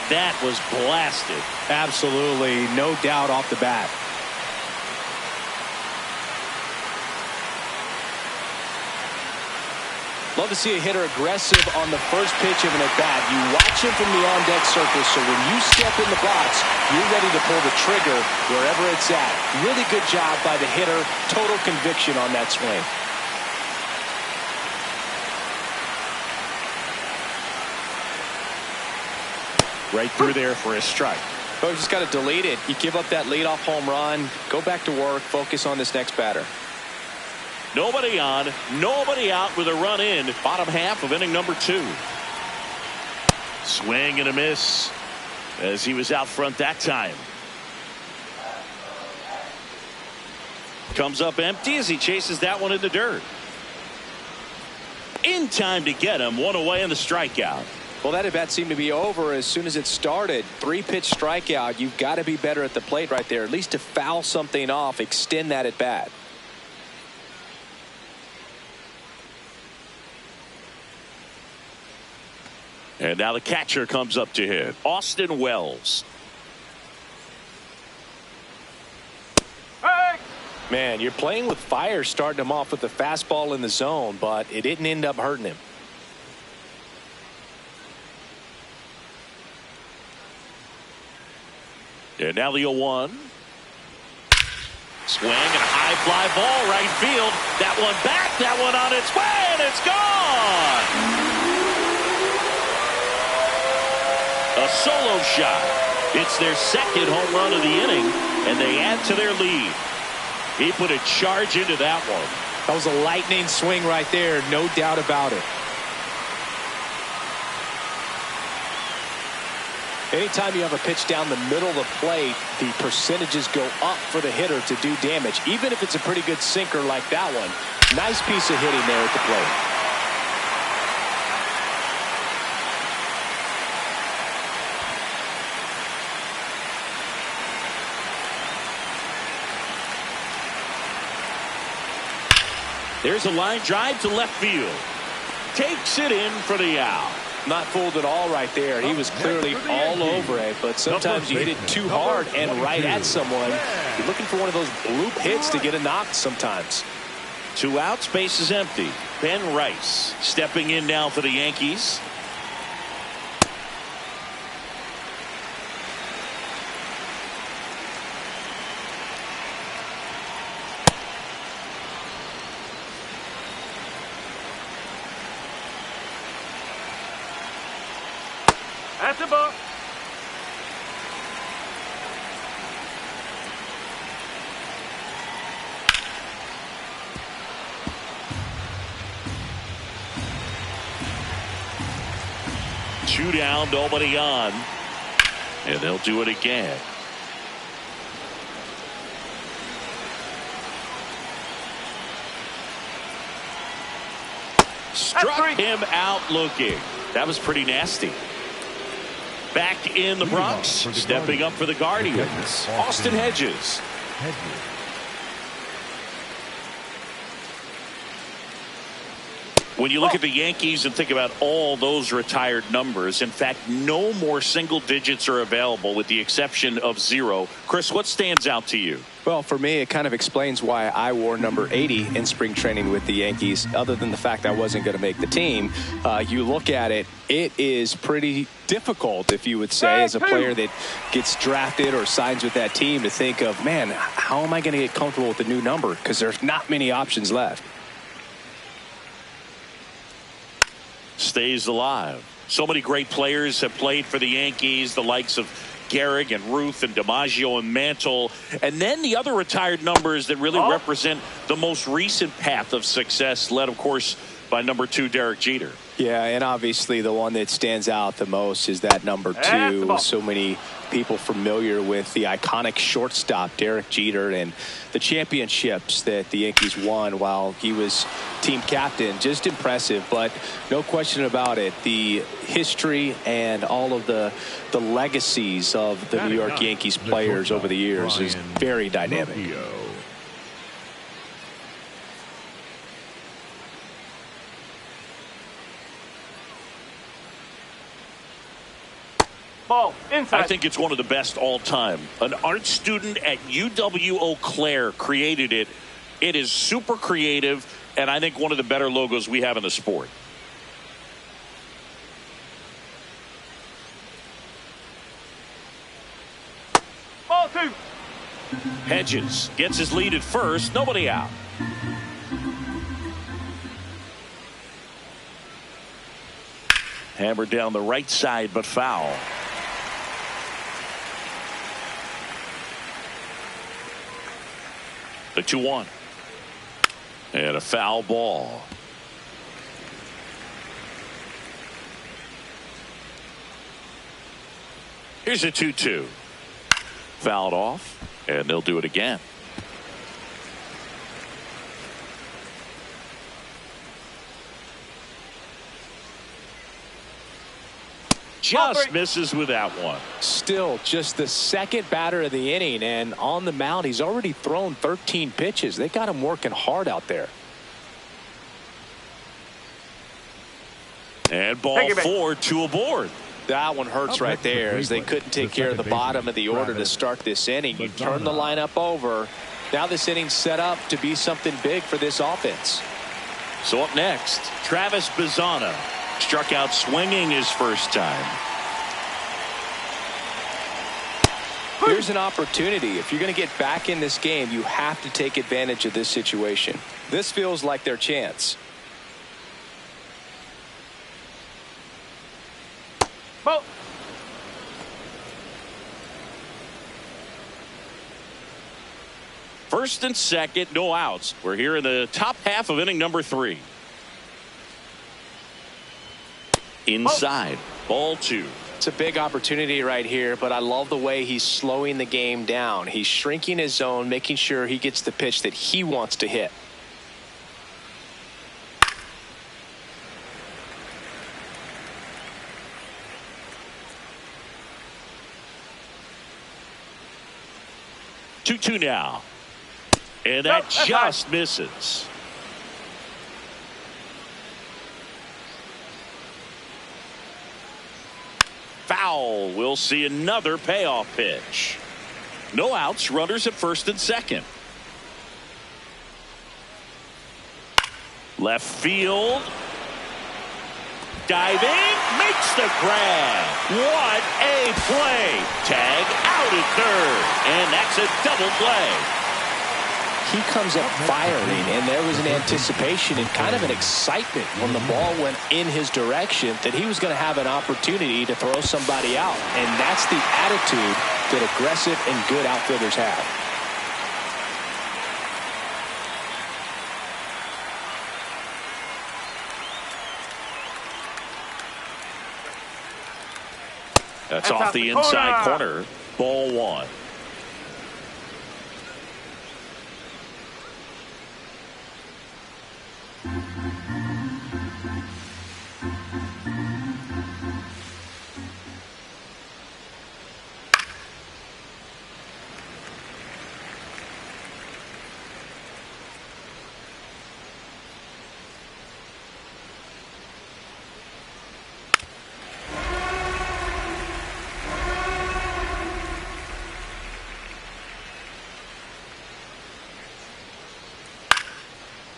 That was blasted. Absolutely. No doubt off the bat. Love to see a hitter aggressive on the first pitch of an at-bat. You watch him from the on-deck circle, so when you step in the box, you're ready to pull the trigger wherever it's at. Really good job by the hitter. Total conviction on that swing. Right through there for a strike. Oh, you just got to delete it. You give up that leadoff home run. Go back to work. Focus on this next batter. Nobody on, nobody out with a run in. Bottom half of inning number 2. Swing and a miss as he was out front that time. Comes up empty as he chases that one in the dirt. In time to get him. One away in the strikeout. Well, that at-bat seemed to be over as soon as it started. 3-pitch strikeout. You've got to be better at the plate right there, at least to foul something off, extend that at-bat. And now the catcher comes up to hit. Austin Wells. Hey! Man, you're playing with fire starting him off with the fastball in the zone, but it didn't end up hurting him. And now the 0-1. Swing and a high fly ball right field. That one back, that one on its way, and it's gone. A solo shot. It's their second home run of the inning, and they add to their lead. He put a charge into that one. That was a lightning swing right there, no doubt about it. Anytime you have a pitch down the middle of the plate, the percentages go up for the hitter to do damage, even if it's a pretty good sinker like that one. Nice piece of hitting there at the plate. There's a line drive to left field. Takes it in for the out. Not fooled at all right there. He was clearly all over it, but sometimes you hit it too hard and right at someone. You're looking for one of those bloop hits to get a knock sometimes. 2 outs, base is empty. Ben Rice stepping in now for the Yankees. That's a ball. Two down, nobody on. And they'll do it again. Struck him out looking. That was pretty nasty. Back in the Bronx, stepping up for the Guardians, Austin Hedges. When you look at the Yankees and think about all those retired numbers, in fact, no more single digits are available with the exception of 0. Chris, what stands out to you? Well, for me, it kind of explains why I wore number 80 in spring training with the Yankees. Other than the fact I wasn't going to make the team, you look at it, it is pretty difficult, if you would say, as a player that gets drafted or signs with that team to think of, man, how am I going to get comfortable with the new number? Because there's not many options left. Stays alive. So many great players have played for the Yankees, the likes of Gehrig and Ruth and DiMaggio and Mantle. And then the other retired numbers that really represent the most recent path of success, led, of course, by number 2, Derek Jeter. Yeah, and obviously the one that stands out the most is that number 2. So many people familiar with the iconic shortstop, Derek Jeter, and the championships that the Yankees won while he was team captain. Just impressive, but no question about it. The history and all of the legacies of the New York Yankees players over the years is very dynamic. Ball inside. I think it's one of the best all time. An art student at UW-Eau Claire created it. It is super creative, and I think one of the better logos we have in the sport. Ball 2. Hedges gets his lead at first. Nobody out. Hammered down the right side, but foul. The 2-1. And a foul ball. Here's a 2-2. Fouled off, and they'll do it again. Just misses with that one. Still just the second batter of the inning, and on the mound he's already thrown 13 pitches. They got him working hard out there. And ball 4, 2 aboard. That one hurts right there, as they couldn't take care of the bottom of the order to start this inning. You turn the lineup over. Now this inning's set up to be something big for this offense. So up next, Travis Bazzana. Struck out swinging his first time. Here's an opportunity. If you're going to get back in this game, you have to take advantage of this situation. This feels like their chance. Ball. First and second, no outs. We're here in the top half of inning number 3. Inside, ball 2. It's a big opportunity right here, but I love the way he's slowing the game down. He's shrinking his zone, making sure he gets the pitch that he wants to hit. Two now. And that just misses. Foul. We'll see another payoff pitch. No outs, runners at first and second. Left field. Diving, makes the grab. What a play. Tag out at third. And that's a double play. He comes up firing, and there was an anticipation and kind of an excitement when the ball went in his direction that he was going to have an opportunity to throw somebody out. And that's the attitude that aggressive and good outfielders have. That's off the inside corner. Ball 1.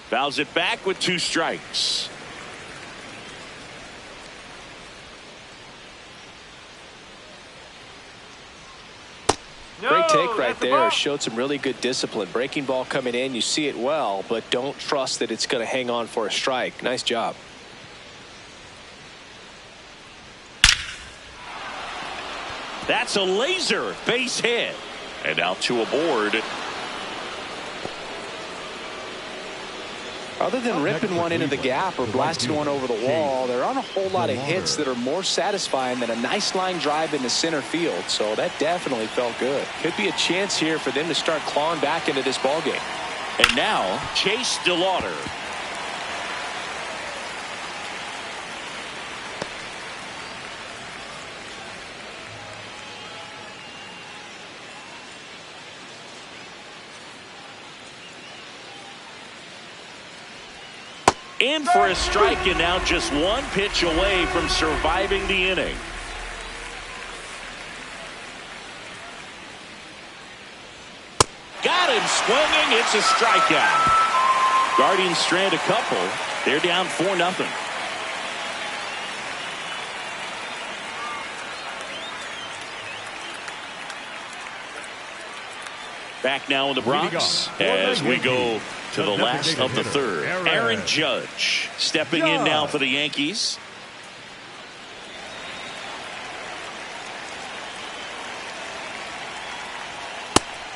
Fouls it back with 2 strikes. Great take right there. Showed some really good discipline. Breaking ball coming in, you see it well, but don't trust that it's going to hang on for a strike. Nice job. That's a laser base hit. And now 2 aboard. Other than ripping one into the gap or blasting one over the wall, there aren't a whole lot of hits that are more satisfying than a nice line drive into center field. So that definitely felt good. Could be a chance here for them to start clawing back into this ballgame. And now Chase DeLauder. In for a strike, and now just 1 pitch away from surviving the inning. Got him swinging. It's a strikeout. Guardians strand a couple. They're down 4-0. Back now in the Bronx as we go to the last of the third. Aaron Judge stepping in now for the Yankees.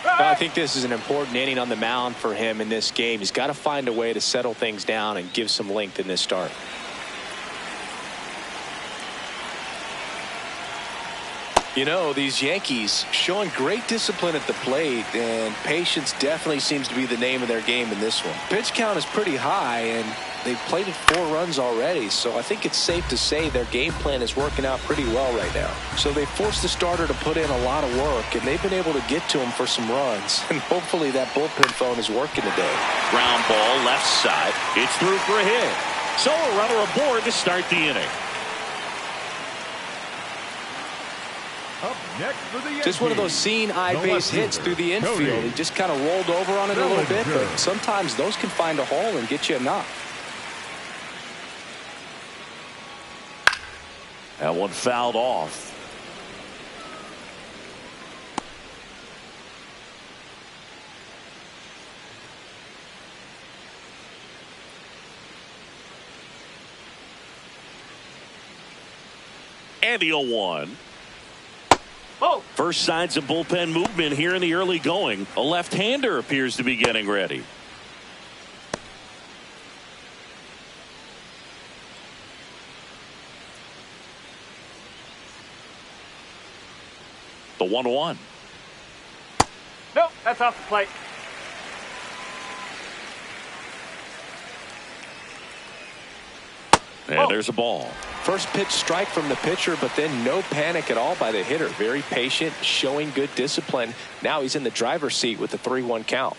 I think this is an important inning on the mound for him in this game. He's got to find a way to settle things down and give some length in this start. You know, these Yankees showing great discipline at the plate, and patience definitely seems to be the name of their game in this one. Pitch count is pretty high, and they've plated 4 runs already, so I think it's safe to say their game plan is working out pretty well right now. So they forced the starter to put in a lot of work, and they've been able to get to him for some runs, and hopefully that bullpen phone is working today. Ground ball left side. It's through for a hit. So a runner aboard to start the inning. Up next for the Yankees. Just one of those seeing eye base hits through the infield. He just kind of rolled over on it a little bit, but sometimes those can find a hole and get you a knock. That one fouled off. And the 0-1. Oh. First signs of bullpen movement here in the early going. A left-hander appears to be getting ready. The 1-1. Nope, that's off the plate. And there's a ball. First pitch strike from the pitcher, but then no panic at all by the hitter. Very patient, showing good discipline. Now he's in the driver's seat with the 3-1 count.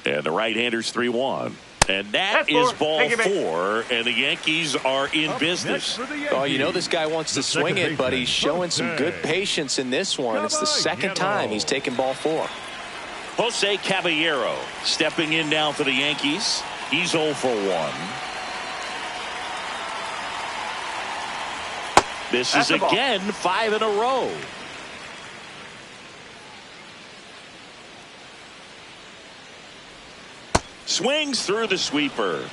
And the right-hander's 3-1. And that's ball 4, and the Yankees are in business. Oh, you know this guy wants to swing it, but he's showing some good patience in this one. It's the second time he's taken ball 4. Jose Caballero stepping in now for the Yankees. He's 0 for 1. This is again 5 in a row. Swings through the sweeper.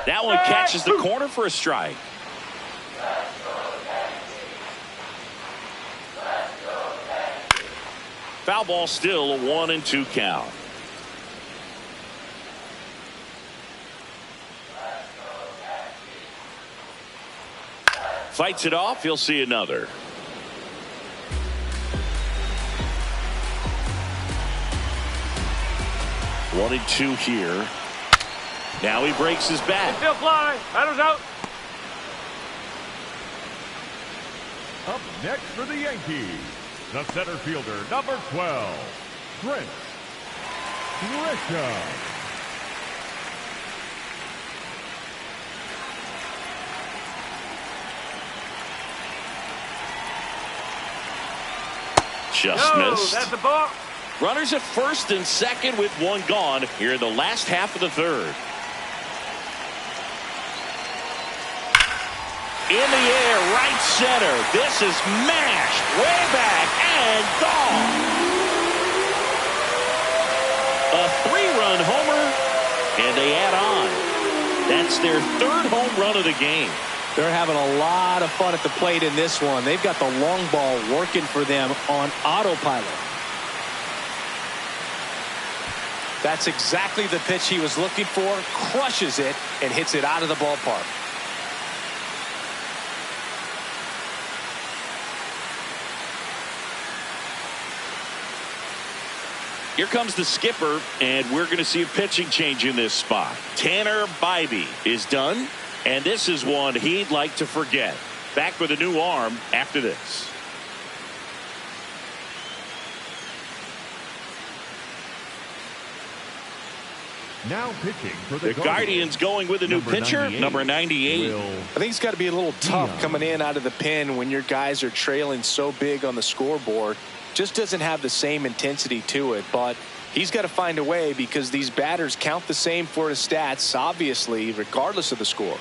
That one catches the corner for a strike. Foul ball, still a 1-2 count. Fights it off. He'll see another. One and 2 here. Now he breaks his bat. Still fly. Batter's out. Up next for the Yankees, the center fielder, number 12, Trent Grisham. Just missed. That's a ball. Runners at first and second with 1 gone here in the last half of the third. In the air, right center. This is mashed way back and gone. A 3-run homer, and they add on. That's their third home run of the game. They're having a lot of fun at the plate in this one. They've got the long ball working for them on autopilot. That's exactly the pitch he was looking for. Crushes it and hits it out of the ballpark. Here comes the skipper, and we're going to see a pitching change in this spot. Tanner Bybee is done, and this is one he'd like to forget. Back with a new arm after this. Now pitching for The Guardians going with a new pitcher, number 98. I think it's got to be a little tough coming in out of the pen when your guys are trailing so big on the scoreboard. Just doesn't have the same intensity to it, but he's got to find a way because these batters count the same for his stats, obviously, regardless of the score.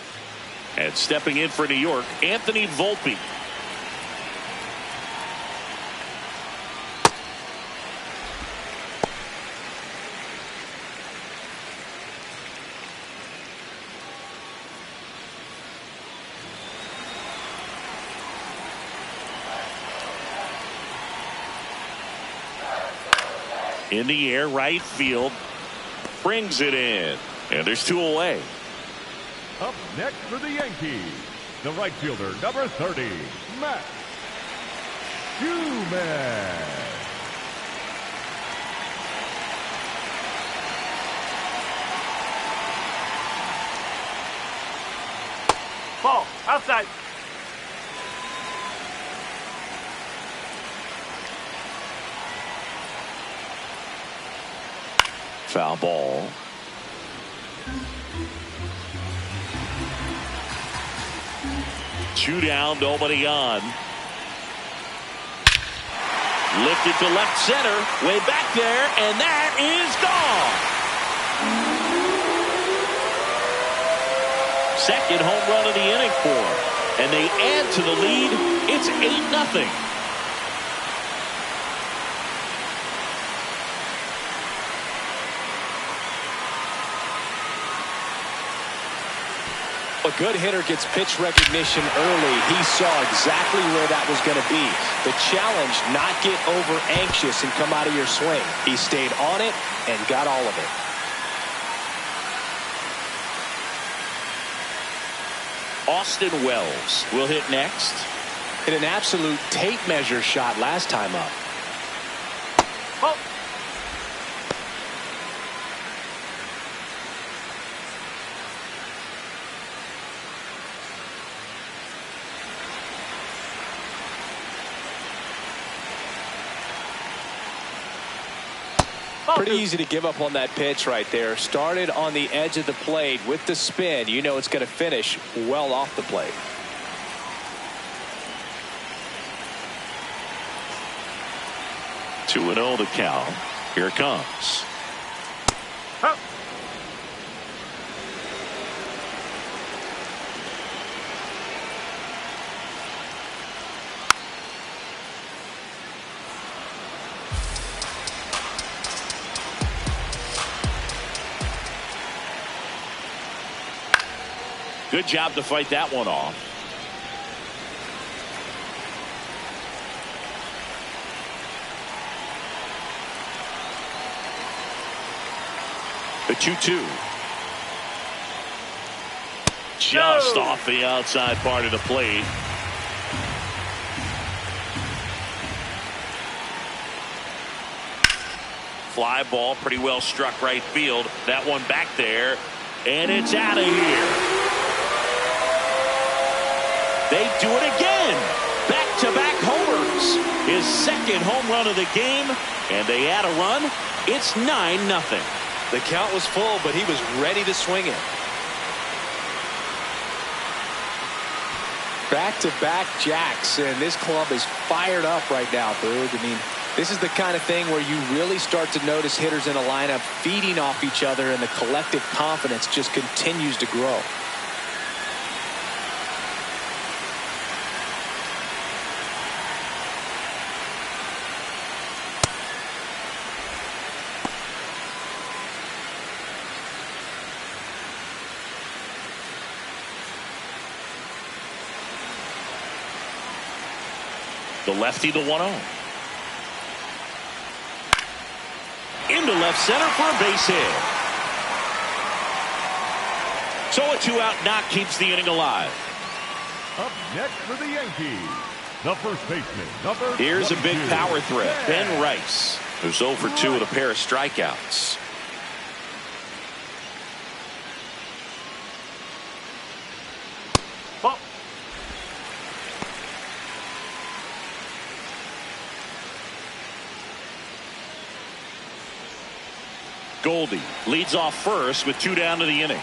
And stepping in for New York, Anthony Volpe. In the air, right field. Brings it in. And there's two away. Up next for the Yankees, the right fielder, number 30, Matt Schumann. Ball, outside. Foul ball. Two down, nobody on. Lifted to left center, way back there, and that is gone. Second home run of the inning for him. And they add to the lead. It's 8-0. A good hitter gets pitch recognition early. He saw exactly where that was going to be. The challenge, not get over anxious and come out of your swing. He stayed on it and got all of it. Austin Wells will hit next. Hit an absolute tape measure shot last time up. Oh. Pretty easy to give up on that pitch right there. Started on the edge of the plate with the spin. You know it's going to finish well off the plate. Two and 0 the count. Here it comes. Oh. Good job to fight that one off. The 2-2. Just off the outside part of the plate. Fly ball, pretty well struck right field. That one back there, and it's out of here. They do it again. Back-to-back homers. His second home run of the game, and they add a run. It's 9-0. The count was full, but he was ready to swing it. Back-to-back jacks, and this club is fired up right now, Boog. I mean, this is the kind of thing where you really start to notice hitters in a lineup feeding off each other, and the collective confidence just continues to grow. The lefty, the 1-0. Into left center for a base hit. So a 2-out knock keeps the inning alive. Up next for the Yankees, the first baseman, number Here's a big 22, power threat. Ben Rice, who's 0 for 2 with a pair of strikeouts. Ball. Goldie leads off first with 2 down to the inning.